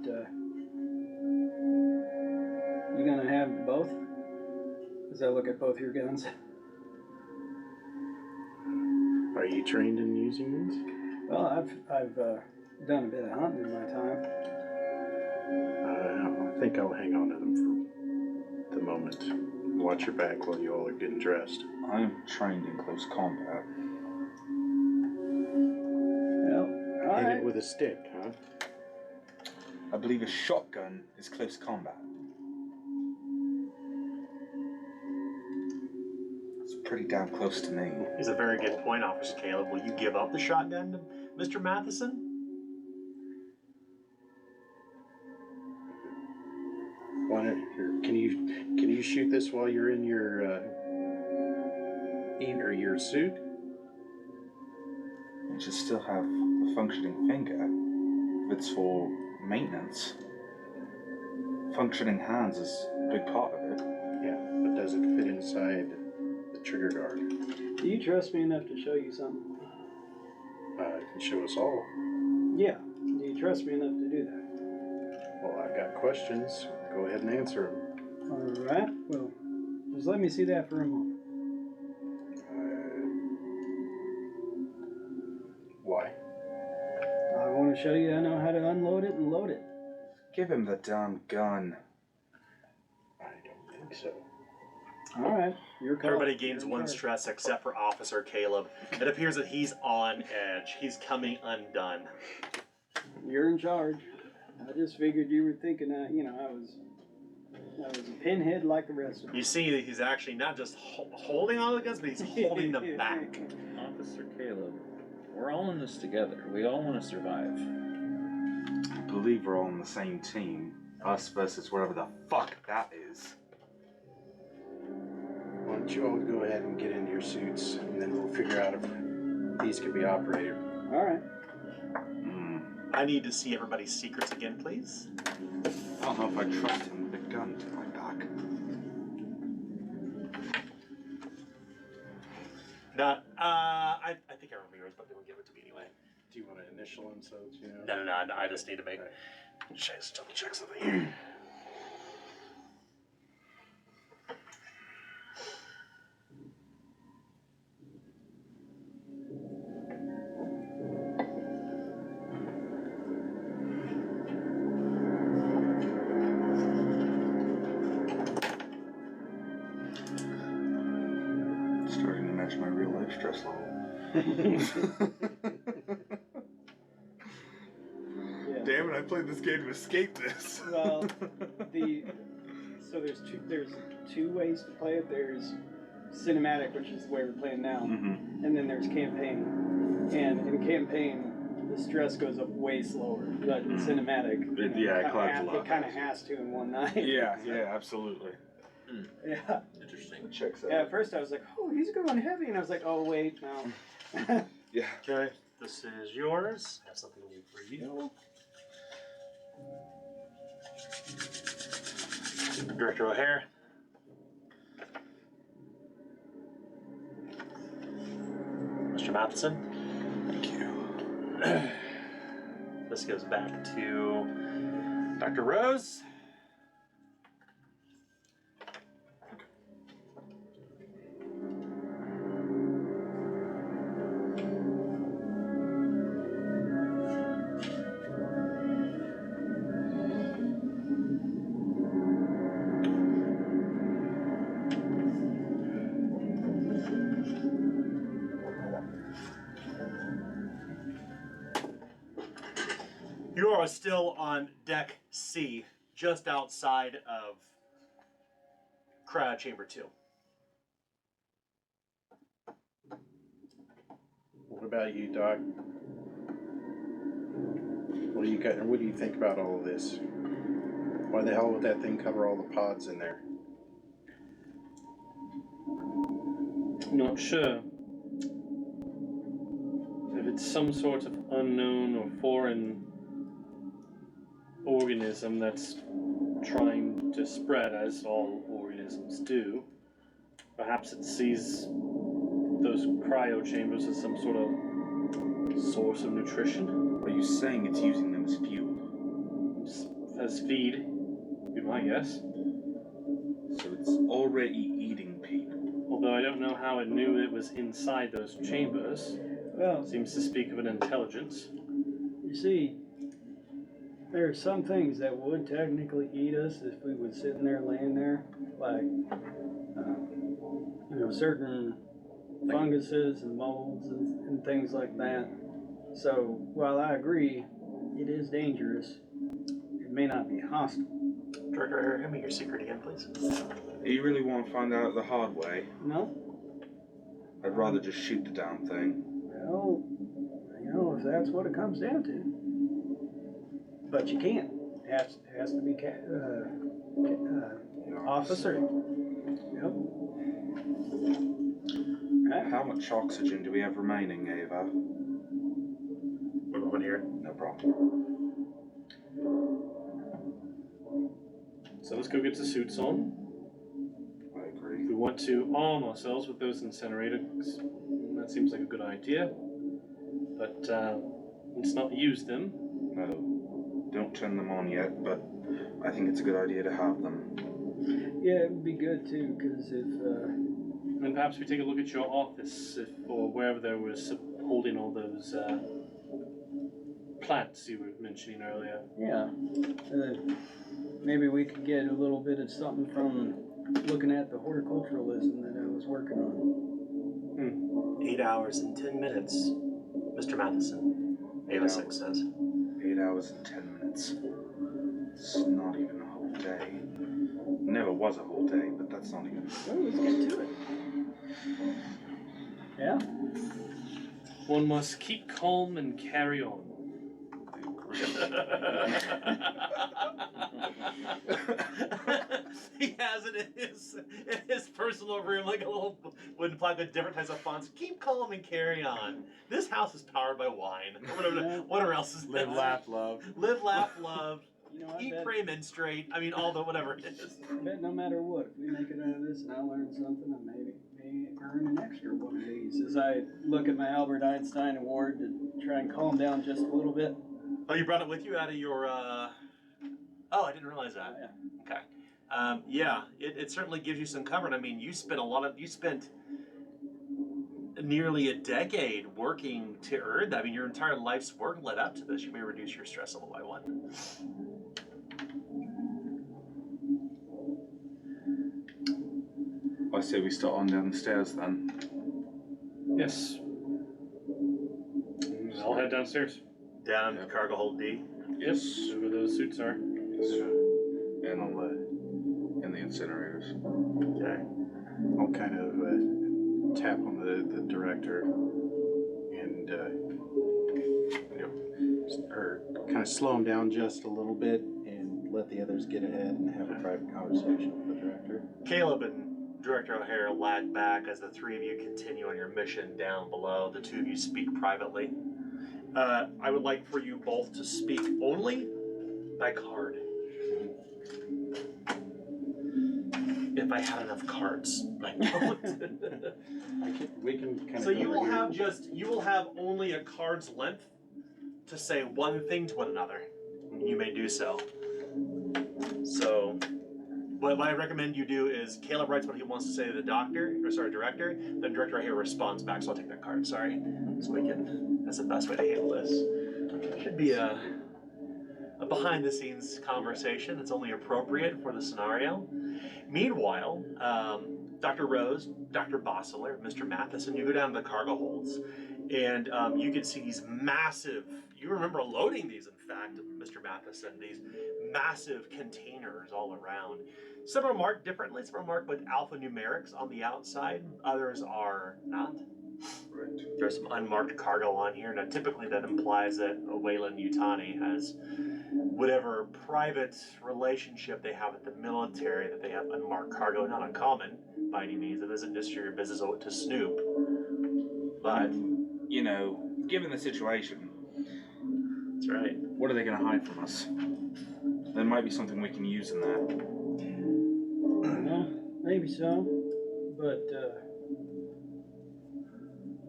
you gonna have both? As I look at both your guns. Are you trained in using these? Well, I've done a bit of hunting in my time. I think I'll hang on to them for the moment. Watch your back while you all are getting dressed. I'm trained in close combat. Well, all Hit right. it with a stick, huh? I believe a shotgun is close combat. It's pretty damn close to me. Is a very good point, Officer Caleb. Will you give up the shotgun to Mr. Matheson? Why don't can you shoot this while you're in your your suit? It should still have a functioning finger. If it's for maintenance. Functioning hands is a big part of it. Yeah, but does it fit inside the trigger guard? Do you trust me enough to show you something? It can show us all. Yeah. Do you trust me enough to do that? Well, I've got questions. Go ahead and answer them. All right. Well, just let me see that for a moment. Why? I want to show you I know how to unload it and load it. Give him the damn gun. I don't think so. All right. Your call. Everybody gains You're in one charge. stress except for Officer Caleb. It appears that he's on edge. He's coming undone. You're in charge. I just figured you were thinking I was a pinhead like the rest of them. You see that he's actually not just holding on to the guns, but he's holding them back. Officer Caleb, we're all in this together. We all want to survive. I believe we're all on the same team. Us versus whatever the fuck that is. Why don't you all go ahead and get into your suits, and then we'll figure out if these can be operated. All right. I need to see everybody's secrets again, please. I don't know if I trust him with a gun to my back. Not, I think I remember yours, but they will give it to me anyway. Do you want to initial them so that you know? No, I just need to make just double check something here. Starting to match my real life stress level. Yeah. Damn it, I played this game to escape this. Well, so there's two ways to play it. There's cinematic, which is the way we're playing now, Mm-hmm. and then there's campaign. And in campaign, the stress goes up way slower. But in cinematic, It climbs a lot it kind of faster. has to in one night. Yeah, absolutely. Yeah. Interesting. Checks out. Yeah. At first, I was like, "Oh, he's going heavy," and I was like, "Oh, wait, no." Yeah. Okay, this is yours. I have something new for you. Director O'Hare. Mr. Matheson. Thank you. This goes back to Dr. Rose. You are still on deck C, just outside of Cryo Chamber 2. What about you, Doc? What do you got? What do you think about all of this? Why the hell would that thing cover all the pods in there? Not sure. If it's some sort of unknown or foreign organism that's trying to spread, as all organisms do, perhaps it sees those cryo chambers as some sort of source of nutrition. Are you saying it's using them as fuel? As feed, be my guess. So it's already eating people. Although I don't know how it knew it was inside those chambers. Well, Seems to speak of an intelligence. you see, there are some things that would technically eat us if we was sitting there laying there, like, certain funguses and molds and things like that. So while I agree, it is dangerous, it may not be hostile. Director, hand me your secret again, please. You really want to find out the hard way? No? I'd rather just shoot the damn thing. Well, if that's what it comes down to. But you can't. It has to be officer. Yep. Right. How much oxygen do we have remaining, Ava? We're going here. No problem. So let's go get the suits on. I agree. If we want to arm ourselves with those incinerators, that seems like a good idea. But let's not use them. No, don't turn them on yet, but I think it's a good idea to have them. Yeah, it would be good too, because if And perhaps we take a look at your office, or wherever there was holding all those plants you were mentioning earlier. maybe we could get a little bit of something from looking at the horticulturalism that I was working on. 8 hours and 10 minutes, Mr. Matheson. Ava 6 says. 8 hours and 10 minutes. It's not even a whole day. Never was a whole day, but that's not even. Well, let's get to it. Yeah? One must keep calm and carry on. He has it in his personal room, like a little wooden plaque with different types of fonts. Keep calm and carry on. This house is powered by wine. Whatever else is Live, laugh, love. Live, laugh, love. I Eat, bet, pray, menstruate. I mean, all the whatever it is. I bet no matter what, if we make it out of this and I learn something, I may earn an extra one of these. As I look at my Albert Einstein Award to try and calm down just a little bit. Oh, you brought it with you out of your. Oh, I didn't realize that. Yeah. Okay. It certainly gives you some cover. I mean, you spent nearly a decade working to earn that. I mean, your entire life's work led up to this. You may reduce your stress level by 1. I say we start on down the stairs then. Yes. I'll head downstairs. Down to cargo hold D. Yes. Where those suits are. And in the incinerators. Okay. I'll kind of tap on the director and or kind of slow him down just a little bit and let the others get ahead and have a private conversation with the director. Caleb and Director O'Hare lag back as the 3 of you continue on your mission down below. The 2 of you speak privately. I would like for you both to speak only by card. If if I had enough cards. I don't. We can kind of. So you will have only a card's length to say one thing to one another. You may do so. So, what I recommend you do is Caleb writes what he wants to say to the director. Then director here responds back. So I'll take that card. Sorry. So we can. That's the best way to handle this. Should be a behind-the-scenes conversation that's only appropriate for the scenario. Meanwhile, Dr. Rose, Dr. Bosseler, Mr. Matheson, you go down to the cargo holds, and you can see these massive, you remember loading these, in fact, Mr. Matheson, these massive containers all around. Some are marked differently, some are marked with alphanumerics on the outside, others are not. Right. There's some unmarked cargo on here. Now, typically that implies that Wayland Yutani has whatever private relationship they have with the military, that they have unmarked cargo. Not uncommon by any means. It isn't just your business to snoop. But, You know, given the situation, that's right. what are they going to hide from us? There might be something we can use in there. Well, maybe so, but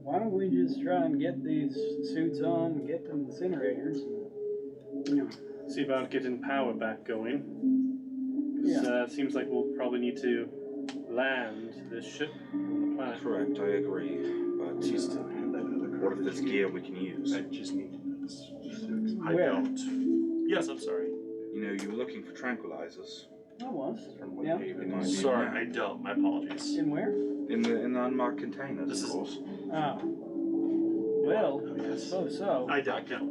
why don't we just try and get these suits on and get them incinerators? And, you know, See about getting power back going. 'Cause, Yeah. it seems like we'll probably need to land this ship on the planet. Correct, I agree. But Just to have that other card what if that there's you gear we can use? I just need to know the specifics. I Where? don't. Yes, I'm sorry. You know, you were looking for tranquilizers. I was. From what Yeah. David It might was- be. Sorry, I don't. My apologies. In where? In the unmarked containers, This of is- course. Oh. Well, Oh, I yes. suppose so. I don't know.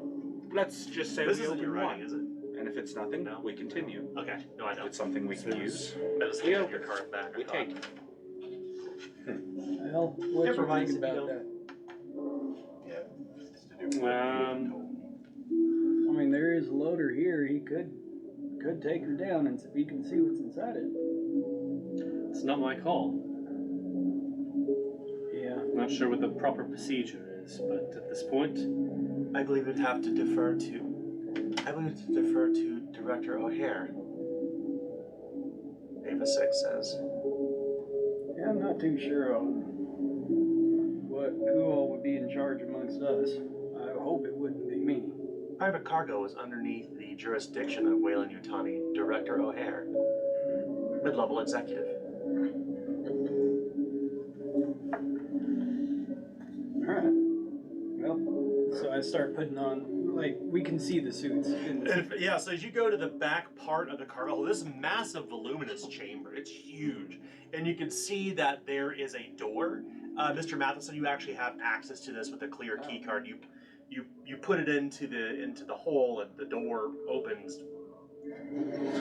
Let's just say This we isn't your open writing, one. is it? And if it's nothing, No. we continue. Okay. No, I If don't. it's something we can use, I just We handed open your it. card back. I we thought. take it. Well, what Never you mind, think about you that? Yeah. It's to do with what Um, David told me. I mean, there is a loader here. He could take her down and we can see what's inside it. It's not my call. Yeah. I'm not sure what the proper procedure is, but at this point, I believe we'd have to defer to. Director O'Hare. Ava 6 says. Yeah, I'm not too sure on who all would be in charge amongst us. I hope it wouldn't be me. Private cargo is underneath the jurisdiction of Wayland Yutani, Director O'Hare, mid-level executive. Alright. Well, so I start putting on, like, we can see the suits. In the And, yeah, so as you go to the back part of the cargo hold, this massive voluminous chamber, it's huge, and you can see that there is a door. Mr. Matheson, you actually have access to this with a clear key card. You put it into the hole, and the door opens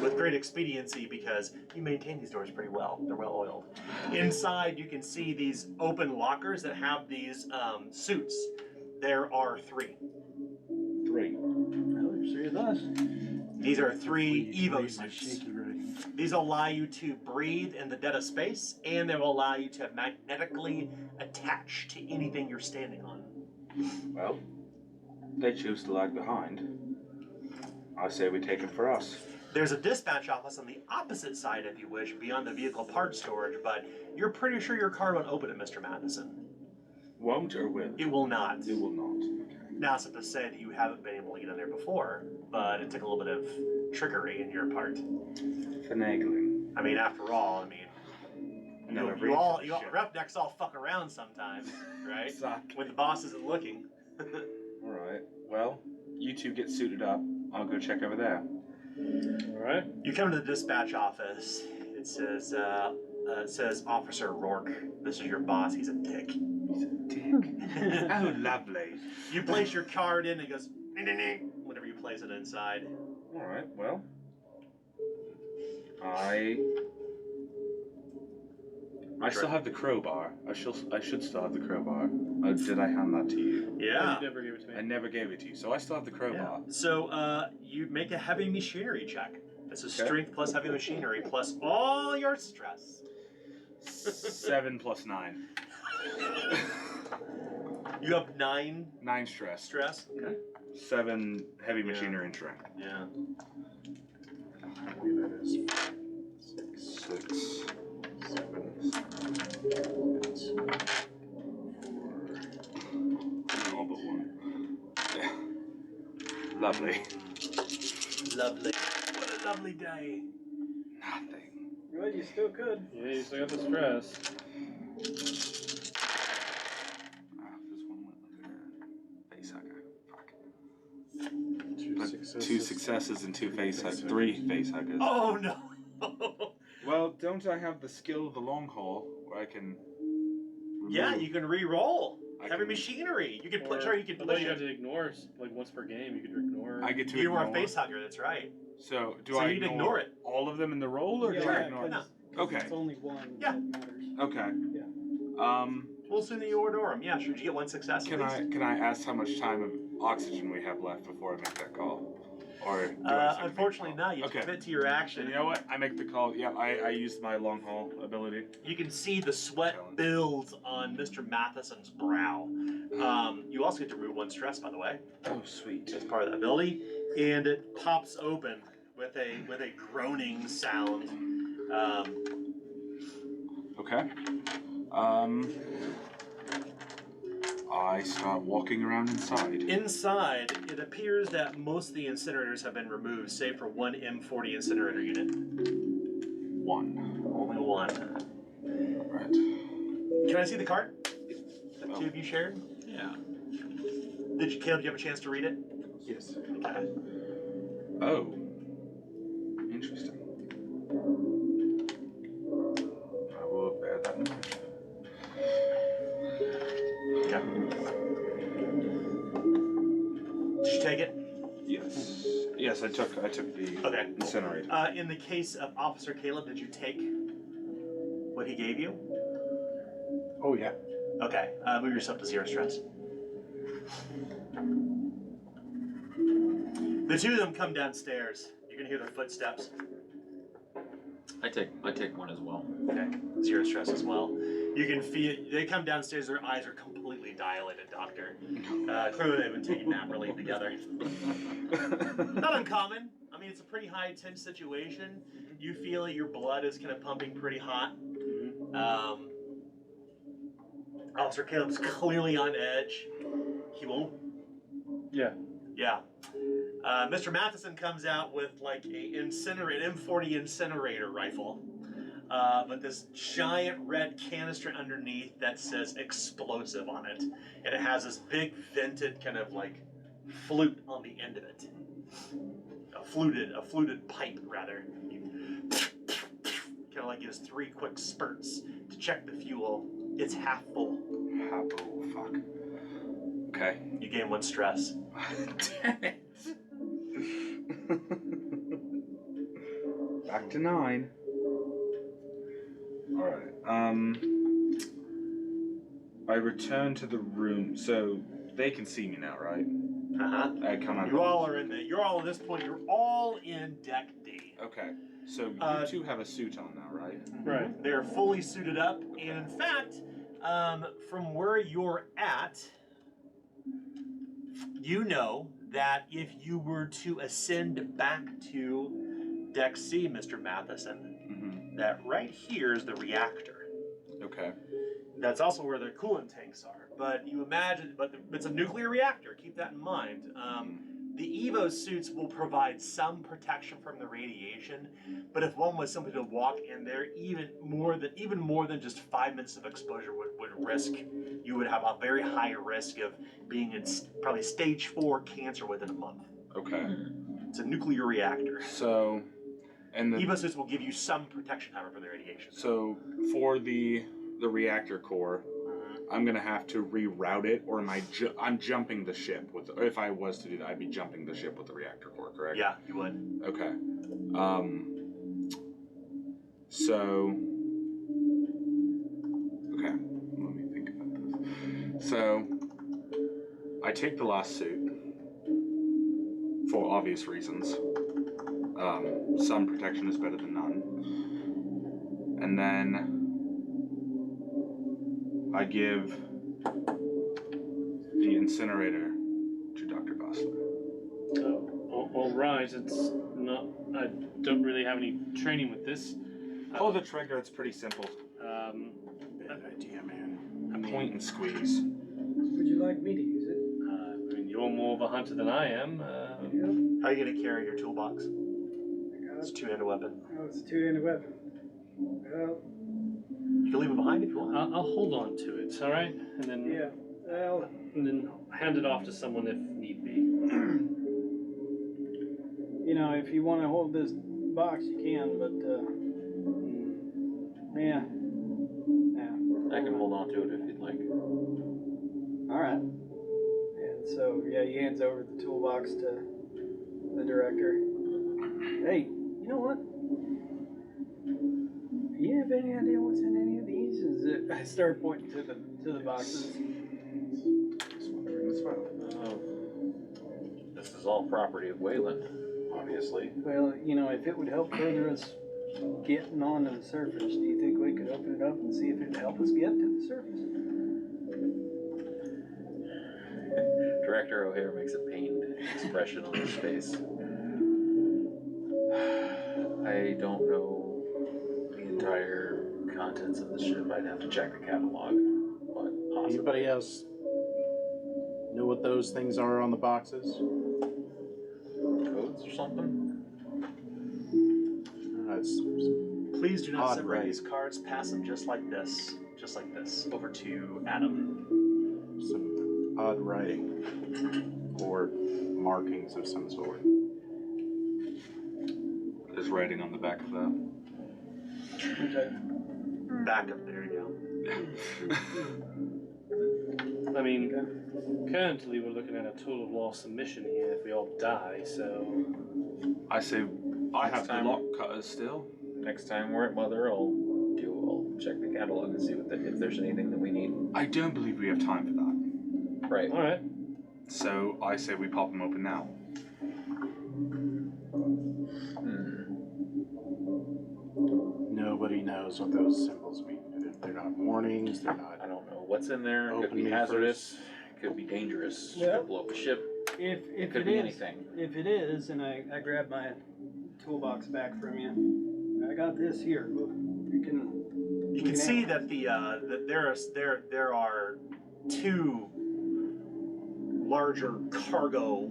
with great expediency because you maintain these doors pretty well. They're well oiled. Inside, you can see these open lockers that have these suits. There are 3. 3. Well, there's 3 of us. These are 3 Evo Read my suits. shaky writing. These allow you to breathe in the dead of space, and they will allow you to magnetically attach to anything you're standing on. Well, they choose to lag behind. I say we take it for us. There's a dispatch office on the opposite side, if you wish, beyond the vehicle part storage, but you're pretty sure your card won't open it, Mr. Matheson. Won't or will? It will not. It will not. Okay. Now, it's not to say that you haven't been able to get in there before, but it took a little bit of trickery in your part. Finagling. I mean, after all, Never you breathe all, to you the all ship. roughnecks all fuck around sometimes, right? Exactly. When the boss isn't looking. Alright. Well, you two get suited up. I'll go check over there. alright. You come to the dispatch office. It says Officer Rourke. This is your boss. He's a dick. He's a dick. Oh, lovely. You place your card in, and it goes ding, ding, ding, whenever you place it inside. Alright, well. I still have the crowbar. I should still have the crowbar. Did I hand that to you? Yeah. You never gave it to me. I never gave it to you, so I still have the crowbar. So you make a heavy machinery check. It's a Okay. strength plus heavy machinery plus all your stress. 7 plus 9. You have 9 9 stress. stress. Okay. 7 heavy Yeah. machinery and strength. Yeah. I believe that is 6. 6. All but one. Yeah. Lovely. Lovely. What a lovely day. Nothing. Well, you still could. Yeah, you still got the stress. There's one face hugger. Fuck. Two Two successes and two face huggers. 3 face huggers. Oh no. Well, don't I have the skill of the long haul where I can? Yeah, remove- you can re-roll. I Heavy can- machinery. You can Or- push. Sorry, you can I thought push you had it. to ignore, like once per game, you could ignore. I get to You were ignore. a face hugger. That's right. So do So I you'd ignore it. all of them in the roll, or do Sure, I ignore? no. Okay. It's only one Yeah. that matters. Okay. Yeah. We'll assume that you order them. Yeah, sure. Did you get one success? at Can least? I ask how much time of oxygen we have left before I make that call? Or do I just have to make the Unfortunately, call? no. You Okay. commit to your action. And you know what? I make the call. Yeah, I used my long haul ability. You can see the sweat Challenge. builds on Mr. Matheson's brow. You also get to remove 1 stress, by the way, Oh, sweet. as part of that ability, and it pops open with a groaning sound. Okay. I start walking around inside. Inside, it appears that most of the incinerators have been removed, save for 1 M40 incinerator unit. 1. Only 1. Right. Can I see the card that 2 of you shared? Yeah. Caleb, did you have a chance to read it? Yes. Okay. Oh. Interesting. I will bear that in mind. Okay. Did you take it? Yes. Yes, I took the Okay. incinerator. In the case of Officer Caleb, did you take what he gave you? Oh yeah. Okay. Move yourself to 0 stress. The 2 of them come downstairs. You're gonna hear their footsteps. I take 1 as well. Okay. 0 stress as well. You can feel they come downstairs. Their eyes are completely dilated, Doctor. Clearly, they've been taking nap relief together. Not uncommon. I mean, it's a pretty high tense situation. You feel it. Your blood is kind of pumping pretty hot. Officer Caleb's clearly on edge. He won't. Yeah. Yeah. Mr. Matheson comes out with like an M40 incinerator rifle, but this giant red canister underneath that says explosive on it, and it has this big vented kind of like flute on the end of it. A fluted pipe rather. Kind of like gives 3 quick spurts to check the fuel. It's half full. Oh, fuck. Okay. You gain 1 stress. Damn it. Back to 9. Alright. I return to the room, so they can see me now, right? Uh-huh. I come out. You all are in you're all at this point, you're all in deck D. Okay. So you 2 have a suit on now, right? Right. They're fully suited up, and in fact, from where you're at, you know that if you were to ascend back to deck C, Mr. Matheson, Mm-hmm. that right here is the reactor. Okay. That's also where the coolant tanks are. But you imagine, it's a nuclear reactor. Keep that in mind. The Evo suits will provide some protection from the radiation, but if one was simply to walk in there, even more than just 5 minutes of exposure would risk, you would have a very high risk of being in probably stage 4 cancer within a month. Okay. It's a nuclear reactor. So, and the Evo suits will give you some protection, however, from the radiation. so for the reactor core, I'm gonna have to reroute it, or am I'm jumping the ship with. If I was to do that, I'd be jumping the ship with the reactor core, correct? Yeah, you would. Okay. So. Okay. Let me think about this. So, I take the last suit for obvious reasons. Some protection is better than none. And then I give the incinerator to Dr. Gosler. All right. It's not. I don't really have any training with this. Pull the trigger. It's pretty simple. Bad idea, man. A point and squeeze. Would you like me to use it? I mean, you're more of a hunter than I am. Yep. How are you gonna carry your toolbox? I got It's a it. two-handed weapon. Oh, it's a two-handed weapon. Well, You can leave it behind if you want. I'll hold on to it, all right, and then yeah. Well, and then hand it off to someone if need be. you know, if you want to hold this box, you can, but yeah. I can hold on to it if you'd like. All right. And so, yeah, he hands over the toolbox to the director. Hey, you know what? You have any idea what's in any of these? Is it? I start pointing to the boxes. This one in as well. This is all property of Wayland, obviously. Well, you know, if it would help further us getting onto the surface, do you think we could open it up and see if it'd help us get to the surface? Director O'Hare makes a pained expression on his face. I don't know the entire contents of the ship. I'd have to check the catalog, but possibly. Anybody else know what those things are on the boxes? Codes or something? It's Please do not Odd separate writing. these cards. Pass them just like this, over to Adam. some odd writing or markings of some sort. There's writing on the back of that. Okay. Back up there you I mean, currently we're looking at a total loss of mission here if we all die. So I say, I Next have the time. lock cutters still. Next time we're at Mother, I'll check the catalog and see if there's anything that we need. I don't believe we have time for that. Right. all right. So I say we pop them open now. Nobody knows what those symbols mean. They're not warnings, they're not. I don't know what's in there. It could Open be me hazardous. first. It could be dangerous. Yeah. Could blow up a ship. If It could it be is, anything. if it is, and I grab my toolbox back from you, I got this here. Look, you can. You can see that that there are two larger cargo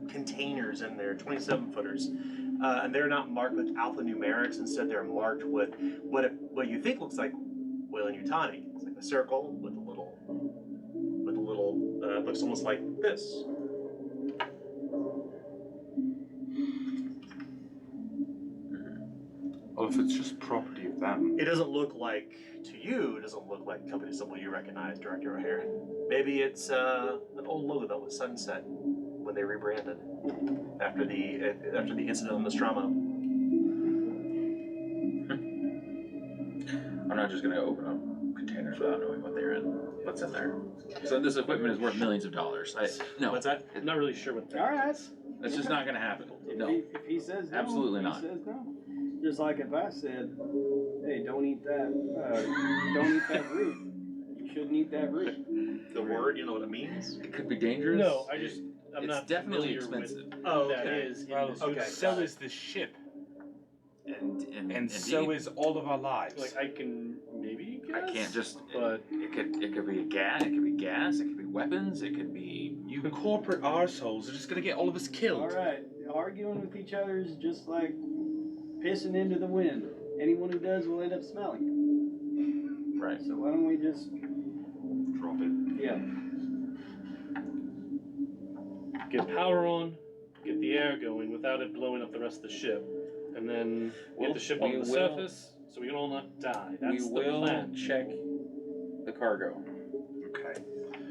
containers in there, 27-footers, and they're not marked with alphanumerics. Instead, they're marked with what you think looks like Weyland-Yutani. It's like a circle with a little looks almost like this. Well, if it's just property of them. It doesn't look like, to you, it doesn't look like company symbol you recognize, Director O'Hare. Maybe it's an old logo that was sunset when they rebranded after the incident on Nostromo. I'm not just gonna open up containers without knowing what's in there. So this equipment is worth millions of dollars. No, What's that? I'm not really sure what that All right. is. that's just not gonna happen. No. If he says no, Absolutely he not. says no. Just like if I said, "Hey, don't eat that root. You shouldn't eat that root." The word, you know what it means? It could be dangerous. No, I'm It's not definitely familiar expensive. with Oh, what that okay. is. in Well, this okay. so side. is the ship. And So indeed, is all of our lives. Like I can maybe guess. I can't just. But It could be a gas. It could be gas. It could be weapons. It could be. you corporate arseholes are just gonna get all of us killed. All right, arguing with each other is just like pissing into the wind. Anyone who does will end up smelling. Right. So why don't we just, Drop it. yeah. get power on, get the air going without it blowing up the rest of the ship, and then Well, get the ship we on the will- surface so we can all not die. That's We the will plan. check the cargo. Okay.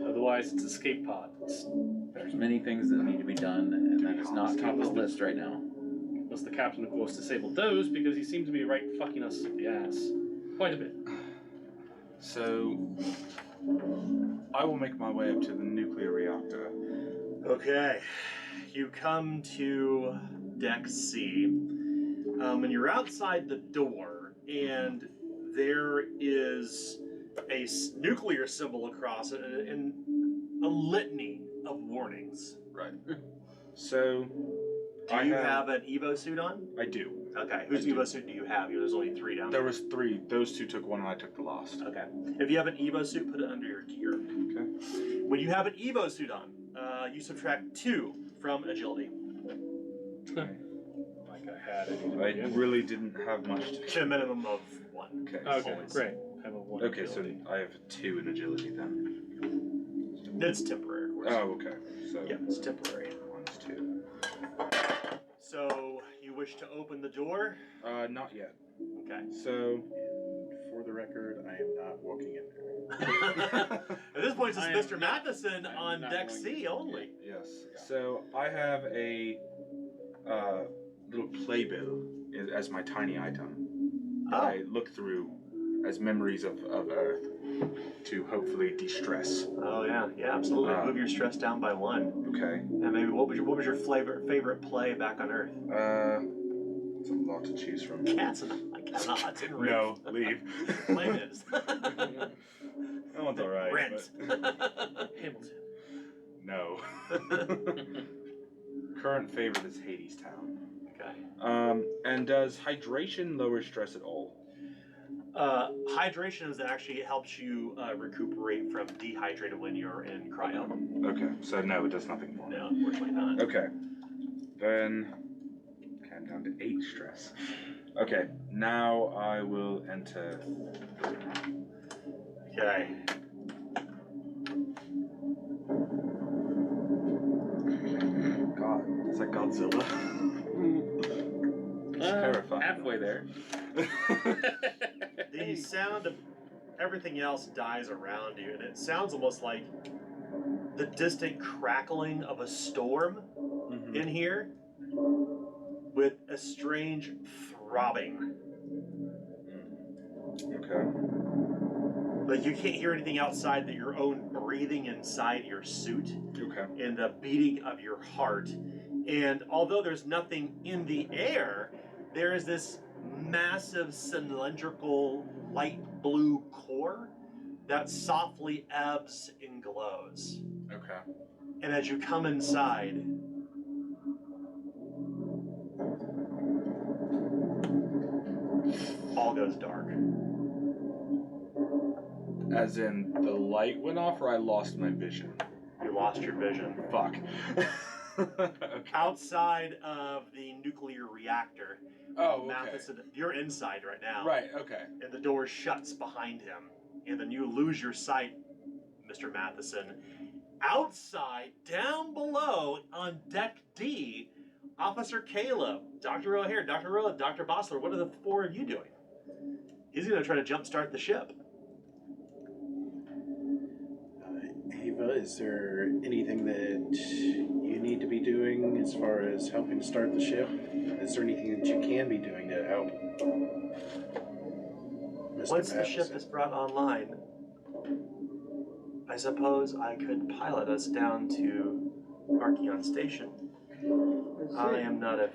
Otherwise, it's escape pods. There's many things that need to be done, and that is not top of the list right now. Unless the captain, of course, disabled those because he seemed to be right fucking us up the ass quite a bit. So I will make my way up to the nuclear reactor. Okay, you come to Deck C, and you're outside the door, and there is a nuclear symbol across it and a litany of warnings. Right. So Do you have an Evo suit on? I do. Okay. Whose I do. Evo suit do you have? There's only 3 down There was 3. Those 2 took one, and I took the last. Okay. If you have an Evo suit, put it under your gear. Okay. When you have an Evo suit on, you subtract 2 from agility. Like I had it. I really didn't have much to. To a minimum of 1. Okay. Okay, Always. great. I have a 1 Okay, so ability. I have 2 in agility then. It's temporary, of course. Oh, okay. So Yeah, it's temporary. 1's 2. So, you wish to open the door? Not yet. Okay. So For the record, I am not walking in there. At this point, it's I Mr. am not- Matheson I am on not deck going C to- only. yes. So I have a little playbill as my tiny item. Oh. I look through as memories of Earth to hopefully de-stress. Oh yeah, yeah, absolutely. Ah. Move your stress down by 1. Okay. And maybe what was your favorite play back on Earth? It's a lot to choose from. Cats and cats and No, leave. Flame is. That one's alright. Rent. Hamilton. No. Current favorite is Hades Town. Okay. And does hydration lower stress at all? Hydration is actually it helps you recuperate from dehydrated when you're in cryo. Okay, so no, it does nothing for me. No, unfortunately not. Okay, then I'm down to 8 stress. Okay, now I will enter. Okay. God, it's like Godzilla. Terrifying. Halfway there. The sound of everything else dies around you, and it sounds almost like the distant crackling of a storm Mhm. in here with a strange throbbing. Okay. Like you can't hear anything outside but your own breathing inside your suit Okay. and the beating of your heart. And although there's nothing in the air, there is this massive cylindrical light blue core that softly ebbs and glows. Okay. And as you come inside, all goes dark. As in, the light went off, or I lost my vision? You lost your vision. Fuck. Okay. Outside of the nuclear reactor, Oh, okay. Matheson, you're inside right now. Right, okay. And the door shuts behind him. And then you lose your sight, Mr. Matheson. Outside, down below, on deck D, Officer Caleb, Dr. O'Hare, Dr. Rolla, Dr. Bossler, what are the 4 of you doing? He's going to try to jumpstart the ship. Ava, is there anything that you need to be doing as far as helping to start the ship? Is there anything that you can be doing to help? Mr. Once the ship Matheson? is brought online, I suppose I could pilot us down to Archeon Station. I am not a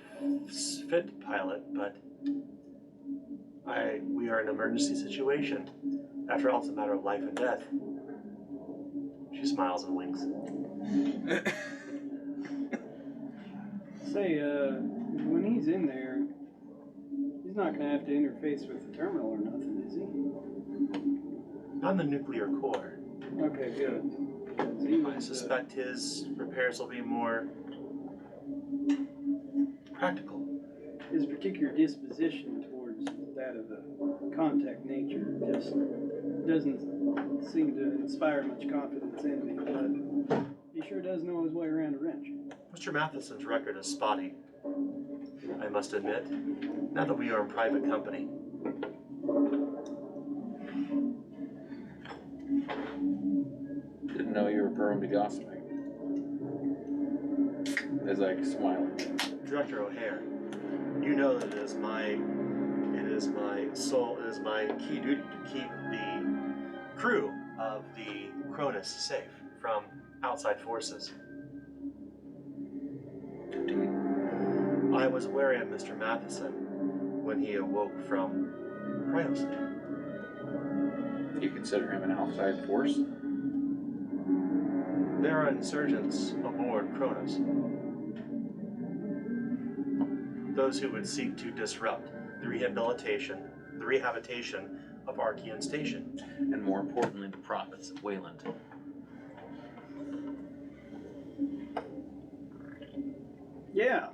fit pilot, but we are in an emergency situation. After all, it's a matter of life and death. She smiles and winks. Say, when he's in there, he's not gonna have to interface with the terminal or nothing, is he? On the nuclear core, Okay, good. 'Cause he I was, suspect his repairs will be more practical. his particular disposition towards that of the contact nature just doesn't seem to inspire much confidence in me, but he sure does know his way around a wrench. Mr. Matheson's record is spotty, I must admit, now that we are in private company. Didn't know you were prone to gossiping. As I smile. Director O'Hare, you know that it is my key duty to keep the crew of the Cronus safe from outside forces. I was wary of Mr. Matheson when he awoke from cryosleep. You consider him an outside force? There are insurgents aboard Cronus. those who would seek to disrupt the rehabilitation of Archean Station. And more importantly, the profits of Wayland. Yeah.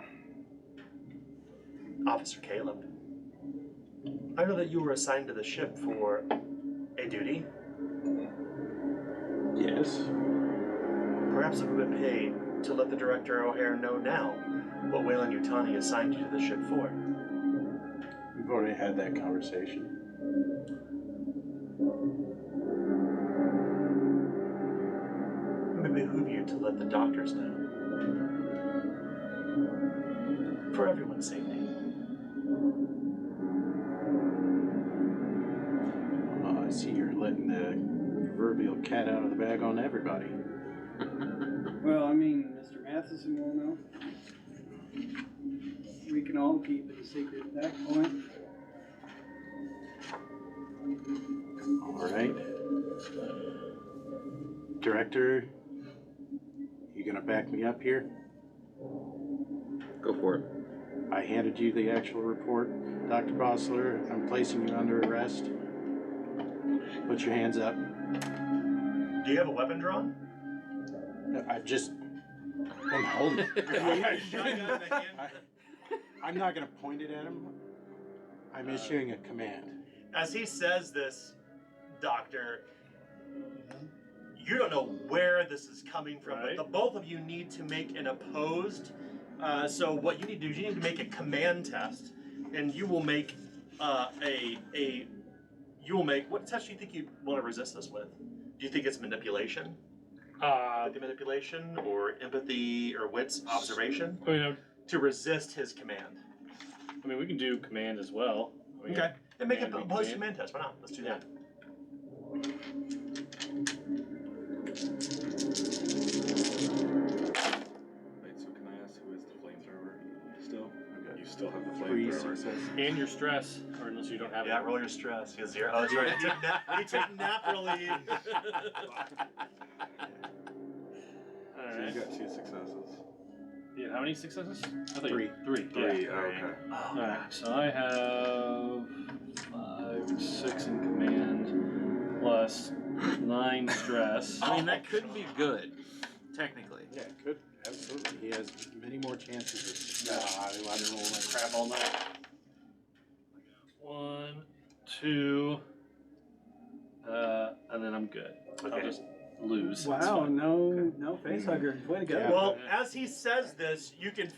Officer Caleb, I know that you were assigned to the ship for a duty. Yes. Perhaps it would pay to let the Director O'Hare know now what Wayland Yutani assigned you to the ship for. We've already had that conversation. It would behoove you to let the doctors know. For everyone's safety. I see you're letting the proverbial cat out of the bag on everybody. Well, I mean, Mr. Matheson will know. We can all keep it a secret at that point. All right. Director, you gonna back me up here? Go for it. I handed you the actual report. Dr. Bossler, I'm placing you under arrest. Put your hands up. Do you have a weapon drawn? I've just been holding I'm not gonna point it at him. I'm issuing a command. As he says this, Doctor, you don't know where this is coming from, Right. but the both of you need to make an opposed. So what you need to do is you need to make a command test, and you will make what test do you think you want to resist this with? Do you think it's manipulation? Empathy manipulation, or empathy or wits observation I mean, to resist his command? we can do command as well. Okay. And make a Command, opposed command. command test. Why not? Let's do that. Wait, so can I ask who is the flamethrower still? Okay. You still have the 3 flamethrower. successes. And your stress, or unless you don't have Yeah, it. roll your stress. He has 0. Oh, that's right. He took nap relief. All So you right. got 2 successes. Yeah, how many successes? I thought 3. 3. 3, Yeah. okay. All right. So I have 5, 6 in command, plus 9 stress. I mean, that could be good, technically. Yeah, good. Absolutely. He has many more chances Nah, I didn't roll my crap all night. 1, 2, and then I'm good. I'll Okay. just lose. It's Wow, fine. no face huggers. Way to go. Yeah. Well, as he says this, you can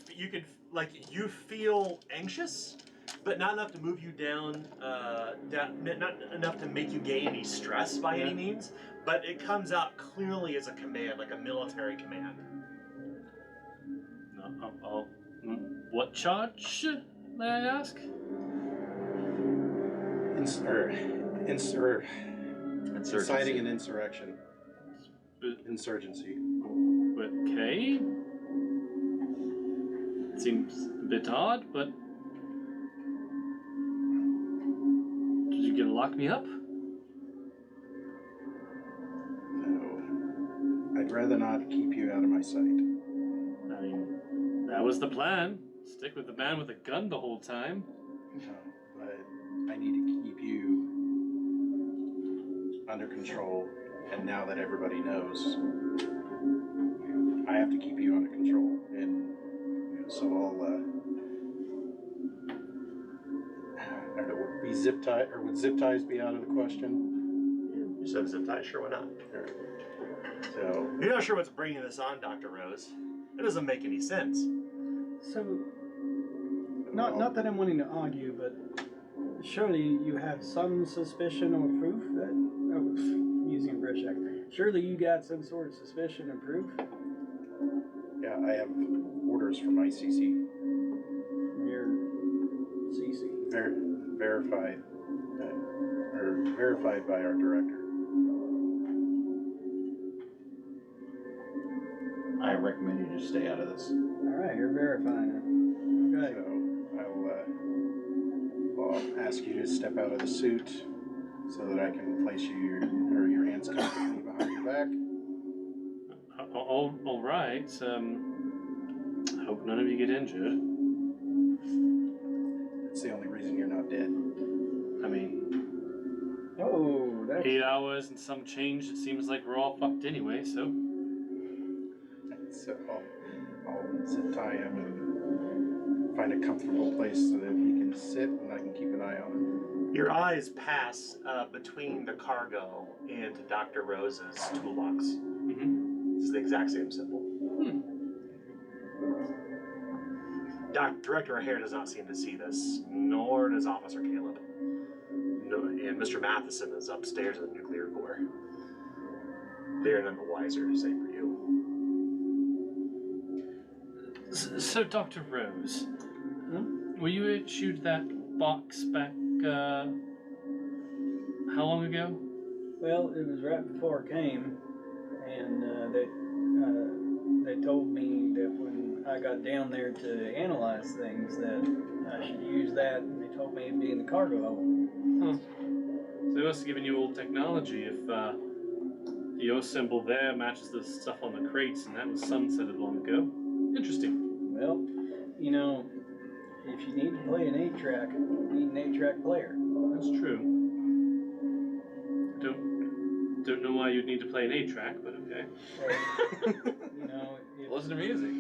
you feel anxious, but not enough to move you down. Not enough to make you gain any stress by any means. But it comes out clearly as a command, like a military command. No, what charge, may I ask? Inciting an insurrection. Insurgency. Okay. Seems a bit odd, but did you gonna lock me up? No. I'd rather not keep you out of my sight. I mean, that was the plan. Stick with the man with a gun the whole time. No, but I need to keep you under control, and now that everybody knows, I have to keep you under control, and so I don't know, would zip ties be out of the question? You said zip tie, sure, why not? Or- So, You're not sure what's bringing this on, Dr. Rose. It doesn't make any sense. So, not that I'm wanting to argue, but surely you have some suspicion or proof that, using a British accent, surely you got some sort of suspicion or proof? yeah, I have orders from ICC, Your CC. verified, or verified by our director. I recommend you just stay out of this. Alright, you're verifying it. Okay. So I'll ask you to step out of the suit so that I can place your hands comfortably behind your back. All right. Hope none of you get injured. you're not dead. I mean, Oh, that's 8 hours and some change, it seems like we're all fucked anyway, so. So I'll zip tie him and find a comfortable place so that he can sit and I can keep an eye on him. Your eyes pass between the cargo and Dr. Rose's toolbox. Mm-hmm. It's the exact same symbol. Director O'Hare does not seem to see this, nor does Officer Caleb. No, and Mr. Matheson is upstairs in the nuclear core. They are none the wiser, same for you. So, Dr. Rose, were you issued that box back, how long ago? Well, it was right before it came, and they told me that when I got down there to analyze things that I should use that, and they told me it'd be in the cargo hold. Huh. So they must have given you old technology if the O symbol there matches the stuff on the crates, and that was sunsetted long ago. Interesting. Well, you know, if you need to play an 8-track, you need an 8-track player. That's true. Don't know why you'd need to play an 8-track, but okay. You know, Listen to music.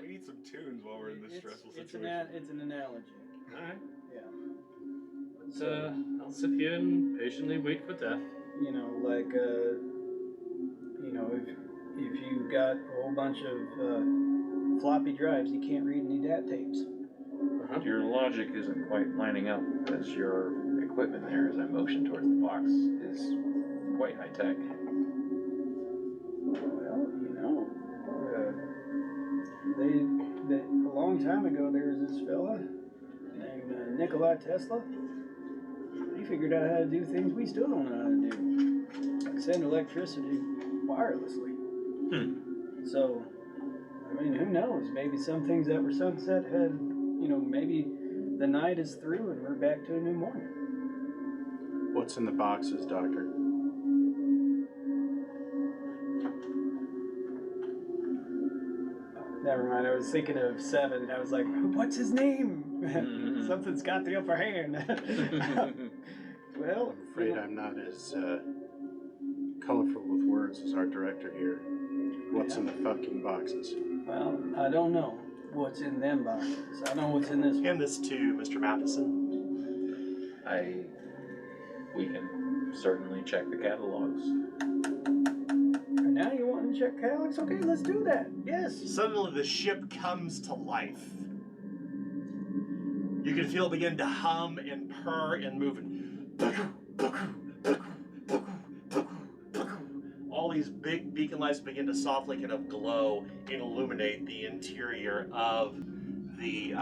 We need some tunes while we're in this stressful it's situation. it's an analogy. Alright. Yeah. So I'll sit here and patiently wait for death. You know, like you know, if you've got a whole bunch of floppy drives, you can't read any DAT tapes. Your logic isn't quite lining up as your equipment there, as I motion towards the box, is quite high tech. Well, you know, they a long time ago there was this fella named Nikola Tesla. He figured out how to do things we still don't know how to do, like send electricity wirelessly. So, I mean, who knows? Maybe some things that were sunset had, you know, maybe the night is through and we're back to a new morning. What's in the boxes, Doctor? Never mind, I was thinking of 7, and I was like, what's his name? Something's got the upper hand. Well, I'm afraid I'm not as colorful with words as our director here. What's in the fucking boxes? well, I don't know what's in them boxes. I know what's in this one. Hand this to Mr. Matheson. We can certainly check the catalogs. And now you want to check catalogs? Okay, let's do that. Yes. Suddenly the ship comes to life. You can feel it begin to hum and purr and move. All these big beacon lights begin to softly kind of glow and illuminate the interior of the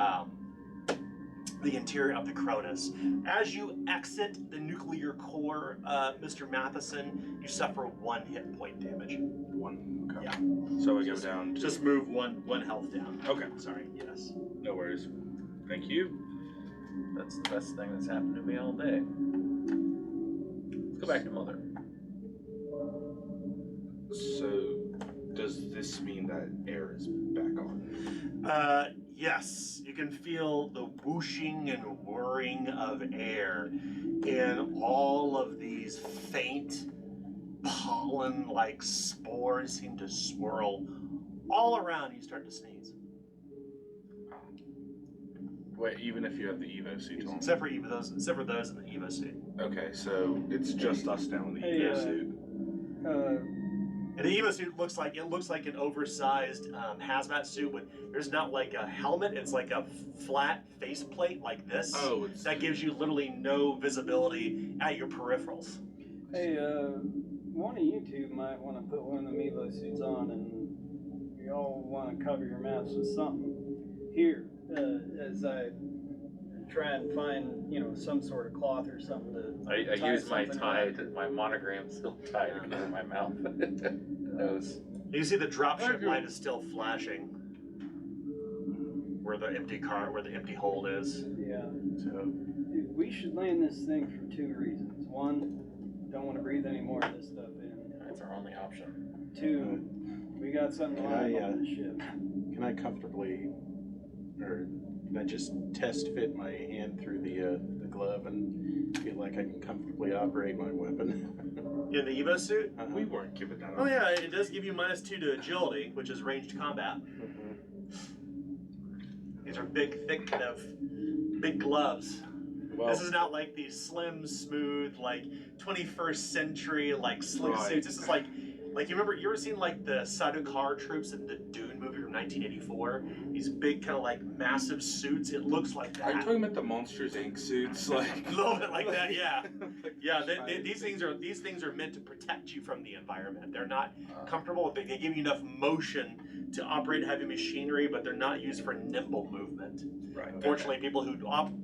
interior of the Cronus. As you exit the nuclear core, Mr. Matheson, you suffer 1 hit point damage. One. Okay. Yeah. So we go down. Just move one health down. Okay. Sorry. Yes. No worries. Thank you. That's the best thing that's happened to me all day. Let's go back to Mother. So, does this mean that air is back on? Yes, you can feel the whooshing and whirring of air, and all of these faint pollen-like spores seem to swirl all around. You start to sneeze, Wait, even if you have the Evo suit on? except for those in the Evo suit. Okay, so it's just us now in the Hey, Evo suit. And the Evo suit looks like an oversized hazmat suit with there's not like a helmet, it's like a flat faceplate like this. Oh, it's That gives you literally no visibility at your peripherals. Hey, one of you two might want to put one of the Evo suits on, and you all want to cover your mouths with something. Here, as I try and find, you know, some sort of cloth or something to. I tie use my something tie, around. my monogram still tie to cover my mouth. Nose. You see the dropship light is still flashing where the empty hold is. Yeah. So We should land this thing for 2 reasons. 1, don't want to breathe any more of this stuff in. That's our only option. 2, we got something Can lying I, on the ship. Can I comfortably or can I just test fit my hand through the glove and feel like I can comfortably operate my weapon? In the Evo suit? We weren't given that. Oh yeah, it does give you -2 to agility, which is ranged combat. These are big, thick, kind of big gloves. Well, This is not like these slim, smooth, like 21st century, like slim Right. suits. This is like you remember, you ever seen like the Sardaukar troops in the Dune movie from 1984? These big kind of like massive suits. It looks like are you that. talking about the Monsters Inc. suits? Like A little bit like that, yeah. Like Yeah, giant these things are meant to protect you from the environment. They're not comfortable. They give you enough motion to operate heavy machinery, but they're not used for nimble movement. Right. Fortunately, people who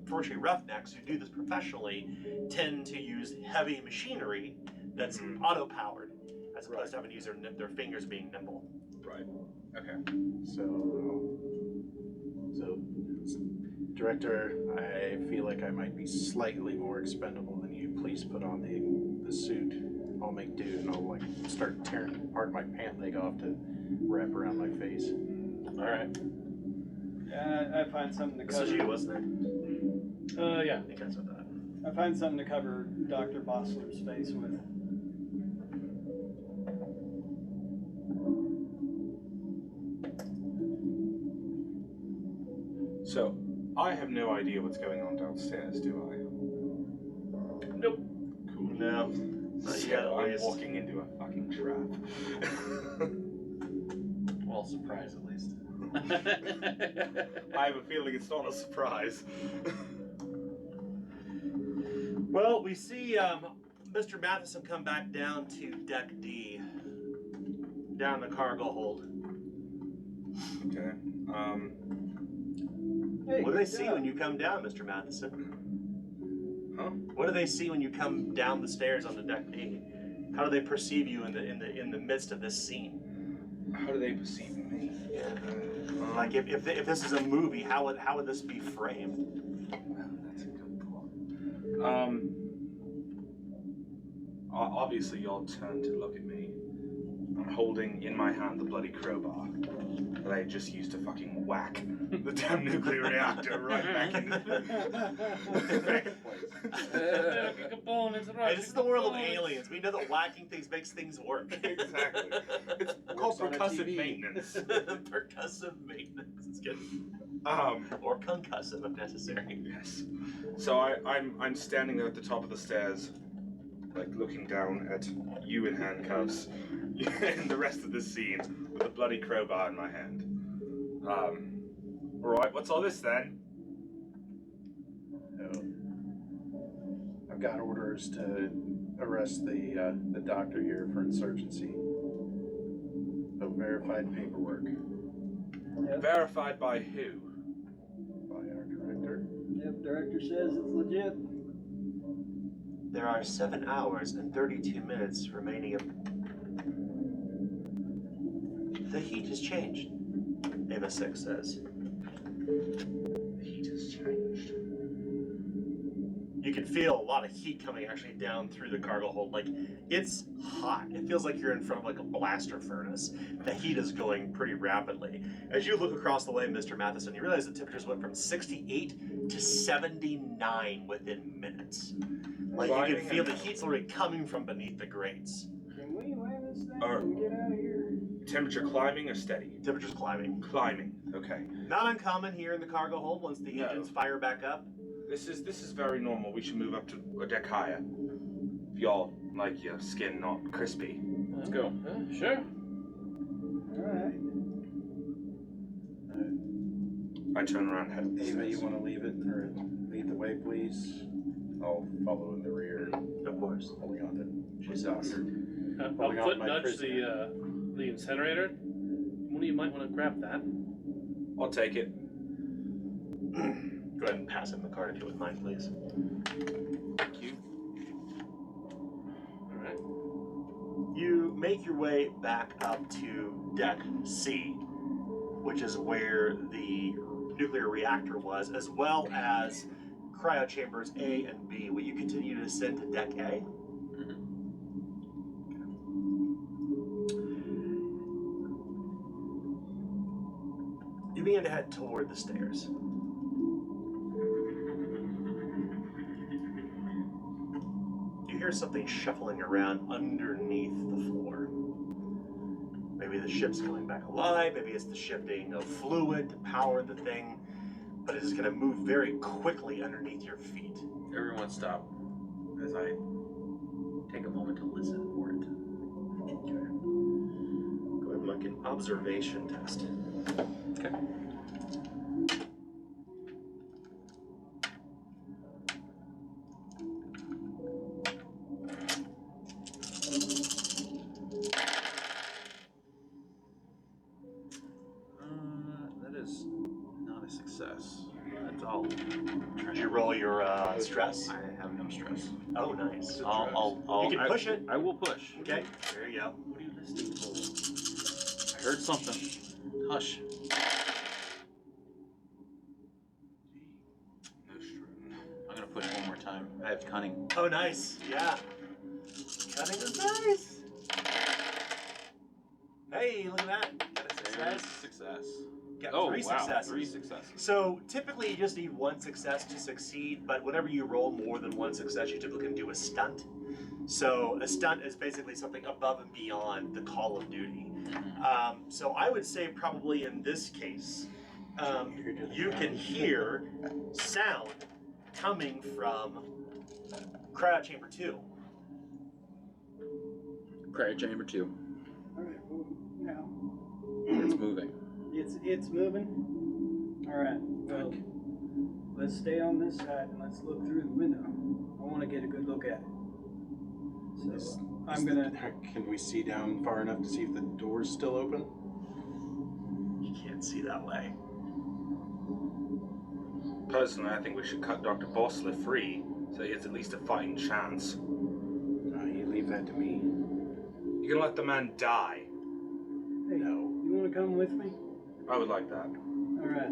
fortunately roughnecks who do this professionally tend to use heavy machinery that's Mhm. auto-powered, as opposed to having to use their fingers being nimble. Right. Okay. So, Director, I feel like I might be slightly more expendable than you. Please put on the suit. I'll make do, and I'll like start tearing part of my pant leg off to wrap around my face. All right. I find something to This was cover. you, wasn't it? Yeah. I think that's what that. I find something to cover Dr. Bossler's face with. So, I have no idea what's going on downstairs, do I? Nope. Cool. No. Not So yet, at I'm least. walking into a fucking trap. Well, surprise at least. I have a feeling it's not a surprise. Well, we see Mr. Matheson come back down to Deck D, down in the cargo hold. Okay. Hey, What do they good see job. when you come down, Mr. Matheson? Huh? What do they see when you come down the stairs on the Deck D? How do they perceive you in the midst of this scene? How do they perceive me? Yeah. Like if this is a movie, how would this be framed? That's a good point. Obviously you'll turn to look at me. I'm holding in my hand the bloody crowbar that I just used to fucking whack the damn nuclear reactor right back into back in place. Components, Hey, this is the world of aliens. We know that whacking things makes things work. Exactly. It's called Works on a percussive TV. maintenance. Percussive maintenance. It's good. Or concussive if necessary. Yes. So I'm standing there at the top of the stairs, like looking down at you in handcuffs, and the rest of the scene with the bloody crowbar in my hand. Right, what's all this then? I've got orders to arrest the doctor here for insurgency. So verified paperwork Verified by who? by our director. Yep, director says it's legit. There are 7 hours and 32 minutes remaining of... The heat has changed, Ava 6 says. The heat has changed. You can feel a lot of heat coming actually down through the cargo hold. Like, it's hot. It feels like you're in front of like a blaster furnace. The heat is going pretty rapidly. As you look across the way, Mr. Matheson, you realize the temperatures went from 68 to 79 within minutes. Like, you Climbing can feel the and- heat's already coming from beneath the grates. Can we land this thing Or- and get out of here? Temperature climbing or steady? Temperature's climbing. Climbing. Okay. Not uncommon here in the cargo hold once the No. engines fire back up. This is very normal. We should move up to a deck higher. If y'all like your skin not crispy. Let's go. Sure. Alright. I turn around and head up the Ava, you stairs. want to leave it or lead the way, please? I'll follow in the rear, Of course. holding on to She's the awesome. doctor. I'll Holding on foot to my nudge prisoner. the incinerator. One of you might want to grab that. I'll take it. Go ahead and pass him the card if you wouldn't mind, please. Thank you. All right. You make your way back up to Deck C, which is where the nuclear reactor was, as well as cryo chambers A and B. Will you continue to ascend to Deck A? You begin to head toward the stairs. You hear something shuffling around underneath the floor. Maybe the ship's coming back alive, maybe it's the shifting of fluid to power the thing, but it is going to move very quickly underneath your feet. Everyone stop as I take a moment to listen for it. Okay. Go ahead and make an observation test. Okay. That is not a success. That's all. Did you roll your stress? I have no stress. Oh, nice. I'll You can push it. I will push. Okay, there you go. What are you listening for? I heard something. Hush. No stress. I'm gonna push one more time. I have cunning. Oh, nice. Yeah. Cutting is nice. Hey, look at that. Got a success. Success. Got Oh, three wow. successes. 3 successes. So typically you just need one success to succeed, but whenever you roll more than one success, you typically can do a stunt. So a stunt is basically something above and beyond the call of duty. So I would say probably in this case, you can hear sound coming from cryo chamber 2. Cryo chamber 2. All right. Well, now It's moving. it's moving. All right. Well, let's stay on this side and let's look through the window. I want to get a good look at it. So I'm gonna. Can we see down far enough to see if the door's still open? You can't see that way. Personally, I think we should cut Dr. Bossler free so he has at least a fighting chance. You leave that to me. You can let the man die. Hey, No. you want to come with me? I would like that. All right.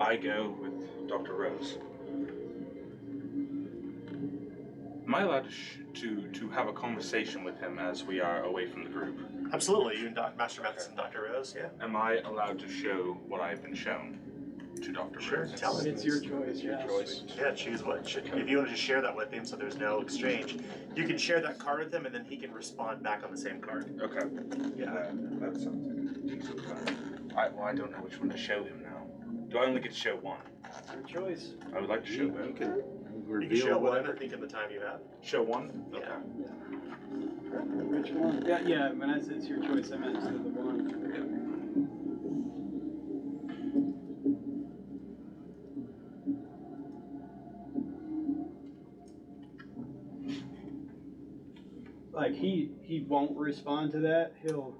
I go with Dr. Rose. Am I allowed to have a conversation with him as we are away from the group? Absolutely. You and Master Mathis and Dr. Rose, yeah. Am I allowed to show what I've been shown to Dr. Sure, Rose? tell him. It's your choice. Your yeah. choice. Yeah, choose what. If you want to just share that with him so there's no exchange, you can share that card with him and then he can respond back on the same card. Okay. Yeah. That sounds like a decent plan. I don't know which one to show him now. Do I only get to show one? Your choice. I would like to show You both. can You reveal can show one, whatever. I think, in the time you have. Show one? Yeah. Okay. Which one? Yeah. When I said it's your choice, I meant to the one. Like he won't respond to that. He'll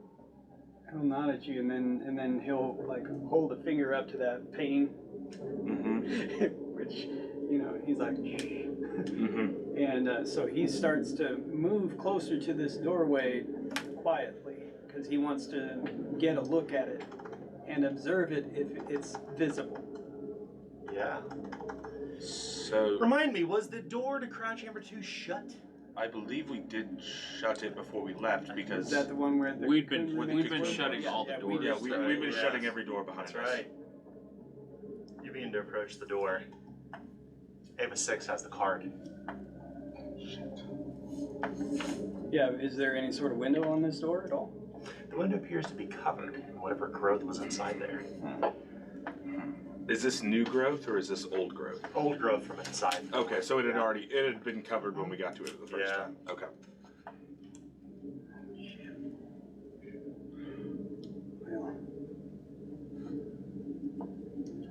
nod at you and then he'll like hold a finger up to that pane, Mm-hmm. which he's like. Mm-hmm. And so he starts to move closer to this doorway quietly because he wants to get a look at it and observe it if it's visible. Yeah. So Remind me, was the door to Cryo Chamber 2 shut? I believe we did shut it before we left because Is that the one where We've been couldn't- shutting all the doors. we've been Yes. shutting every door behind That's us. right. You begin to approach the door. Ava 6 has the card. Yeah, is there any sort of window on this door at all? The window appears to be covered in whatever growth was inside there. Is this new growth or is this old growth? Old growth from inside. Okay, so it had been covered when we got to it the first Yeah. time. Okay. Well,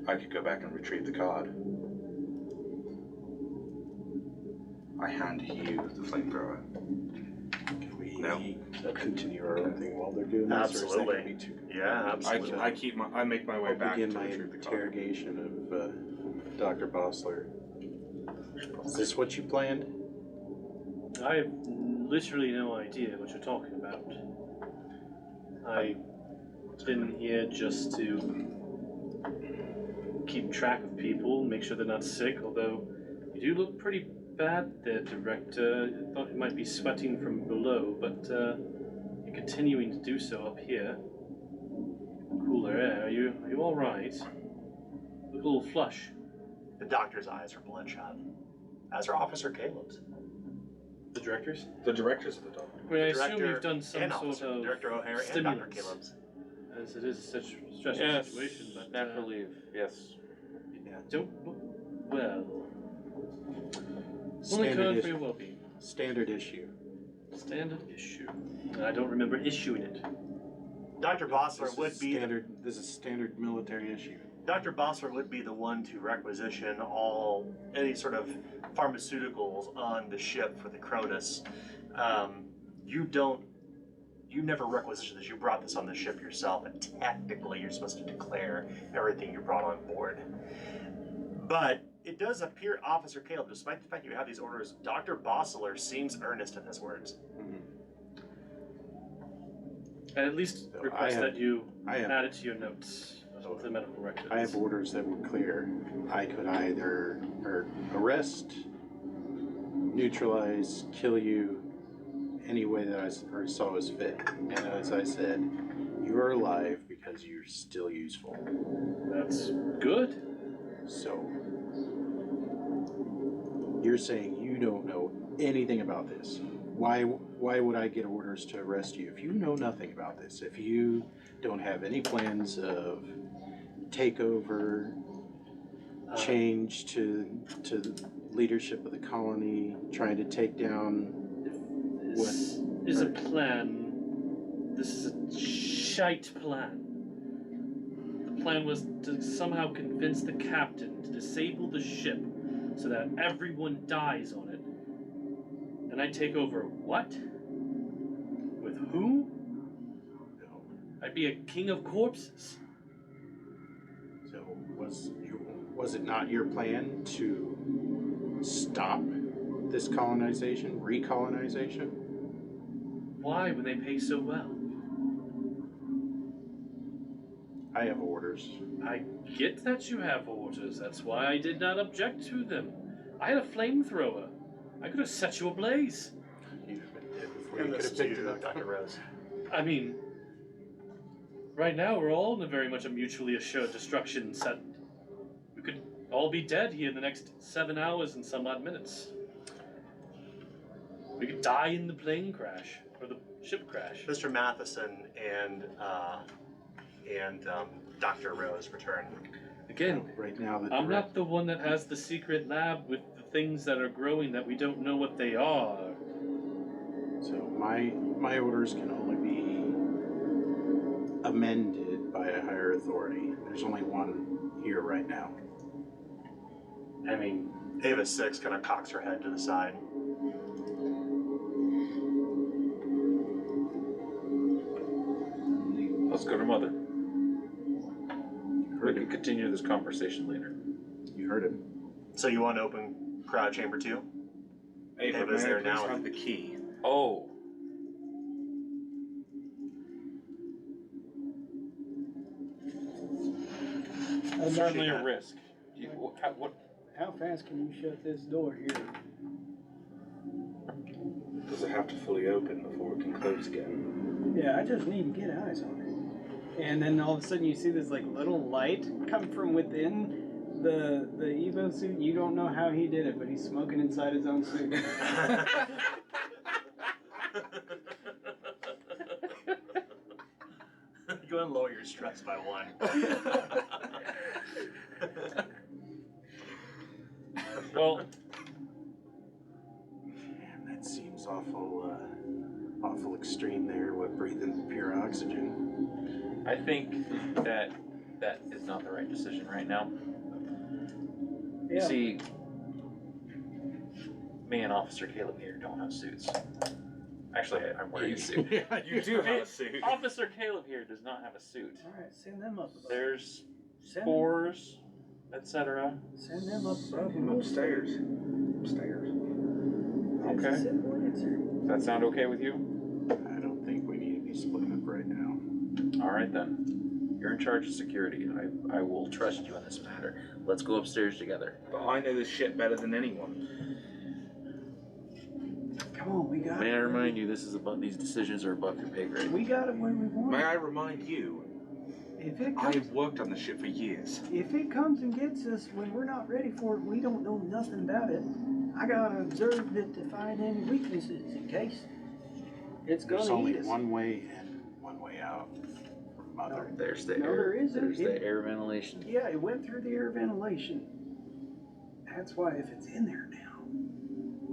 I could go back and retrieve the card. I hand you the flamethrower. Can we No. continue our own thing while they're doing this? Or is that Absolutely. gonna be too Yeah, absolutely. I make my way I'll back begin to my retrieve the card. interrogation of Dr. Bossler. Is this what you planned? I have literally no idea what you're talking about. I've been here just to keep track of people, make sure they're not sick, although you do look pretty bad there, Director. I thought you might be sweating from below, but you're continuing to do so up here. cooler air. Are you all right? Look a little flush. The doctor's eyes are bloodshot, as are Officer Caleb's. The directors? The directors of the dog. I mean, I The assume director you've done some and sort Officer, of Director O'Hare and Dr. stimulants, Caleb's. as it is such a stressful Yes, situation. But natural leave. Yes. don't look well. Only Standard, code for issue. your well-being. Standard issue. Standard issue. And I don't remember issuing it. Dr. Bossler This would is be standard. This is standard military issue. Dr. Bossler would be the one to requisition any sort of pharmaceuticals on the ship for the Cronus. You never requisitioned this. You brought this on the ship yourself, and technically you're supposed to declare everything you brought on board. But it does appear, Officer Caleb, despite the fact you have these orders, Dr. Bossler seems earnest in his words. I at least So request that you I have- add it to your notes of the medical records. I have orders that were clear. I could either arrest, neutralize, kill you, any way that I saw as fit. And as I said, you are alive because you're still useful. That's good. So, you're saying you don't know anything about this. Why would I get orders to arrest you if you know nothing about this? If you don't have any plans of takeover, change to the leadership of the colony, trying to take down This is a plan. This is a shite plan. The plan was to somehow convince the captain to disable the ship so that everyone dies on it. And I take over what? With who? I'd be a king of corpses. So was it not your plan to stop this colonization, recolonization? Why when they pay so well? I have orders. I get that you have orders. That's why I did not object to them. I had a flamethrower. I could have set you ablaze. You'd have been dead before And you could this have to picked you, it up. Dr. Rose. I mean, right now we're all in a very much a mutually assured destruction set. We could all be dead here in the next 7 hours and some odd minutes. We could die in the plane crash or the ship crash. Mr. Matheson and Dr. Rose return. Again, Right now, I'm not the one that has the secret lab with the things that are growing that we don't know what they are. So my orders can only be amended by a higher authority. There's only one here right now. I mean, Ava 6 kind of cocks her head to the side. Let's go to Mother. We can continue this conversation later. You heard him. So you want to open crowd chamber 2? Ava, Ava's may there I please now. have the key? Oh. Certainly a risk. Do you, what? How fast can you shut this door here? Does it have to fully open before it can close again? Yeah, I just need to get eyes on it. And then all of a sudden you see this like little light come from within the Evo suit. You don't know how he did it, but he's smoking inside his own suit. Go ahead and lower your stress by 1. Well, Man, that seems awful extreme there. What, breathing pure oxygen? I think that is not the right decision right now. You Yeah. see, me and Officer Caleb here don't have suits. Actually, I'm wearing a suit. Yeah, you do have a suit. Officer Caleb here does not have a suit. All right, send them up above. There's Send spores, etc. Send them up above. Send him upstairs. Upstairs. That's a Okay. simple answer. Does that sound okay with you? I don't think we need to be split up right now. All right then. You're in charge of security. I will trust you in this matter. Let's go upstairs together. But I know this shit better than anyone. Come on, we got May it. I remind you, these decisions are above your pay grade. We got it where we want. May I remind you If it comes, I've worked on the ship for years. if it comes and gets us when we're not ready for it, we don't know nothing about it. I gotta observe it to find any weaknesses in case it's There's gonna only eat us. one way in, one way out from Mother. There's the No, air. there isn't. There's the air ventilation. Yeah, it went through the air ventilation. That's why if it's in there now,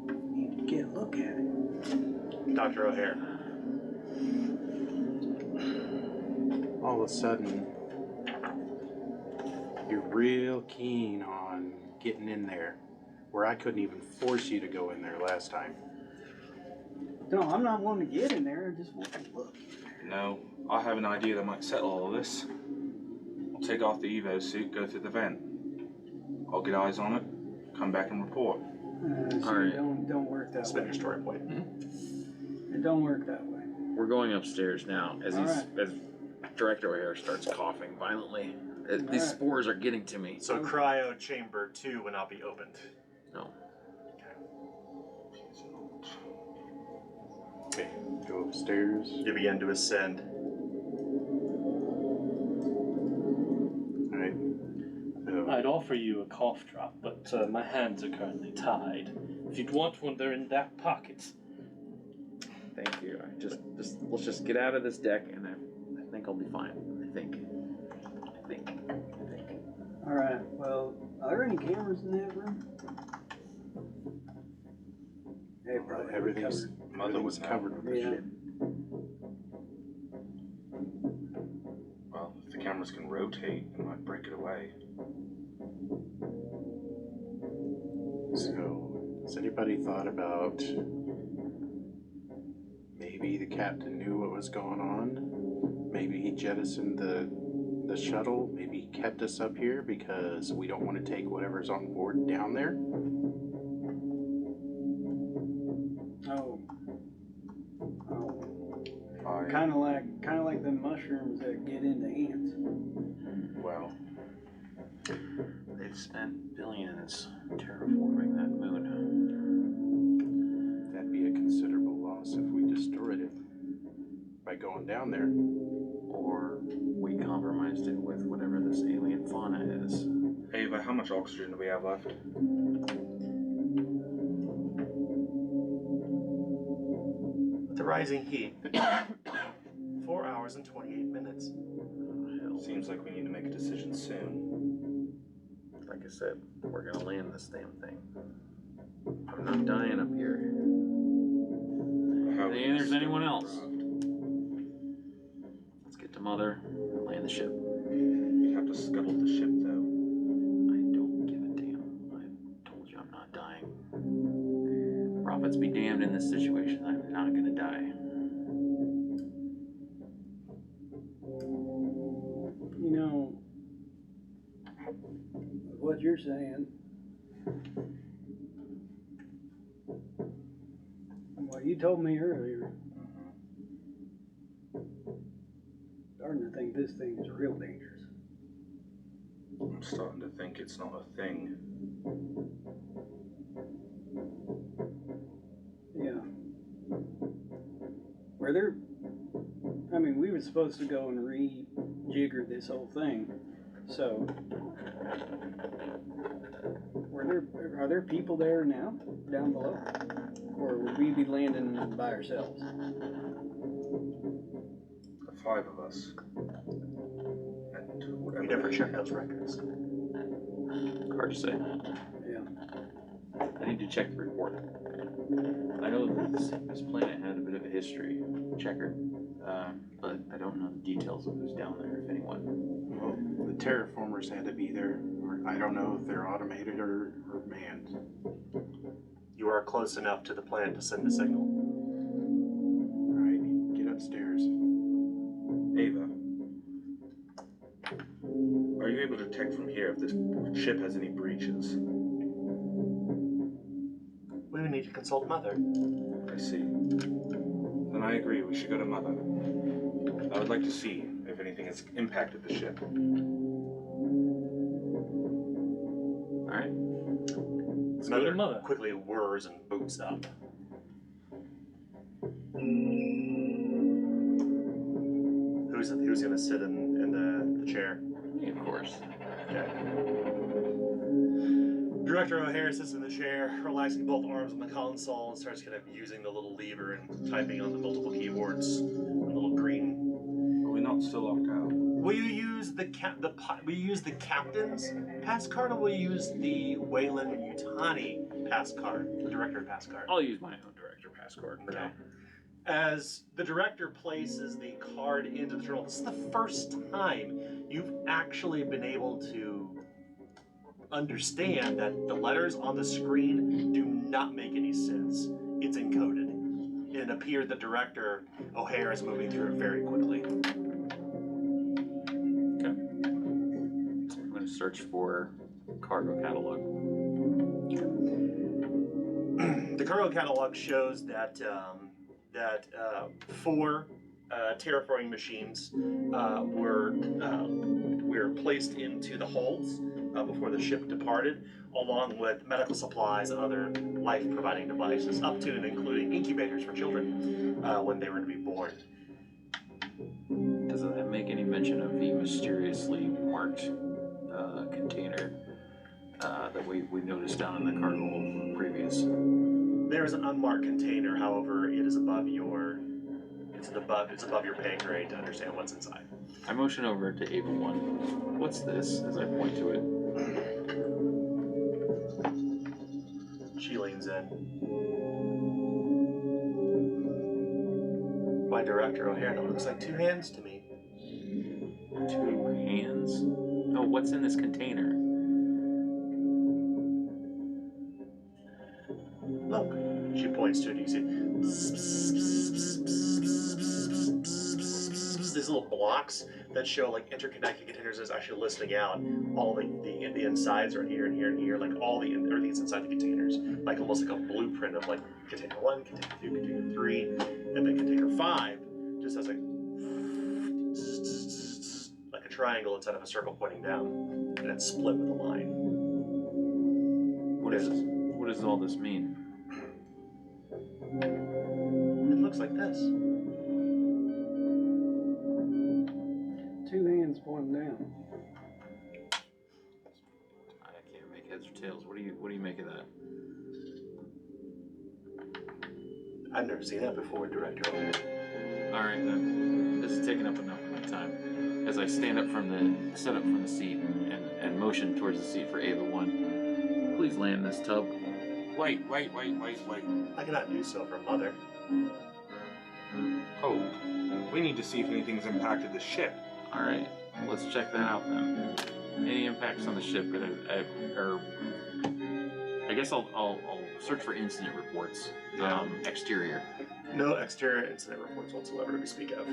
we need to get a look at it. Dr. O'Hare. All of a sudden, you're real keen on getting in there, where I couldn't even force you to go in there last time. No, I'm not wanting to get in there. I just want to look. No, I have an idea that might settle all of this. I'll take off the Evo suit, go through the vent. I'll get eyes on it, come back and report. See, Alright. don't work that Spin way. your story point. It don't work that way. We're going upstairs now as Alright. as Director O'Hare starts coughing violently. These Alright. spores are getting to me. So cryo chamber 2 will not be opened. No. Okay, go upstairs. You begin to ascend. Alright. So, I'd offer you a cough drop, but my hands are currently tied. If you'd want one, they're in that pocket. Thank you. Let's just get out of this deck, and I think I'll be fine. I think. All right. Well, are there any cameras in that room? Hey, probably everything's Mother was covered with Yeah. shit. Well, if the cameras can rotate, it might break it away. So, has anybody thought about maybe the captain knew what was going on? Maybe he jettisoned the shuttle. Maybe he kept us up here because we don't want to take whatever's on board down there. Oh. I, Kind of like the mushrooms that get into ants. well, They've spent billions terraforming that moon. That'd be a considerable loss if we destroyed it by going down there. Or we compromised it with whatever this alien fauna is. Ava, how much oxygen do we have left? With the rising heat, 4 hours and 28 minutes. Seems like we need to make a decision soon. Like I said, we're gonna land this damn thing. I'm not dying up here. How Hey, there's anyone else? Draft. Let's get to Mother and land the ship. We'd have to scuttle the ship, though. I don't give a damn. I told you I'm not dying. Prophets be damned in this situation. I'm not gonna die. You know, what you're saying. Well, you told me earlier. Starting to think this thing is real dangerous. I'm starting to think it's not a thing. Yeah. Were there? I mean, we were supposed to go and rejigger this whole thing. So, are there people there now, down below, or would we be landing by ourselves? The 5 of us. And whatever. We never check those records. Hard to say. Yeah. I need to check the report. I know that this planet had a bit of a history, checkered, but I don't know the details of who's down there, if anyone. Well, the terraformers had to be there. Or I don't know if they're automated or manned. You are close enough to the planet to send a signal. Alright, get upstairs. Ava. Are you able to detect from here if this ship has any breaches? We would need to consult Mother. I see. Then I agree, we should go to Mother. I would like to see if anything has impacted the ship. Alright. Let's go to Mother. Quickly whirs and boots up. Who Who's gonna sit in the chair? Me, of course. Okay. Director O'Hare sits in the chair, relaxing both arms on the console, and starts kind of using the little lever and typing on the multiple keyboards. The little green. Are we not still locked out? Will you use the captain's pass card, or will you use the Wayland Yutani pass card, the director pass card? I'll use my own director passcode for now. As the director places the card into the terminal, this is the first time you've actually been able to understand that the letters on the screen do not make any sense. It's encoded. It appeared that Director O'Hare is moving through it very quickly. I'm going to search for cargo catalog. The cargo catalog shows that four terraforming machines were placed into the holds before the ship departed, along with medical supplies and other life-providing devices, up to and including incubators for children when they were to be born. Does that make any mention of the mysteriously marked container that we noticed down in the cargo hold from the previous? There is an unmarked container, however, it is above your pay grade to understand what's inside. I motion over to Ava 1. What's this? As I point to it. She leans in. By Director O'Hare, it looks like two hands to me. 2 hands? Oh, what's in this container? Look, she points to it. You see these little blocks that show like interconnected containers is actually listing out all the insides are here and here and here, like all the everything's inside the containers, like almost like a blueprint of like container 1, container 2, container 3, and then container 5 just has like a triangle instead of a circle pointing down, and it's split with a line. What does all this mean? It looks like this. 2 hands, 1 down. I can't make heads or tails. What do you make of that? I've never seen that before, Director O'Hare. All right then. This is taking up enough of my time. As I set up from the seat and motion towards the seat for Ava 1. Please land this tub. Wait. I cannot do so for Mother. Oh, we need to see if anything's impacted the ship. All right, let's check that out then. Any impacts on the ship? I guess I'll search for incident reports. Exterior. No exterior incident reports whatsoever to speak of.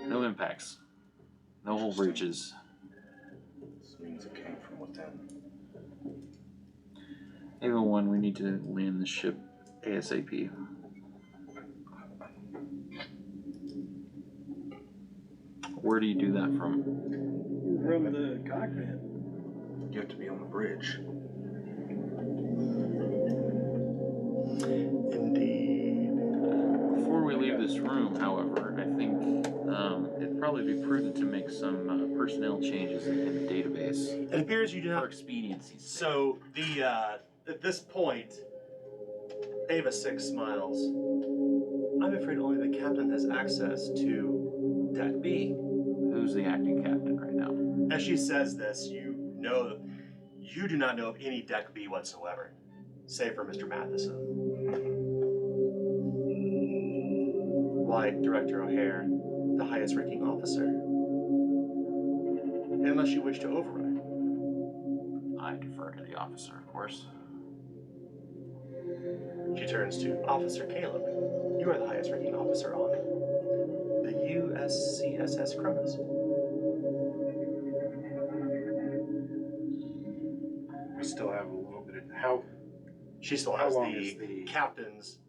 No impacts. No hull breaches. This means it came from within. Ava 1, we need to land the ship ASAP. Where do you do that from? From the cockpit. You have to be on the bridge. Indeed. Before we leave this room, however, I think it'd probably be prudent to make some personnel changes in the database It appears you do for not. expediency's sake. So at this point, Ava 6 smiles. I'm afraid only the captain has access to Deck B. Who's the acting captain right now? As she says this, you do not know of any Deck B whatsoever, save for Mr. Matheson. Why, Director O'Hare, the highest ranking officer. Unless you wish to override. I defer to the officer, of course. She turns to Officer Caleb. You are the highest ranking officer on the USCSS Cronus. We still have a little bit of how She still How has long the is the- captain's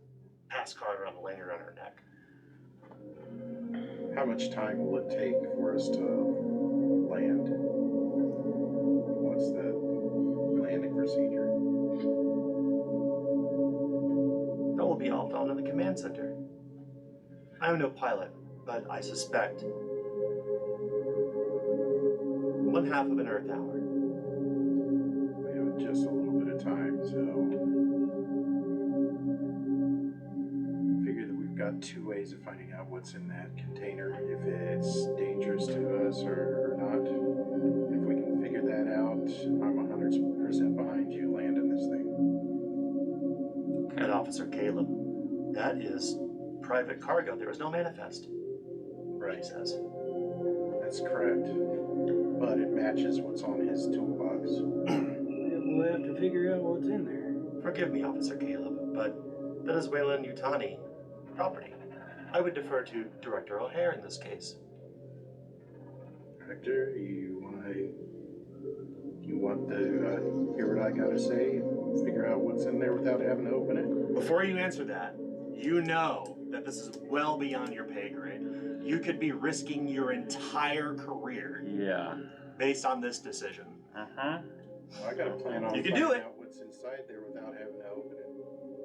pass card around the lanyard on her neck. much time will it take for us to land? What's the landing procedure? That will be all found in the command center. I am no pilot, but I suspect 1/2 of an Earth hour. We have just a little bit of time, so figure that we've got 2 ways of finding out what's in that container, if it's dangerous to us or not. If we can figure that out, I'm 100% behind you landing this thing. And Officer Caleb, that is private cargo. There is no manifest. Right, he says. That's correct. But it matches what's on his toolbox. We'll have to figure out what's in there. Forgive me, Officer Caleb, but Venezuelan Yutani property. I would defer to Director O'Hare in this case. Director, you want to hear what I gotta say? Figure out what's in there without having to open it? Before you answer that, you know that this is well beyond your pay grade. You could be risking your entire career Yeah. based on this decision. Uh-huh. Well, I gotta plan on You can finding do it. out what's inside there without having to open it.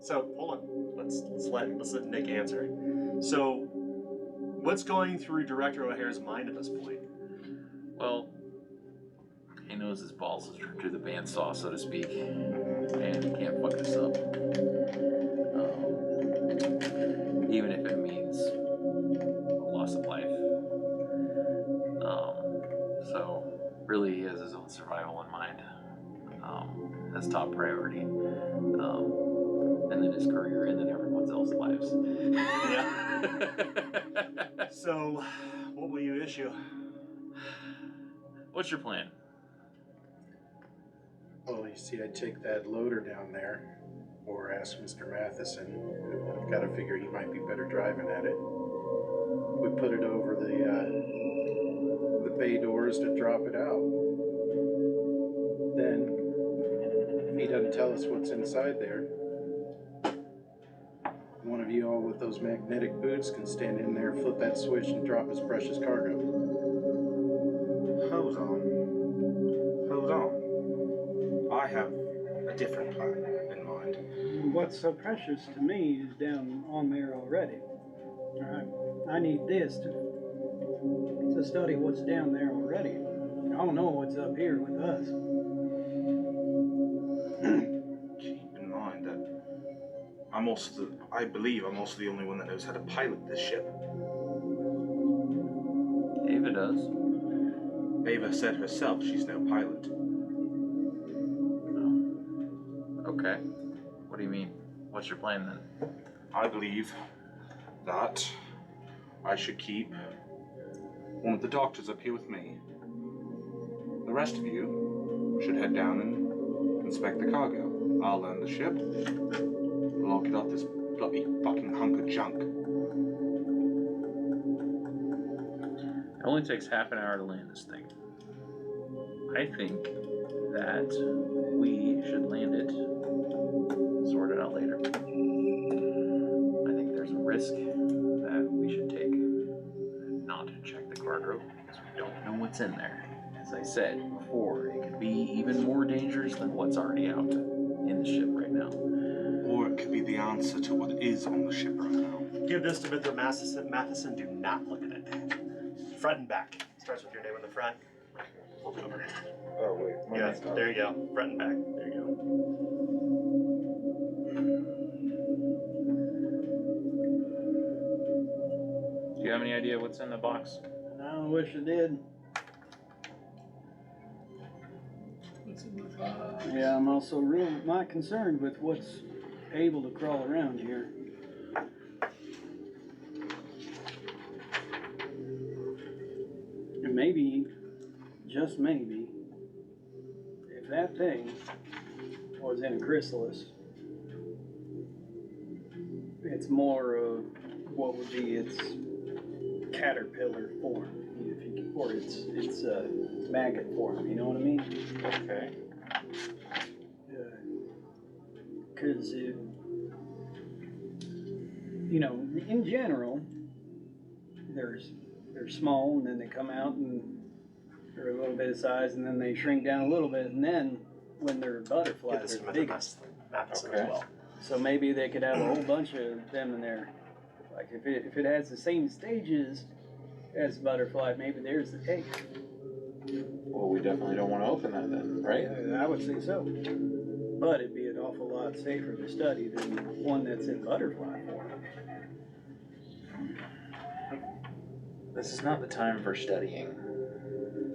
So hold on, let's let Nick answer. So, what's going through Director O'Hare's mind at this point? Well, he knows his balls are to the bandsaw, so to speak, and he can't fuck this up. Even if it means a loss of life. So, really, he has his own survival in mind as top priority. And then his career, and then everyone else's lives. Yeah. So, what will you issue? What's your plan? Well, you see, I'd take that loader down there, or ask Mr. Matheson. I've got to figure he might be better driving at it. We put it over the bay doors to drop it out. Then, if he doesn't tell us what's inside there, one of you all with those magnetic boots can stand in there, flip that switch, and drop his precious cargo. Hold on. I have a different plan in mind. What's so precious to me is down on there already. Alright, I need this to study what's down there already. I don't know what's up here with us. Keep in mind that I believe I'm also the only one that knows how to pilot this ship. Ava does. Ava said herself she's no pilot. Okay. What do you mean? What's your plan then? I believe that I should keep one of the doctors up here with me. The rest of you should head down and inspect the cargo. I'll land the ship. We'll all get off this bloody fucking hunk of junk. It only takes half an hour to land this thing. I think that we should land it, sort it out later. I think there's a risk that we should take not to check the cargo because we don't know what's in there. As I said before, it could be even more dangerous than what's already out in the ship right now. Or it could be the answer to what is on the ship right now. Give this to Mr. Matheson. Do not look at it. Front and back. Starts with your name on the front. Flip it over. Oh wait. Yeah, there you go. Front and back. There you go. Do you have any idea what's in the box? I wish I did. Yeah, I'm also not concerned with what's able to crawl around here. And maybe, just maybe, if that thing was in a chrysalis, it's more of what would be its caterpillar form, or its maggot form. You know what I mean? Okay. Because in general, they're small, and then they come out and they're a little bit of size, and then they shrink down a little bit, and then when they're Give butterflies, this to they're Mr. big. Matheson as well. So maybe they could have a whole bunch of them in there. Like if it has the same stages as butterfly, maybe there's the egg. Well, we definitely don't want to open that then, right? I would say so. But it'd be an awful lot safer to study than one that's in butterfly form. This is not the time for studying.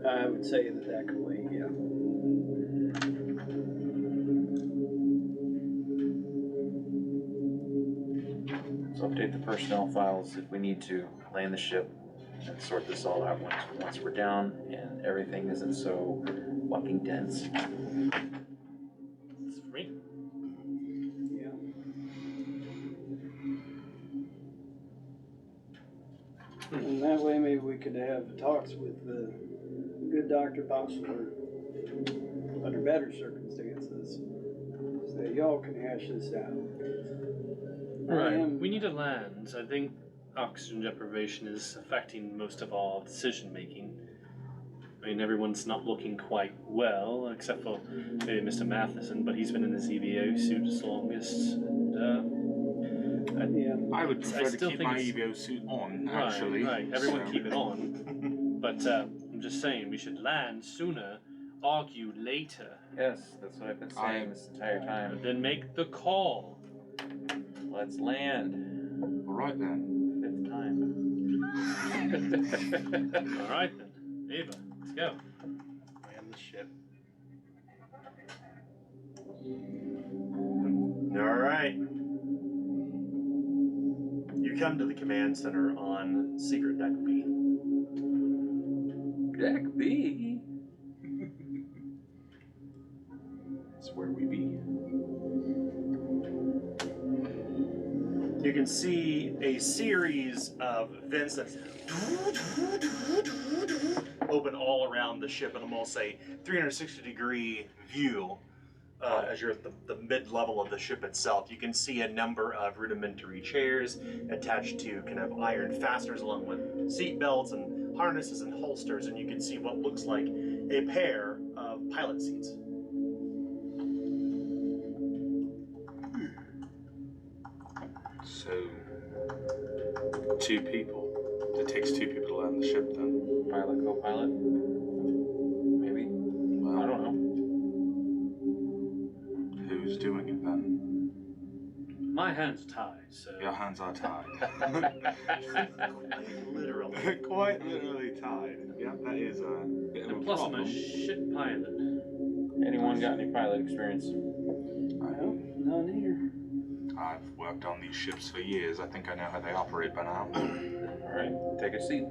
I would say that could wait, yeah. So update the personnel files if we need to, land the ship, and sort this all out once we're down and everything isn't so fucking dense. Sweet. Yeah. And that way maybe we could have talks with the good Dr. Bossler under better circumstances, so that y'all can hash this out. Right. We need to land. I think oxygen deprivation is affecting most of our decision making. I mean, everyone's not looking quite well, except for maybe Mr. Matheson, but he's been in his EVO suit the longest. And, Yeah. I would prefer to still keep think my it's- EVO suit on, actually. Right. Everyone so- keep it on. But I'm just saying, we should land sooner, argue later, Yes, that's what I've been saying this entire time. and then make the call. Let's land. All right then. 5th time. All right then, Ava, let's go. Land the ship. All right. You come to the command center on Secret Deck B. Deck B. That's where we be. You can see a series of vents that open all around the ship in almost a 360-degree view as you're at the mid-level of the ship itself. You can see a number of rudimentary chairs attached to kind of iron fasteners along with seat belts and harnesses and holsters, and you can see what looks like a pair of pilot seats. So, 2 people. It takes 2 people to land the ship then. Pilot, co-pilot. Maybe. Well, I don't know. who's doing it then? My hands are tied, so. Your hands are tied. Literally. Quite literally tied. Yeah, that is a bit of a And plus, I'm problem. a shit pilot. Anyone got any pilot experience? No, none here. I've worked on these ships for years. I think I know how they operate by now. Alright, take a seat.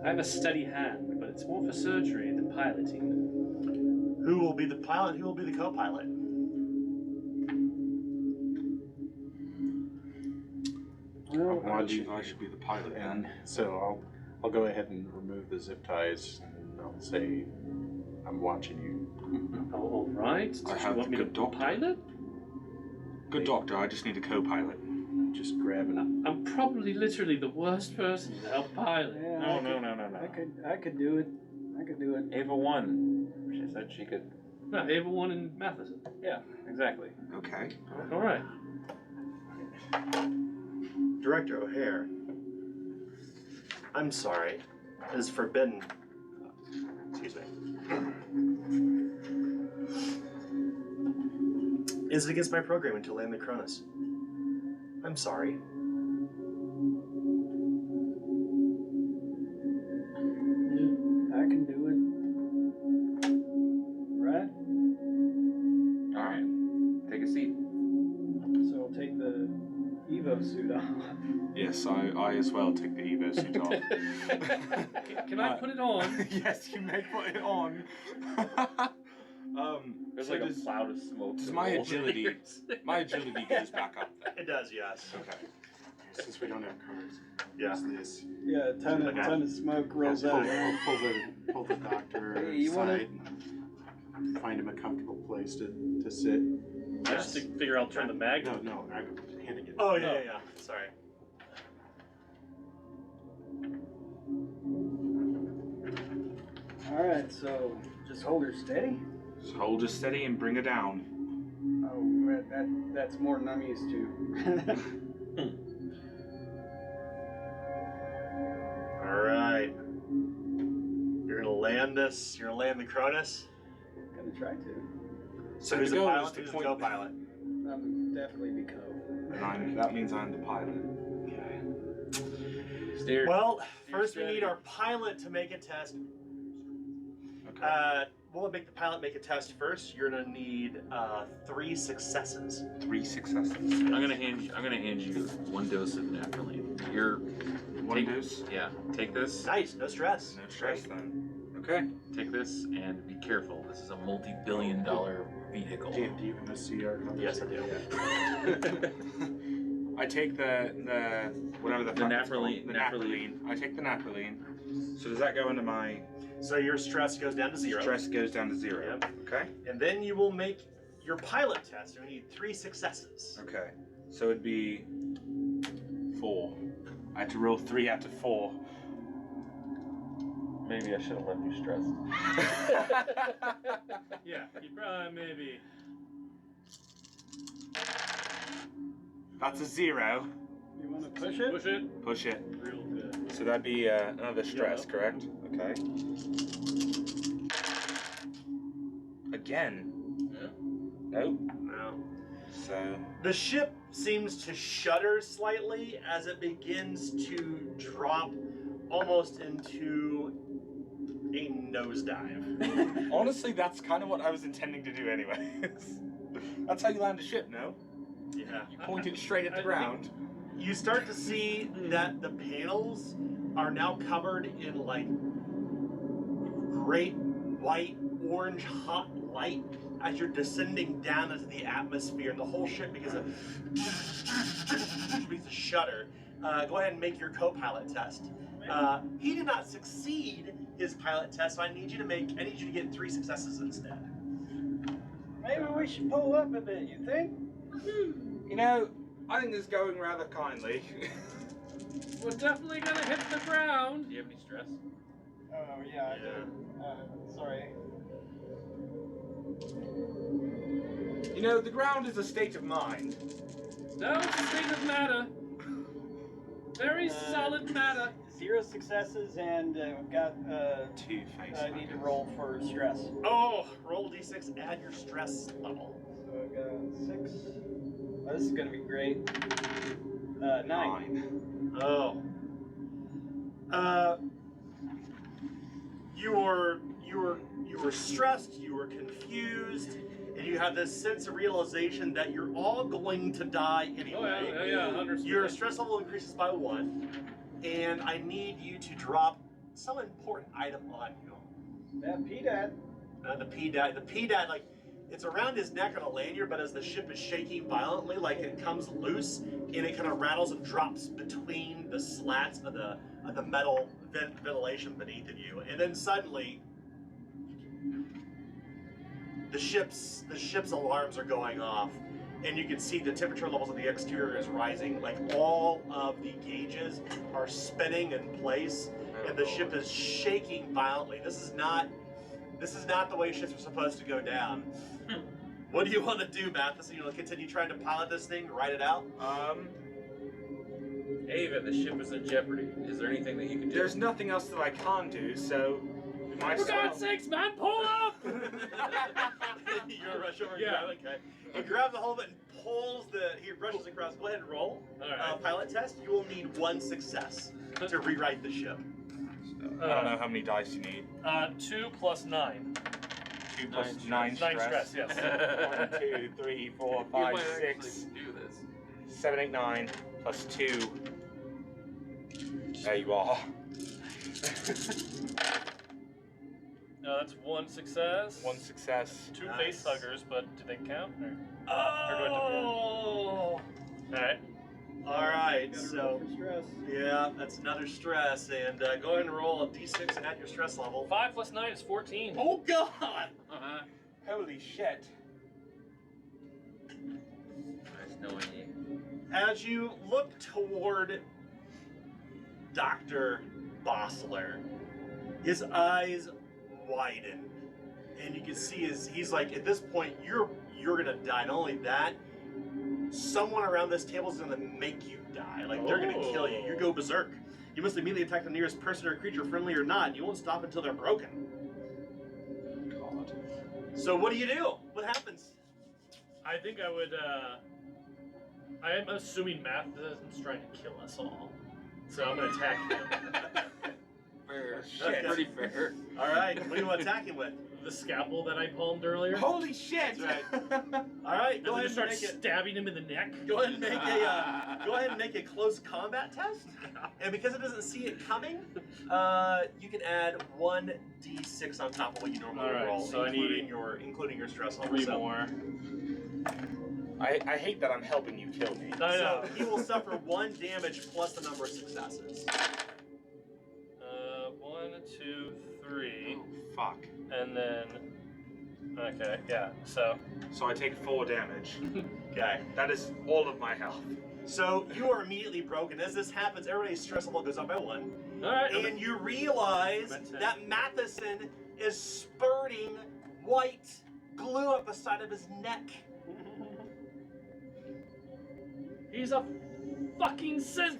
I have a steady hand, but it's more for surgery than piloting. Who will be the pilot? Who will be the co-pilot? Well, I believe I should be the pilot And then. so I'll go ahead and remove the zip ties and I'll say I'm watching you. Oh, all right. I Did you have want me the to doctor. pilot? Good doctor, I just need a co-pilot. Just grabbing. I'm probably literally the worst person to help pilot. yeah, No, no, no, no, no. I could do it. I could do it. Ava won. She said she could. No, Ava won in Matheson. Yeah, exactly. Okay. All right. Director O'Hare. I'm sorry. It is forbidden. Excuse me. Is it against my programming to land the Cronus? I'm sorry. I can do it. Right? Alright, take a seat. So I'll take the Evo suit off. Yes, I as well take the Evo suit off. Can I put it on? Yes, you may put it on. There's so like a does, cloud of smoke. does that my rolls in agility- here. my agility goes back up then. It does, yes. Okay. Since we don't have cards, Yeah. use this. Yeah, a ton of smoke rolls Pull, out. pull the doctor Hey, you wanna- aside and find him a comfortable place to sit. I just figure I'll turn the mag. No, I'm handing it. Oh, yeah. Sorry. Alright, so just hold her steady. So hold her steady and bring her down. Oh, that's more than I'm used to. All right. You're gonna land this. You're gonna land the Cronus. Gonna try to. So the who's the goal is pilot? to Who's the point- co-pilot? I'm definitely the co. And that means I'm the pilot. Steer. Well, Steer first we steady. need our pilot to make a test. Okay. We'll make the pilot make a test first. You're gonna need 3 successes. 3 successes. I'm gonna hand you 1 dose of naphthalene. You're One dose. yeah. Take this. Nice, no stress. No stress then. Okay. Take this and be careful. This is a multi-billion-dollar vehicle. Dan, do you want to see our Yes, I do. I take the whatever the The fuck it's naphthalene- called, the naphthalene. I take the naphthalene. So does that go into my So your stress goes down to 0. stress goes down to 0? Yep. Okay. And then you will make your pilot test. You need 3 successes. Okay. So it'd be 4. I had to roll 3 out of 4. Maybe I should have left you stressed. Yeah, you probably maybe. That's a 0. You want to push it? Push it Push it. real good. So that'd be another stress, Yeah. correct? Okay. Again. Yeah. Nope. No. So The ship seems to shudder slightly as it begins to drop almost into a nosedive. honestly, that's kind of what I was intending to do, anyways. That's how you land a ship, no? Yeah. You point it straight at the I ground. You start to see that the panels are now covered in like great white, orange, hot light as you're descending down into the atmosphere, and the whole ship begins to shudder. Go ahead and make your co-pilot test. He did not succeed his pilot test, so I need you to get 3 successes instead. Maybe we should pull up a bit, you think? You know, I think it's going rather kindly. We're definitely gonna hit the ground. Do you have any stress? Oh, yeah, I do. Sorry. You know, the ground is a state of mind. No, it's a state of matter. Very solid matter. 0 successes, and we've got, 2 face. I need to roll for stress. Oh, roll d6, add your stress level. So I've got 6. Oh, this is gonna be great. 9. Oh. You were stressed, you were confused, and you have this sense of realization that you're all going to die anyway. Oh yeah, 100%. Your stress level increases by 1, and I need you to drop some important item on you. That PDAT. The PDAT, like, it's around his neck on a lanyard, but as the ship is shaking violently, like it comes loose, and it kind of rattles and drops between the slats of the metal ventilation beneath of you, and then suddenly the ship's alarms are going off, and you can see the temperature levels of the exterior is rising. Like all of the gauges are spinning in place, and the ship is shaking violently. This is not the way ships are supposed to go down. What do you want to do, Matheson? You want to continue trying to pilot this thing, ride it out? Ava, the ship is in jeopardy. Is there anything that you can do? There's nothing else that I can do, so we might For as well. God's sakes, man, pull up! You're gonna rush over. Yeah. Okay. He grabs a hold of it and pulls he rushes across. Go ahead and roll. Alright. Pilot test. You will need 1 success to rewrite the ship. I don't know how many dice you need. 2 plus 9. 2 plus 9 9 stress. stress, yes. 1, 2, 3, 4, You 5, might 6, actually do this. 7, 8, 9, plus 2. There you are. No, that's 1 success. 1 success. 2 Nice. face huggers, but do they count? Or... Oh. Alright. All right. Gotta roll So for stress. yeah, that's another stress, and go ahead and roll a d6 and add your stress level. 5 plus 9 is 14. Oh God! Uh-huh. Holy shit. Nice knowing you. As you look toward Dr. Bossler, his eyes widen, and you can see he's like, at this point, you're gonna die. Not only that, someone around this table is gonna make you die. Like, they're gonna kill you. You go berserk. You must immediately attack the nearest person or creature, friendly or not. You won't stop until they're broken. So what do you do? What happens? I think I would. I am assuming Matheson's trying to kill us all, so I'm gonna attack him. Fair. Okay. Pretty fair. All right. What do you want to attack him with? The scalpel that I palmed earlier. Holy shit! That's All right. Go Go ahead ahead and start make it. stabbing him in the neck. Go ahead and make a. Go ahead and make a close combat test. And because it doesn't see it coming, you can add 1d6 on top of what you normally All right, roll, so I need including your stress level. 3 So- more. I hate that I'm helping you kill me. I know. So he will suffer 1 damage plus the number of successes. 1, 2, 3, Fuck. and then. Okay, yeah. So So I take 4 damage. Okay. That is all of my health. So you are immediately broken. As this happens, everybody's stress level goes up by 1. all right. And you realize I'm at 10. that Matheson is spurting white glue up the side of his neck. He's a fucking synth.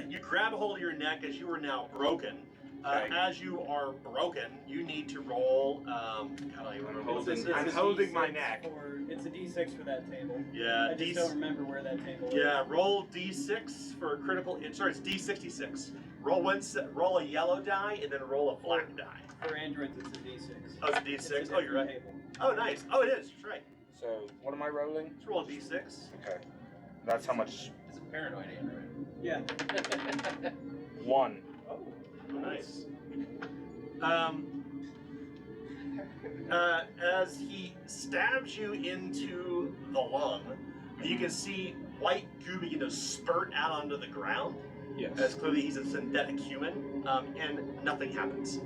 You grab a hold of your neck as you are now broken. Okay. As you are broken, you need to roll. God, I don't remember what this is. I'm holding my neck. It's a D6 for that table. Yeah, I just don't remember where that table is. Yeah, roll D6 for a critical. Sorry, it's D66. Roll a yellow die and then roll a black die. For androids, it's a D6. Oh, it's a It's D6. a Oh, you're right. different table. Oh, nice. Oh, it is. That's right. So what am I rolling? Let's roll a D6. Okay. That's how much. It's a paranoid android. Yeah. 1. Oh, nice. As he stabs you into the lung, you can see white goo begin to spurt out onto the ground. Yes. As clearly he's a synthetic human, and nothing happens.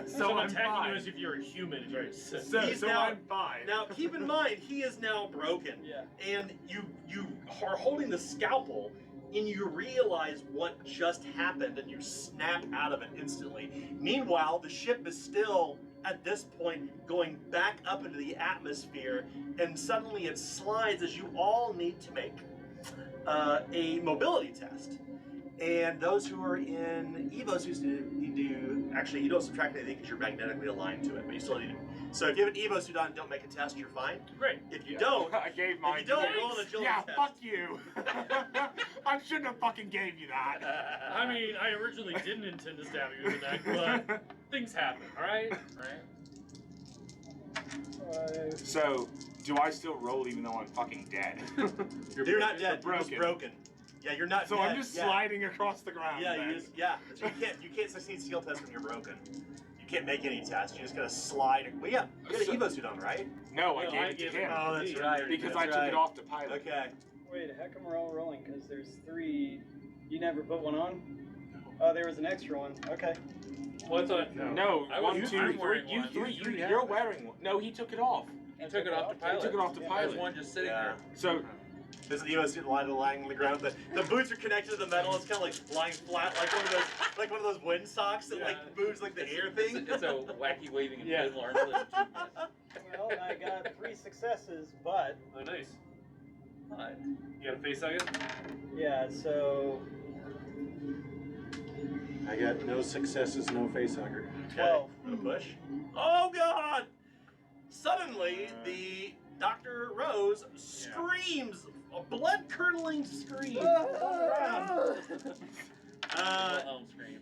So I'm attacking fine. you as if you're a human. If you're a synth. So, He's so now- I'm fine. Now, keep in mind, he is now broken, Yeah. and you are holding the scalpel, and you realize what just happened, and you snap out of it instantly. Meanwhile, the ship is still, at this point, going back up into the atmosphere, and suddenly it slides as you all need to make a mobility test. And those who are in Evo suits need to actually, you don't subtract anything because you're magnetically aligned to it, but you still need to. So if you have an Evo suit on, don't make a test, you're fine. Great. If you don't, I gave mine. if you don't, to you. roll an agility Yeah, test. fuck you. I shouldn't have fucking gave you that. I mean, I originally didn't intend to stab you in the neck, but things happen. All right. So, do I still roll even though I'm fucking dead? you're not dead. You're broken. just broken. Yeah, you're not So dead. I'm just yeah. sliding across the ground. Yeah, then. So you can't succeed skill tests when you're broken. You can't make any tests. You're just gonna slide. Well, yeah, you got an Evo suit on, right? No, I No, gave I it to gave him. it- Oh, that's right. Because that's I took right. it off to pilot. Okay. Wait, how come we're all rolling? Because there's 3. You never put one on? Oh, there was an extra one. Okay. Well, I thought No, I one, was- two, I'm three. wearing You one. three. You three You're have it. wearing one. No, he took it off. He took it off to pilot. He took it off to There's pilot. one just sitting Yeah. there. So, There's an Evo suit lying on the ground. The boots are connected to the metal. It's kind of like lying flat, like one of those windsock that like moves like the air thing. It's a wacky waving Yeah. inflatable arm. Like Well, I got 3 successes, but Oh, nice. what? You got a face hugger? yeah, so I got no successes, no face hugger. 12. A push. Oh God! Suddenly, the Dr. Rose screams, a blood-curdling scream. Home scream.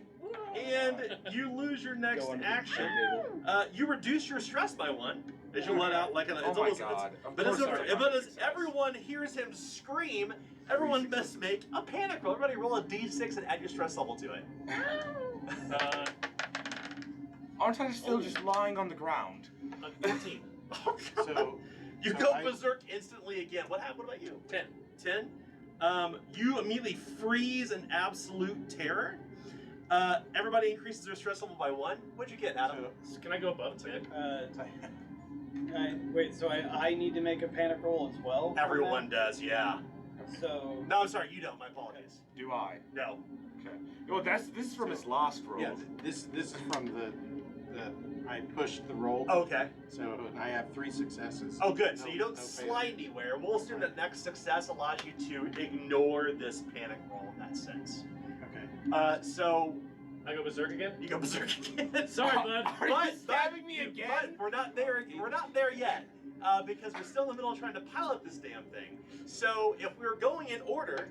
And you lose your next Go under the action. table. You reduce your stress by 1 as you let out like an. It's oh my almost, god. Of But as, course I but as success. everyone hears him scream, everyone must make a panic roll. Everybody roll a d6 and add your stress level to it. Aren't I still just lying on the ground? 14. Oh, God. So You So go I- berserk instantly again. What happened? What about you? 10. 10. You immediately freeze in absolute terror. Everybody increases their stress level by 1. What'd you get, Adam? Can I go above 10? Wait, so I need to make a panic roll as well? for Everyone does, yeah. that? So, No, I'm sorry, you don't. My apologies. Do I? No. Okay. Well, this is from his last roll. yeah, this is from the I pushed the roll. Okay. So I have 3 successes. Oh, good. So No- you don't no fail. slide anywhere. We'll assume that next success allows you to ignore this panic roll in that sense. Okay. So I go berserk again. You go berserk again. Sorry, bud. Are you stabbing me again? But we're not there. We're not there yet, because we're still in the middle of trying to pilot this damn thing. So if we're going in order,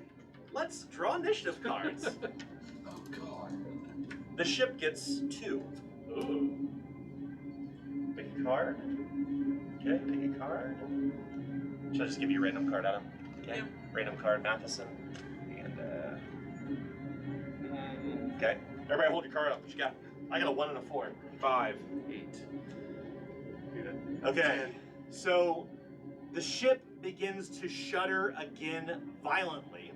let's draw initiative cards. Oh god. The ship gets 2. Ooh. Pick a card. Okay, pick a card. Should I just give you a random card, Adam? Okay. Random card, Matheson. And okay. Everybody hold your card up. What you got? I got a 1 and a 4. 5. 8. Okay. So the ship begins to shudder again violently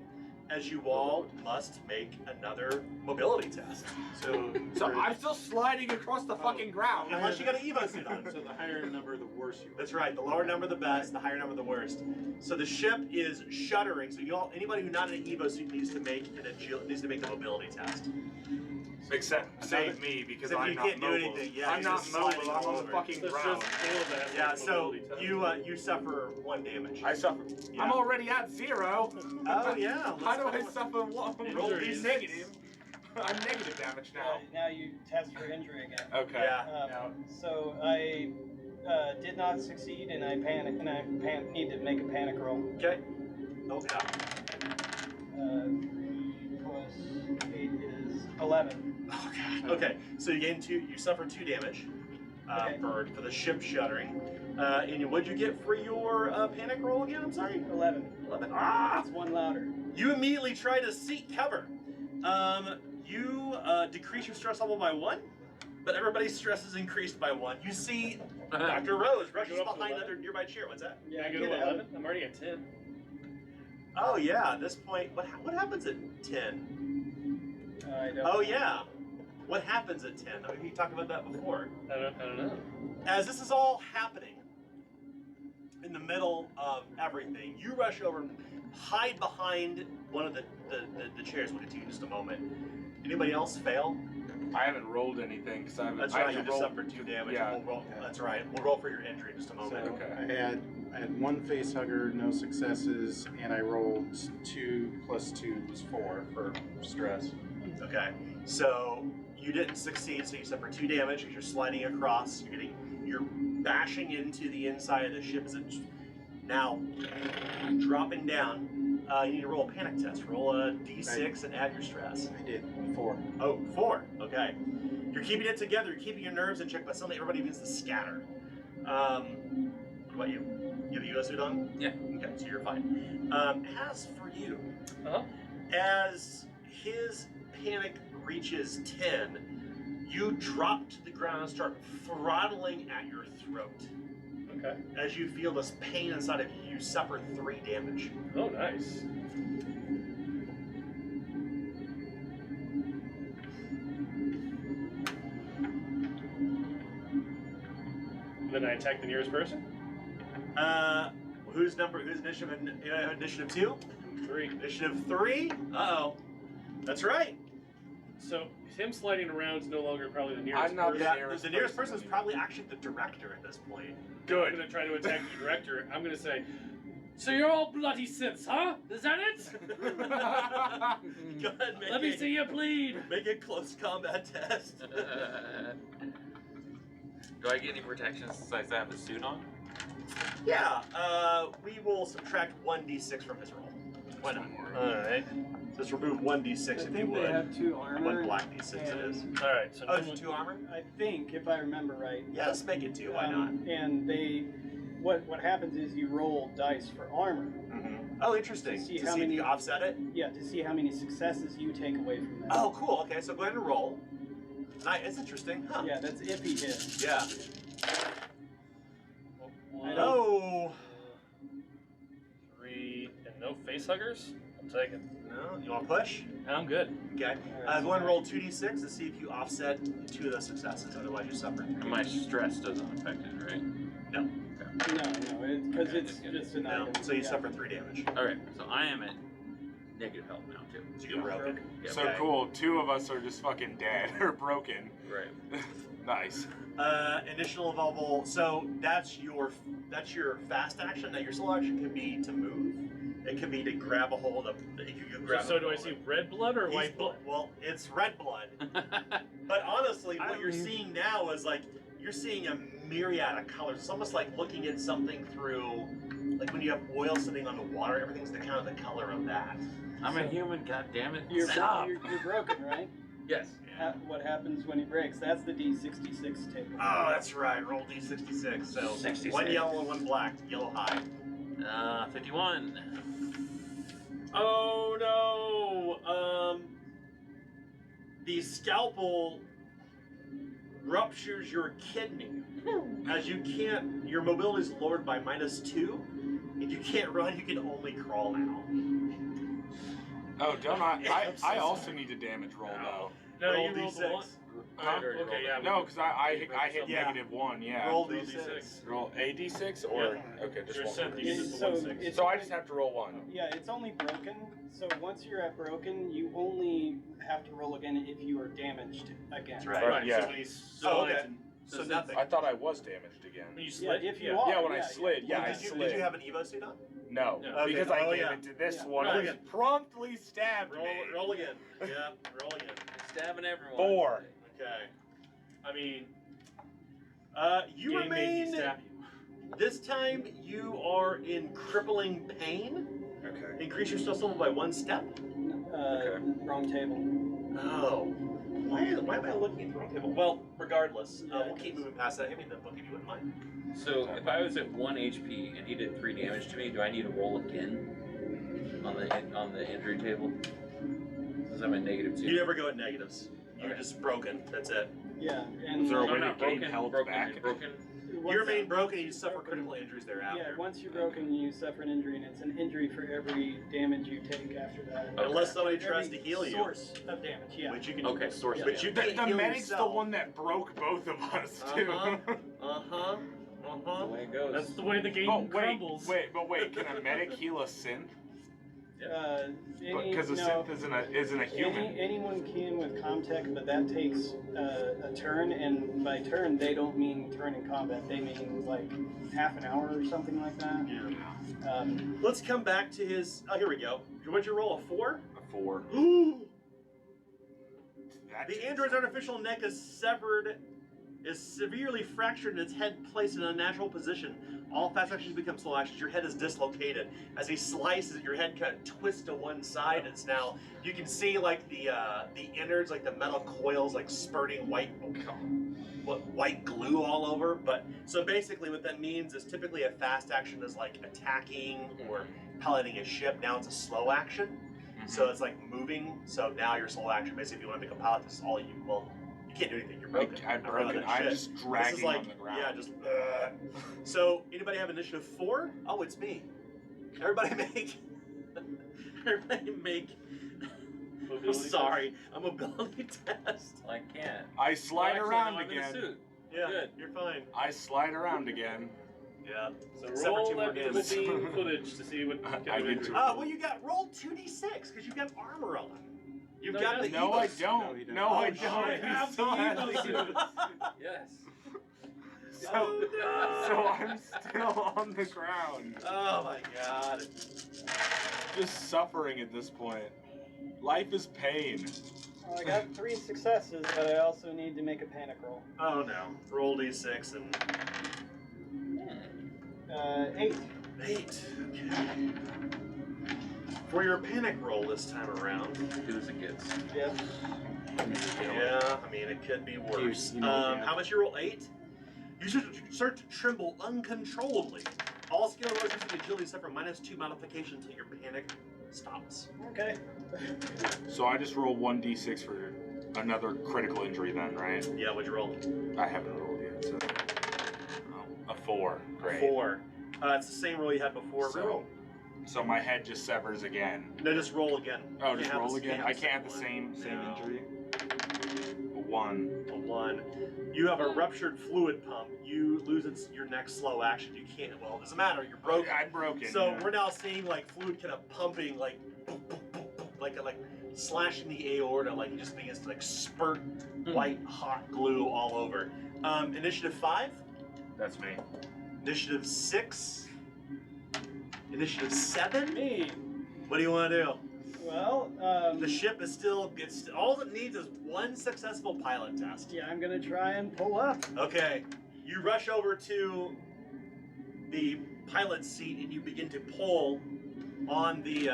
as you all must make another mobility test. So I'm still sliding across the fucking ground. Unless you got an Evo suit on. So the higher number, the worse you are. That's right. The lower number the best, the higher number the worst. So the ship is shuddering. So you all, anybody who's not in an Evo suit needs to make a mobility test. Except save me because Except I'm you not can't do mobile. anything. Yeah, I'm you're not just sliding mobile. I'm all on the over. fucking So it's ground. just Caleb that has to Yeah. make a So mobility test. you suffer 1 damage. I suffer. Yeah. I'm already at 0. Oh yeah. How do I suffer 1? Roll Injuries. d6. Negative. I'm negative damage now. Now you test for injury again. Okay. Yeah. So I did not succeed, and I panicked, and I need to make a panic roll. Okay. Oh yeah. 3 plus 8 is 11. Oh god. Okay. So you gain 2. You suffer 2 damage Okay. for the ship shuddering. And what'd you get for your panic roll again? I'm sorry. 11. 11. Ah! That's 1 louder. You immediately try to seek cover. You decrease your stress level by 1, but everybody's stress is increased by 1. You see Dr. Rose rushes Go up to behind 11? another nearby chair. What's that? Can I go get to out. 11? I'm already at 10. Oh yeah, at this point, what happens at 10? I don't. Oh yeah. What happens at 10? I mean, you talked about that before. I don't know. As this is all happening, in the middle of everything, you rush over and hide behind one of the chairs. We'll get to you in just a moment. Anybody else fail? I haven't rolled anything because I haven't. That's I right, you haven't just rolled- suffered 2 damage. Yeah. We'll roll, that's right. We'll roll for your injury in just a So moment. Okay. I had 1 face hugger, no successes, and I rolled 2 plus 2 was 4 for stress. Okay. So you didn't succeed, so you suffer 2 damage because you're sliding across. You're bashing into the inside of the ship as it's now dropping down. You need to roll a panic test. Roll a d6 and add your stress. I did 4. Oh, 4. Okay. You're keeping it together. You're keeping your nerves in check, but suddenly everybody begins to scatter. What about you? You have a US suit on? Yeah. Okay, so you're fine. As for you, Uh-huh. as his panic reaches 10, you drop to the ground and start throttling at your throat. Okay. As you feel this pain inside of you, you suffer 3 damage. Oh, nice. Then I attack the nearest person. Who's initiative? Initiative 2? 3. Initiative 3? Uh-oh. That's right. So him sliding around is no longer probably the nearest I'm not person. Yeah, nearest the nearest person person is probably actually the director at this point. I'm Good. gonna try to attack the director. I'm gonna say, so you're all bloody simps, huh? Is that it? Go ahead, Let me see you bleed. Make a close combat test. Do I get any protection since I have the suit on? Yeah, we will subtract 1d6 from his roll. Why not? Alright. Just remove 1d6 I if you think they would. have 2 armor. 1 black d6 it is. All right. So Oh, normally- it's 2 armor? I think, if I remember right. Yeah, let's make it 2, why not? And what happens is you roll dice for armor. Mm-hmm. Oh, interesting. To see To how see if many- you offset it? Yeah, to see how many successes you take away from that. Oh, cool. Okay, so go ahead and roll. Nice, it's interesting, huh? Yeah, that's if he hits. Yeah. One, No! 3, and no face huggers. I'm taking. No? You want to push? I'm good. Okay. Go ahead and roll 2d6 to see if you offset 2 of those successes. Otherwise, you suffer 3. My stress doesn't affect it, right? No, because it's just an No. item. So you Yeah. suffer 3 damage. Alright, so I am at negative health now, too. So you get broken. Yeah. So Okay. cool. 2 of us are just fucking dead or broken. Right. Nice. Initial level. So that's your fast action. Now your slow action can be to move. It could be to grab a hold of. You can grab. So a do I hold see of it. red blood or He's white blood? Well, it's red blood. But honestly, what you're seeing now is like you're seeing a myriad of colors. It's almost like looking at something through, like when you have oil sitting on the water. Everything's the kind of the color of that. I'm a human, goddammit. You're, Stop! you're broken, right? Yes. What happens when he breaks? That's the D66 table. Oh, that's right. Roll D66. So 66. one yellow and one black. Yellow high. 51. Oh no! The scalpel ruptures your kidney. As you can't, your mobility is lowered by -2. If you can't run, you can only crawl now. Oh, don't I? I'm so I also need a damage roll though. No, Roll you rolled D6. the one. Huh? Okay, yeah. No, because I hit Yeah. -1. Yeah. Roll Roll D6. D6. Roll a d6 or Yeah. okay, just Your roll. set one. D6 is So 1/6. it's So I just have to roll 1. Yeah, it's only broken. So once you're at broken, you only have to roll again if you are damaged again. That's right. Right, Yeah. so when he slides Oh, okay. and- So nothing. I thought I was damaged again. When you Yeah, slid? if you yeah. are. Yeah, when I slid, yeah, I Did you slid. have an Evo suit on? No, No. Okay. because I Oh, gave yeah. it to this Yeah. one. Roll who again. promptly stabbed me. Roll again. Yeah, roll again. Stabbing everyone. 4. Okay. I mean, You game made me remain. stab you. This time you are in crippling pain. Okay. Increase your stress level by 1 step. Wrong table. Oh. Why am I looking at the wrong table? Well, regardless, Yeah, we'll keep moving past that. Give me the book if you wouldn't mind. So if I was at 1 HP and he did 3 damage to me, do I need to roll again on the injury table? Since I'm at -2. You never go at negatives. You're Okay. just broken. That's it. Yeah, Is and there a So way I'm to not gain broken, health broken, back? and broken. You remain broken and you suffer critical injuries thereafter. Yeah, once you're broken, you suffer an injury, and it's an injury for every damage you take after that. Okay. Unless somebody tries to Every heal you. Source of damage, yeah. Which you can. Okay, source But you The, can't the heal medic's yourself. the one that broke both of us too. Uh-huh. That's the Uh-huh. way it goes. That's the way the game Oh wait, crumbles. but wait, can a medic heal a synth? Because a synth isn't a human. Anyone can with Comtech, but that takes a turn, and by turn they don't mean turn in combat. They mean like half an hour or something like that. Yeah. Let's come back to his. Oh, here we go. What'd you roll? A 4? A 4. That The takes- android's artificial neck is severed, is severely fractured, and its head placed in an unnatural position. All fast actions become slow actions. Your head is dislocated. As he slices, your head kind of twists to one side. It's now, you can see like the innards, like the metal coils, like spurting white glue all over. But so basically, what that means is typically a fast action is like attacking or piloting a ship. Now it's a slow action. So it's like moving. So now your slow action, basically, if you want to become a pilot, this is all you. Well, you can't do anything. You're broken. I'm Not running broken. that I'm shit. just This dragging is like, on the ground. yeah, just. So anybody have initiative 4? Oh, it's me. Everybody make. Everybody make. I'm Mobility sorry, a mobility test. I can't. I slide Well, actually, around no, I'm in a again. suit. Yeah, Good. you're fine. I slide around again. Yeah. So Except for roll 2 more that games. beam footage to see what I kind of get injury. to- Well, you got roll 2d6 because you've got armor on. You've No, got he the No, I Evo. don't. No, he doesn't. No, I Oh, don't. shit. He Have still the has Evo the suit. Evo. Yes. So, so I'm still on the ground, Oh my god. just suffering at this point. Life is pain. Well, I got 3 successes, but I also need to make a panic roll. Oh no. Roll d6 and 8. 8. Okay. For your panic roll this time around. Do as it gets. Yep. Yeah, I mean, it could be worse. You know, yeah. How much you roll? 8? You start to tremble uncontrollably. All skill rolls using agility suffer -2 modification until your panic stops. Okay. So I just roll 1d6 for another critical injury then, right? Yeah, what'd you roll? I haven't rolled yet, so. A 4. Great. 4. It's the same roll you had before. So my head just severs again. No, just roll again. Oh, You just have roll the- again? you I can't have the one. same No. injury? A 1. A 1. You have a ruptured fluid pump. You lose your next slow action. You can't. Well, it doesn't matter. You're broken. I'm broken. So yeah. we're now seeing like fluid kind of pumping, like boop, boop, boop, boop, like slashing the aorta, like he just begins to like spurt white hot glue all over. Initiative 5, That's me. initiative 6, Initiative 7? Me. What do you want to do? Well, The ship is still, all it needs is one successful pilot test. yeah, I'm gonna try and pull up. Okay, you rush over to the pilot's seat and you begin to pull on the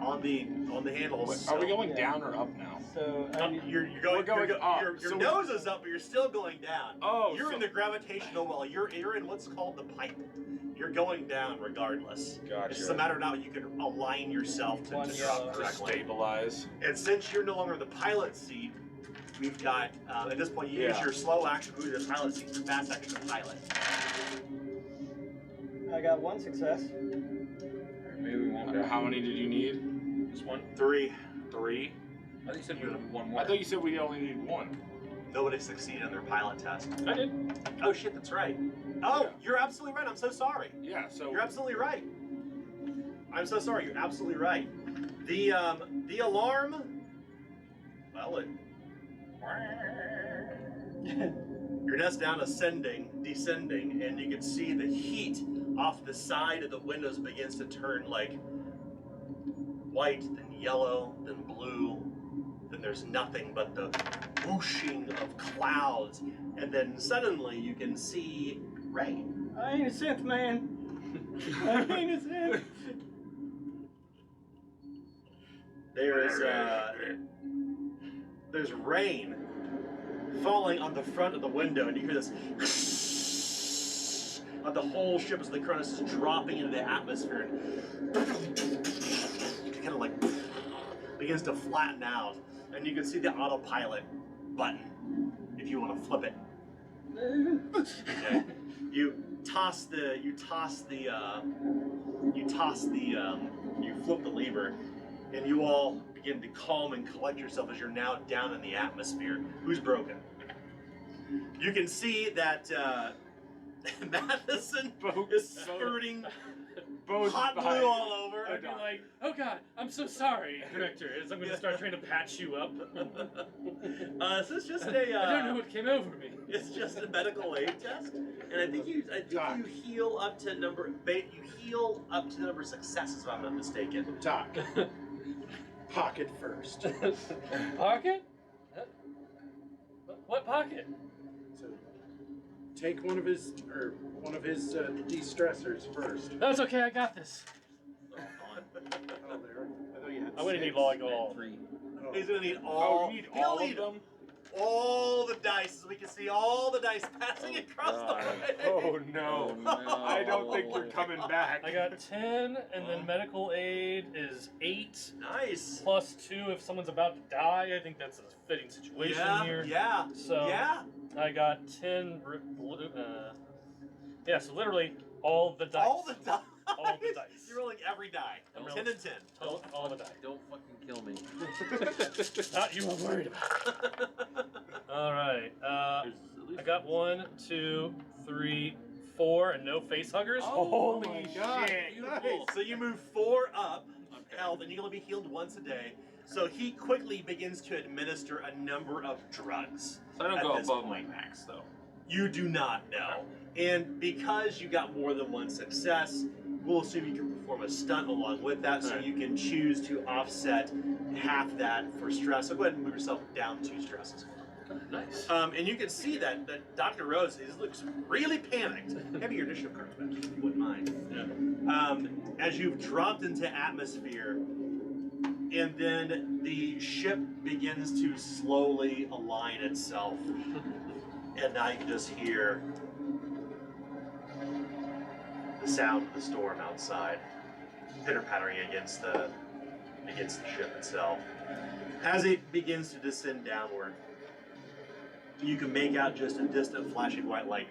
handles. Are we going Yeah. down or up now? So You're going. We're going up, Your so nose is up, but you're still going down. Oh, You're so- in the gravitational well. You're in what's called the pipe. You're going down regardless. Gotcha. It's just a matter of now you can align yourself to One drop yellow. To correctly. stabilize. And since you're no longer in the pilot seat, we've got at this point you use Yeah. your slow action move to the pilot seat, your fast action to pilot. I got one success. Maybe we won't go. How many did you need? Just one. 3. 3? I think you said we had one more. I thought you said we only need 1. Nobody succeeded in their pilot test. I did. Oh shit, that's right. Oh, Yeah. you're absolutely right. I'm so sorry. Yeah, so You're absolutely right. I'm so sorry. You're absolutely right. The alarm. Well, you're just down descending, and you can see the heat off the side of the windows begins to turn like white, then yellow, then blue. Then there's nothing but the whooshing of clouds, and then suddenly you can see rain. I ain't a synth man. I ain't a synth. There's rain falling on the front of the window, and you hear this of the whole ship as the Cronus is dropping into the atmosphere, and kind of like begins to flatten out, and you can see the autopilot button if you want to flip it. Okay. You flip the lever, and you all begin to calm and collect yourself as you're now down in the atmosphere. Who's broken? You can see that Matheson is spurting hot glue all over. I'd be like, oh god, I'm so sorry, Director, as I'm going to start trying to patch you up. So it's just a. I don't know what came over me. It's just a medical aid test, and I think you heal up to number. You heal up to the number of successes, if I'm not mistaken. Doc. Pocket first. Pocket? What pocket? So take one of his de-stressors first. That's okay, I got this. Oh, there. I thought you had I'm going to need six. like all. 3. Oh. He's gonna need all. you need he'll all of need them? all the dice, so we can see all the dice passing across God. the way. Oh no. no. I don't think you're coming back. I got 10, and then medical aid is 8, Nice. plus 2 if someone's about to die. I think that's a fitting situation Yeah, here. yeah, So yeah. I got 10. Yeah, so literally all the dice. All the dice. All the dice. You're rolling every die. I'm 10 rolling- and 10. All the dice. Don't fucking kill me. Not you I'm worried about. All right. There's at least I got 1, 2, 3, 4, and no face huggers. Oh my Holy God. shit. Beautiful. So you move 4 up health, and you're going to be healed once a day. So he quickly begins to administer a number of drugs. So I don't at go this above my point. max though. You do not know. And because you got more than one success, we'll assume you can perform a stunt along with that, so Alright. you can choose to offset half that for stress. So go ahead and move yourself down 2 stresses. Nice. And you can see that Dr. Rose looks really panicked. Have your initiative cards back, if you wouldn't mind. As you've dropped into atmosphere, and then the ship begins to slowly align itself. And now you can just hear the sound of the storm outside, pitter-pattering against the ship itself. As it begins to descend downward, you can make out just a distant flashing white light.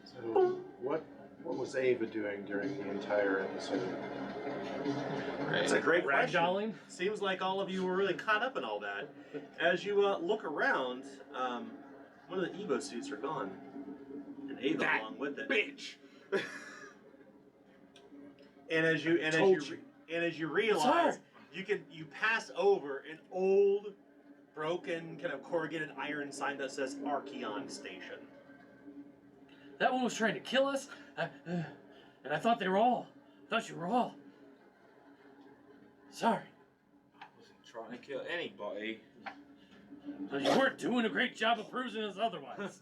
So what was Ava doing during the entire episode? It's a great question. Ragdolling. Seems like all of you were really caught up in all that. As you look around, one of the Evo suits are gone, and Ava That along with it. Bitch. And as you realize, you pass over an old, broken, kind of corrugated iron sign that says Archeon Station. That one was trying to kill us, and I thought they were all. I thought you were all. Sorry. I wasn't trying to kill anybody. So you weren't doing a great job of proving us otherwise.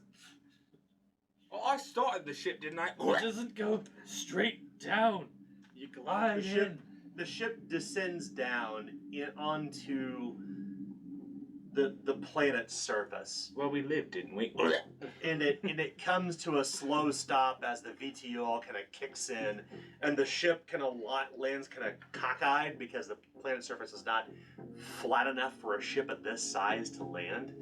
Well, I started the ship, didn't I? It doesn't go straight down. You glide in. The ship descends down onto the planet's surface. Well, we lived, didn't we? And it comes to a slow stop as the VTOL kind of kicks in, and the ship kind of lands kind of cockeyed because the planet's surface is not flat enough for a ship of this size to land.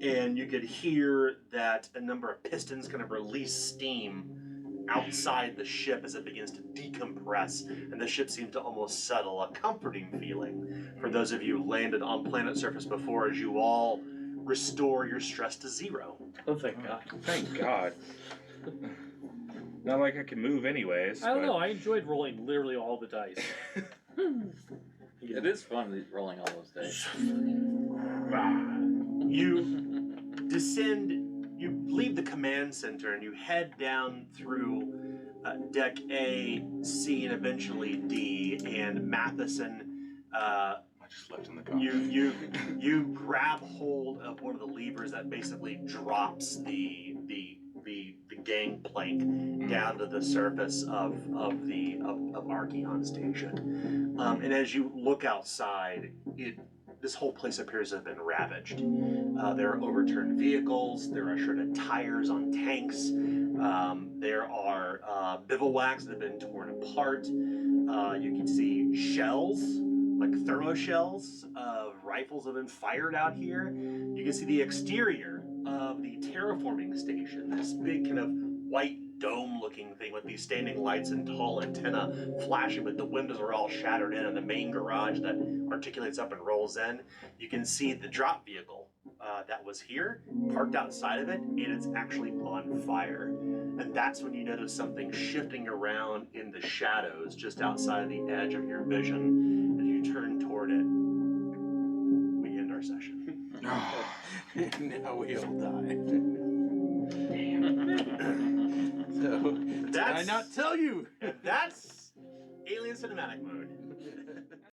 And you could hear that a number of pistons kind of release steam outside the ship as it begins to decompress, and the ship seems to almost settle, a comforting feeling for those of you who landed on planet surface before, as you all restore your stress to 0. Oh, thank God. Thank God. Not like I can move anyways. I don't know. I enjoyed rolling literally all the dice. It is fun rolling all those dice. You descend, you leave the command center and you head down through deck A, C, and eventually D, and Matheson, I just left in the car. you grab hold of one of the levers that basically drops the gangplank down to the surface of Archeon Station. And as you look outside, this whole place appears to have been ravaged. There are overturned vehicles, there are shredded tires on tanks, there are bivouacs that have been torn apart. You can see shells, like thermo shells of rifles have been fired out here. You can see the exterior of the terraforming station, this big kind of white dome-looking thing with these standing lights and tall antenna flashing, but the windows are all shattered in, and the main garage that articulates up and rolls in. You can see the drop vehicle that was here, parked outside of it, and it's actually on fire. And that's when you notice something shifting around in the shadows just outside of the edge of your vision. As you turn toward it, we end our session. Now we all die. So, did I not tell you? And that's Alien Cinematic Mode.